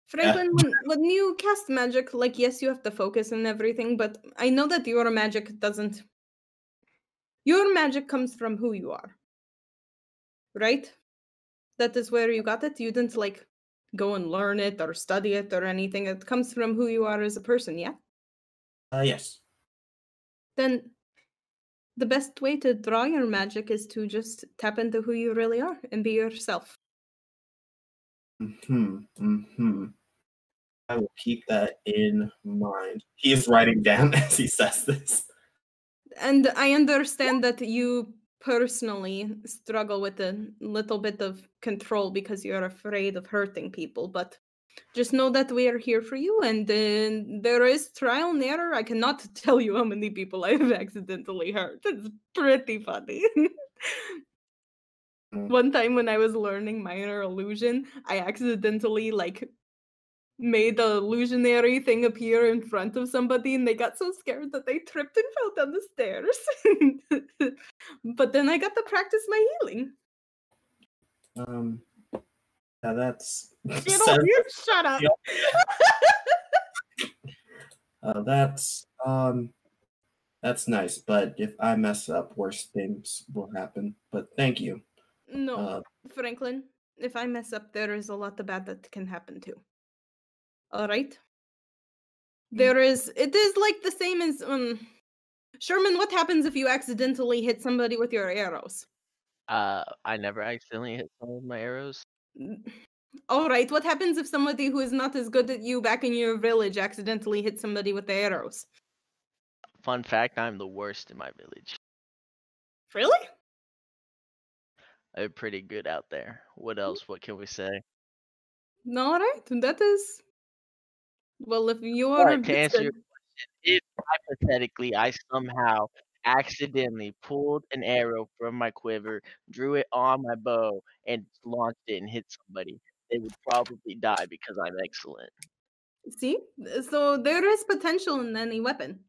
Franklin, when you cast magic, like, yes, you have to focus and everything, but I know that your magic doesn't. Your magic comes from who you are. Right? That is where you got it. You didn't, like, go and learn it or study it or anything. It comes from who you are as a person, yeah? Yes. Then the best way to draw your magic is to just tap into who you really are and be yourself. I will keep that in mind. He is writing down as he says this. And I understand that you personally struggle with a little bit of control because you're afraid of hurting people, but just know that we are here for you, and there is trial and error. I cannot tell you how many people I've accidentally hurt. It's pretty funny. One time when I was learning minor illusion, I accidentally, like, made the illusionary thing appear in front of somebody, and they got so scared that they tripped and fell down the stairs. But then I got to practice my healing. Yeah, that's... You shut up! That's nice, but if I mess up, worse things will happen. But thank you. No, Franklin, if I mess up, there is a lot of bad that can happen too. All right? It is like the same as, Sherman, what happens if you accidentally hit somebody with your arrows? I never accidentally hit someone with my arrows. All right, what happens if somebody who is not as good at you back in your village accidentally hits somebody with the arrows? Fun fact, I'm the worst in my village. Really? I'm pretty good out there. What else? What can we say? All right, that is... Well, if you're... To answer your question, if hypothetically I somehow accidentally pulled an arrow from my quiver, drew it on my bow, and launched it and hit somebody, they would probably die because I'm excellent. See? So there is potential in any weapon.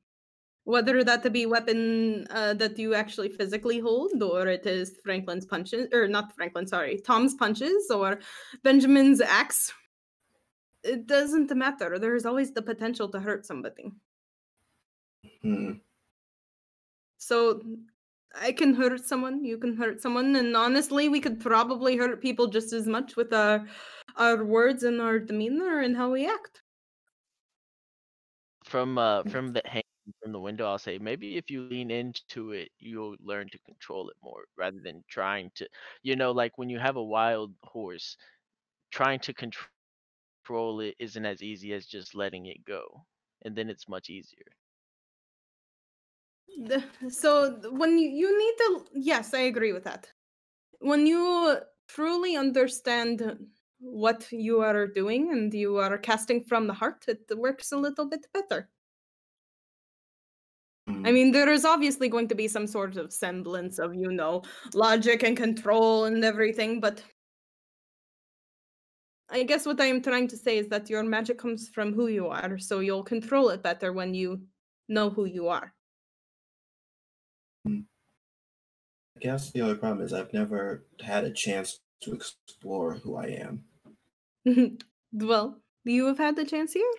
Whether that to be weapon that you actually physically hold, or it is Franklin's punches, or not Franklin, sorry, Tom's punches, or Benjamin's axe. It doesn't matter. There's always the potential to hurt somebody. So I can hurt someone, you can hurt someone, and honestly, we could probably hurt people just as much with our words and our demeanor and how we act. From the window, I'll say maybe if you lean into it, you'll learn to control it more rather than trying to, like when you have a wild horse, trying to control it isn't as easy as just letting it go, and then it's much easier. So when you need to, yes, I agree with that. When you truly understand what you are doing and you are casting from the heart, it works a little bit better. I mean, there is obviously going to be some sort of semblance of, logic and control and everything, but I guess what I am trying to say is that your magic comes from who you are, so you'll control it better when you know who you are. I guess the other problem is I've never had a chance to explore who I am. Well, you have had the chance here.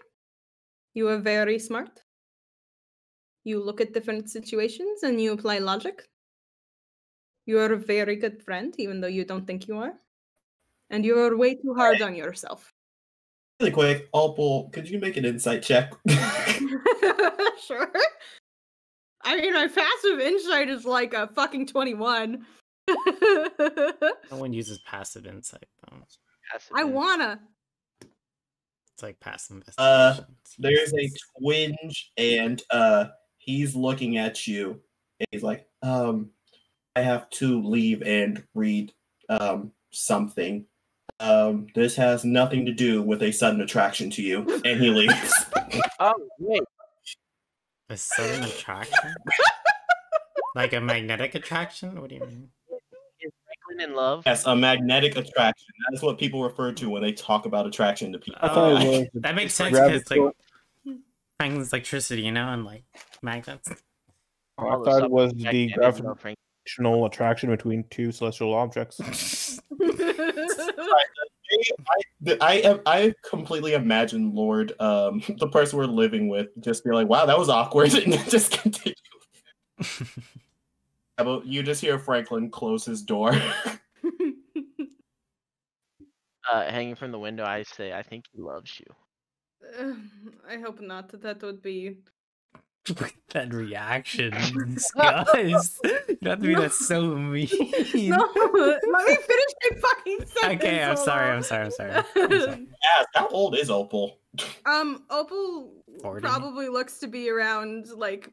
You are very smart. You look at different situations and you apply logic. You are a very good friend, even though you don't think you are. And you are way too hard on yourself. Really quick, Opal, could you make an insight check? Sure. I mean, my passive insight is like a fucking 21. No one uses passive insight, though. I wanna. It's like passive investigation. There's a twinge, and he's looking at you. And he's like, I have to leave and read something. This has nothing to do with a sudden attraction to you. And he leaves. Oh, wait. A sudden attraction? Like a magnetic attraction? What do you mean? Is Franklin in love? Yes, a magnetic attraction. That is what people refer to when they talk about attraction to people. That makes sense because like Franklin's electricity, and like magnets. I thought it was the gravitational attraction between two celestial objects. I completely imagine Lord, the person we're living with, just be like, "Wow, that was awkward," and just continue. But you just hear Franklin close his door. Hanging from the window, I say, "I think he loves you." I hope not. That would be. That reaction, guys. You have to be that so mean. No, let me finish my fucking sentence. Okay, I'm sorry. Yeah, how old is Opal? Opal 40? Probably looks to be around like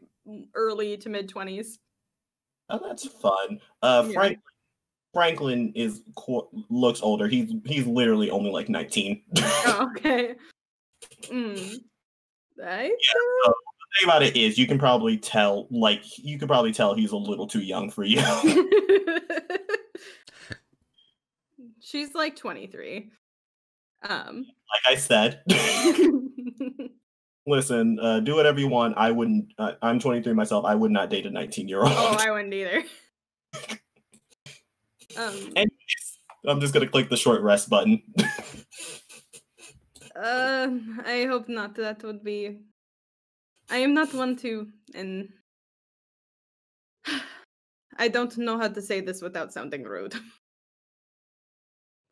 early to mid 20s. Oh, that's fun. Franklin looks older. He's literally only like 19. Oh, okay. Yeah, so the thing about it is you can probably tell he's a little too young for you. She's like 23. Like I said. Listen, do whatever you want. I wouldn't. I'm 23 myself. I would not date a 19-year-old. Oh, I wouldn't either. Anyways, I'm just gonna click the short rest button. I hope not. That would be. I am not one to, and I don't know how to say this without sounding rude.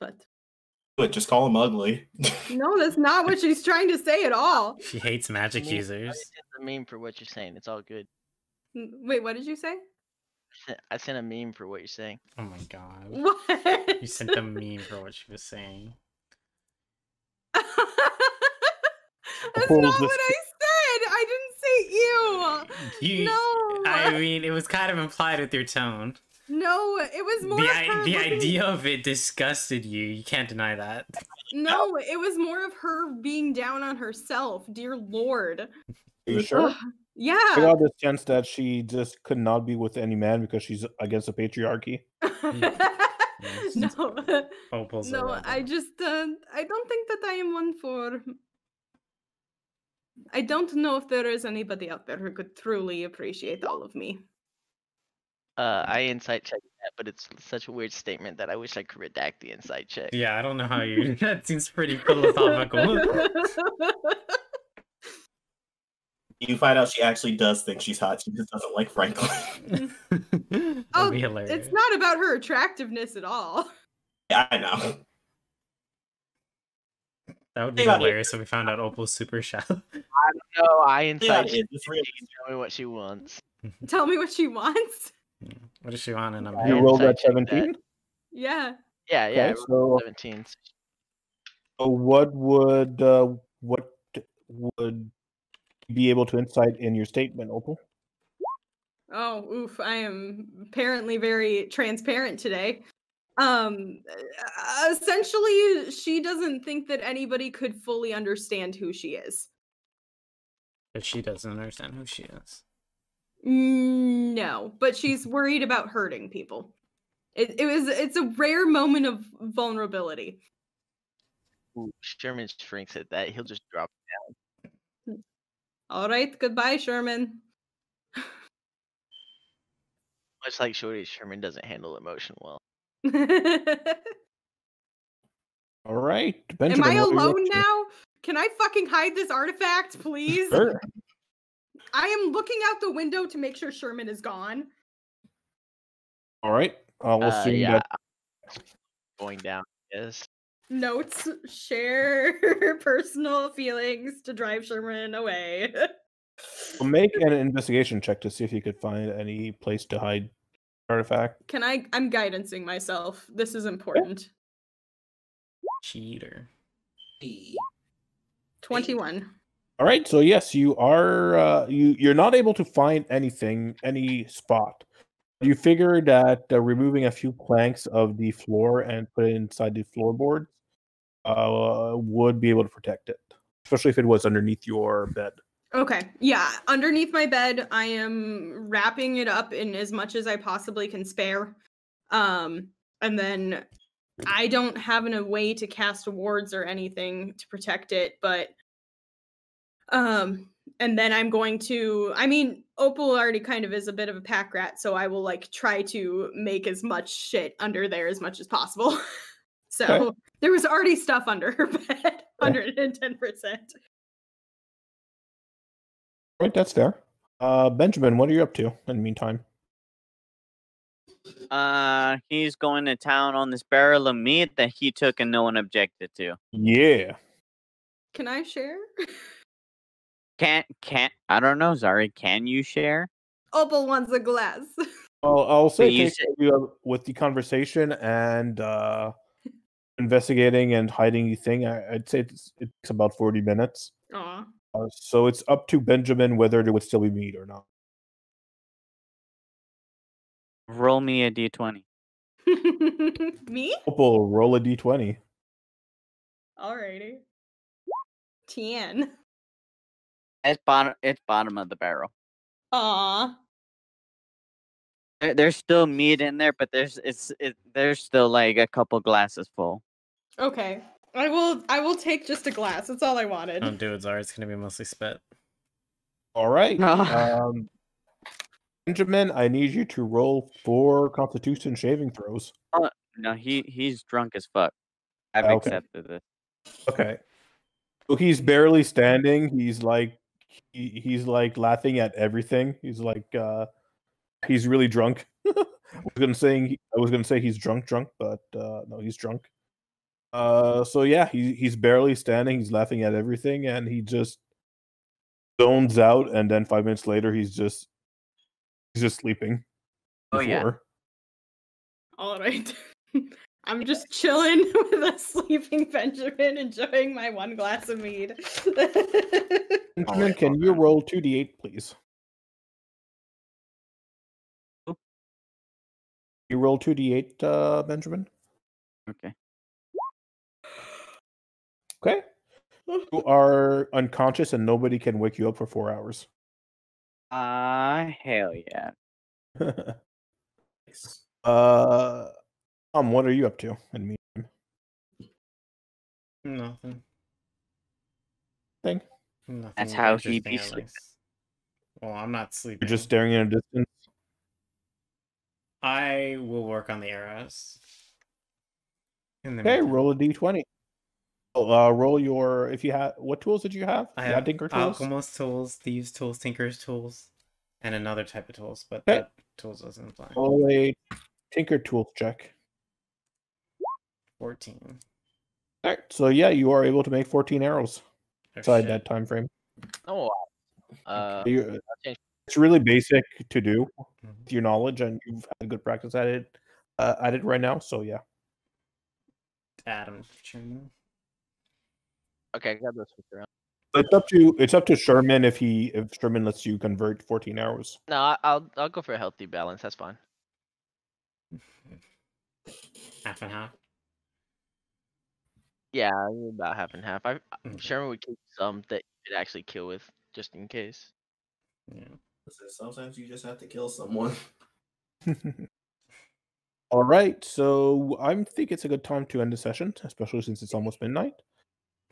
But. Just call him ugly. No, that's not what she's trying to say at all. She hates magic users. I meme for what you're saying. It's all good. Wait, what did you say? I sent a meme for what you're saying. Oh my god. What? You sent a meme for what she was saying. That's not what I said. I didn't say ew. No. I mean, it was kind of implied with your tone. No, it was more the idea of it disgusted you. You can't deny that. No, it was more of her being down on herself. Dear Lord. Are you sure? Yeah. I got the sense that she just could not be with any man because she's against the patriarchy. No. No, I just I don't think that I am one for. I don't know if there is anybody out there who could truly appreciate all of me. I insight checked that, but it's such a weird statement that I wish I could redact the insight check. Yeah, I don't know how you. That seems pretty philosophical. You find out she actually does think she's hot. She just doesn't like Franklin. Oh, it's not about her attractiveness at all. Yeah, I know. That would be hilarious if we found out Opal's super shallow. I don't know. I inside. Tell me what she wants. Tell me what she wants. What does she want? And you rolled at 17. Yeah. Yeah. Okay, so 17. So what would be able to insight in your statement, Opal? Oh, oof! I am apparently very transparent today. Essentially, she doesn't think that anybody could fully understand who she is. But she doesn't understand who she is. No, but she's worried about hurting people. It's a rare moment of vulnerability. Ooh, Sherman shrinks at that. He'll just drop down. All right, goodbye, Sherman. Much like Shorty, Sherman doesn't handle emotion well. All right, Benjamin. Am I alone now? Can I fucking hide this artifact, please? Sure. I am looking out the window to make sure Sherman is gone. All right. I'll assume that. Going down, yes. Notes, share personal feelings to drive Sherman away. We'll make an investigation check to see if you could find any place to hide artifact. I'm guidancing myself. This is important. Cheater. 21. All right, so yes, you are. You're not able to find any spot. You figure that removing a few planks of the floor and put it inside the floorboards would be able to protect it, especially if it was underneath your bed. Okay, yeah, underneath my bed, I am wrapping it up in as much as I possibly can spare. And then I don't have a way to cast wards or anything to protect it, but and then I'm going to, Opal already kind of is a bit of a pack rat, so I will try to make as much shit under there as much as possible. So okay. There was already stuff under her bed, 110%. Right, that's fair. Benjamin, what are you up to in the meantime? He's going to town on this barrel of meat that he took and no one objected to. Yeah. Can I share? Can't. I don't know, Zari. Can you share? Opal wants a glass. I'll say with the conversation and investigating and hiding the thing. I'd say it takes about 40 minutes. Aw. So it's up to Benjamin whether there would still be meat or not. Roll me a d20. Me? Opal, roll a d20. Alrighty. 10. It's bottom of the barrel. Aw. There's still meat in there, but there's still a couple glasses full. Okay. I will take just a glass. That's all I wanted. Don't do it, Zara. It's gonna be mostly spit. All right. Benjamin, I need you to roll 4 Constitution saving throws. No, he's drunk as fuck. I've accepted it. Okay. So he's barely standing. He's laughing at everything. He's he's really drunk. I was gonna say he's drunk, but no, he's drunk. So yeah, he's barely standing. He's laughing at everything, and he just zones out. And then 5 minutes later, he's just sleeping. Oh yeah. All right. I'm just chilling with a sleeping Benjamin, enjoying my 1 glass of mead. Benjamin, can you roll 2d8, please? You roll 2d8, Benjamin. Okay. Okay. You are unconscious and nobody can wake you up for 4 hours. Hell yeah. What are you up to in the meantime? Nothing. Nothing. That's how he be sleeping. Well, I'm not sleeping. You're just staring in a distance. I will work on the arrows. Okay, roll a d20. Roll your if you have what tools did you have? I You have Tinker tools. Alchemist tools, Thieves tools, Tinker's tools, and another type of tools, but Okay. that tools doesn't apply. Roll a Tinker tools check. 14. All right, so yeah, you are able to make 14 arrows inside shit. that time frame. Oh, wow. It's really basic to do with your knowledge, and you've had good practice at it right now. So yeah. Adam. Okay, I got this around. It's up to Sherman if Sherman lets you convert 14 arrows. No, I'll go for a healthy balance. That's fine. Half and half. Yeah, about half and half. Sherman would keep some that you could actually kill with, just in case. Yeah. Sometimes you just have to kill someone. All right, so I think it's a good time to end the session, especially since it's almost midnight.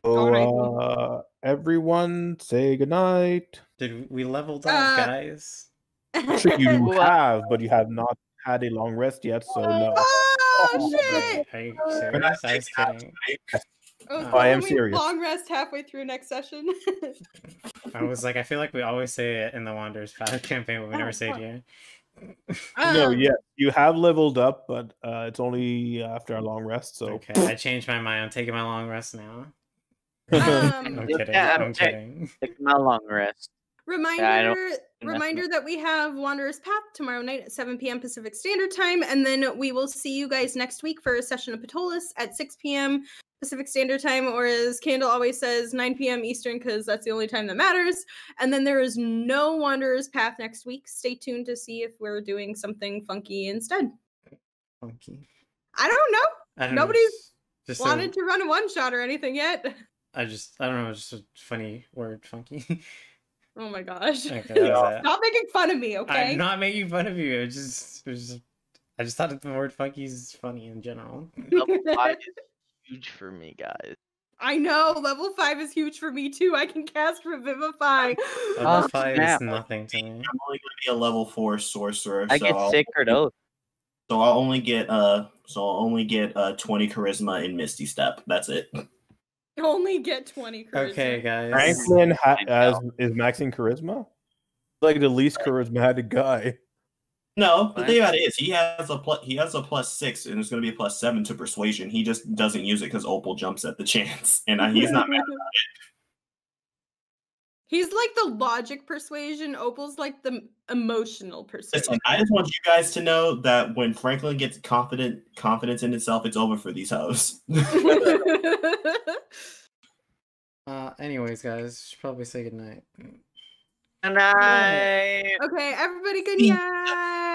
So everyone say goodnight. Did we leveled up, guys? Actually, you have, but you have not had a long rest yet, so no. Oh shit! Are you serious? I was kidding. I am serious. Long rest halfway through next session. I was like, I feel like we always say it in the Wanderers Path campaign, but we never say it here. No, yeah, you have leveled up, but it's only after a long rest. So okay, I changed my mind. I'm taking my long rest now. I'm kidding. Yeah, I'm kidding. Take my long rest. Reminder that we have Wanderer's Path tomorrow night at 7 p.m. Pacific Standard Time, and then we will see you guys next week for a session of Ptolus at 6 p.m. Pacific Standard Time, or as Candle always says, 9 p.m. Eastern, because that's the only time that matters. And then there is no Wanderer's Path next week. Stay tuned to see if we're doing something funky instead. Funky. I don't know. Nobody's just wanted to run a one-shot or anything yet. I don't know, just a funny word, funky. Oh my gosh. Okay, stop making fun of me, okay? I'm not making fun of you. I just thought the word funky is funny in general. Level 5 is huge for me, guys. I know, level 5 is huge for me too. I can cast Revivify. Level 5 is nothing to me. I'm only going to be a level 4 sorcerer. I get Sacred Oath. So I'll only get 20 charisma in Misty Step. That's it. Only get 20 charisma. Okay, guys. Franklin is maxing charisma. Like the least charismatic guy. No, the thing about it is he has a +6, and it's going to be a +7 to persuasion. He just doesn't use it because Opal jumps at the chance, and he's not mad about it. He's like the logic persuasion. Opal's like the emotional persuasion. Listen, I just want you guys to know that when Franklin gets confidence in itself, it's over for these hoes. Anyways, guys, should probably say goodnight. Good night. Okay, everybody, good night.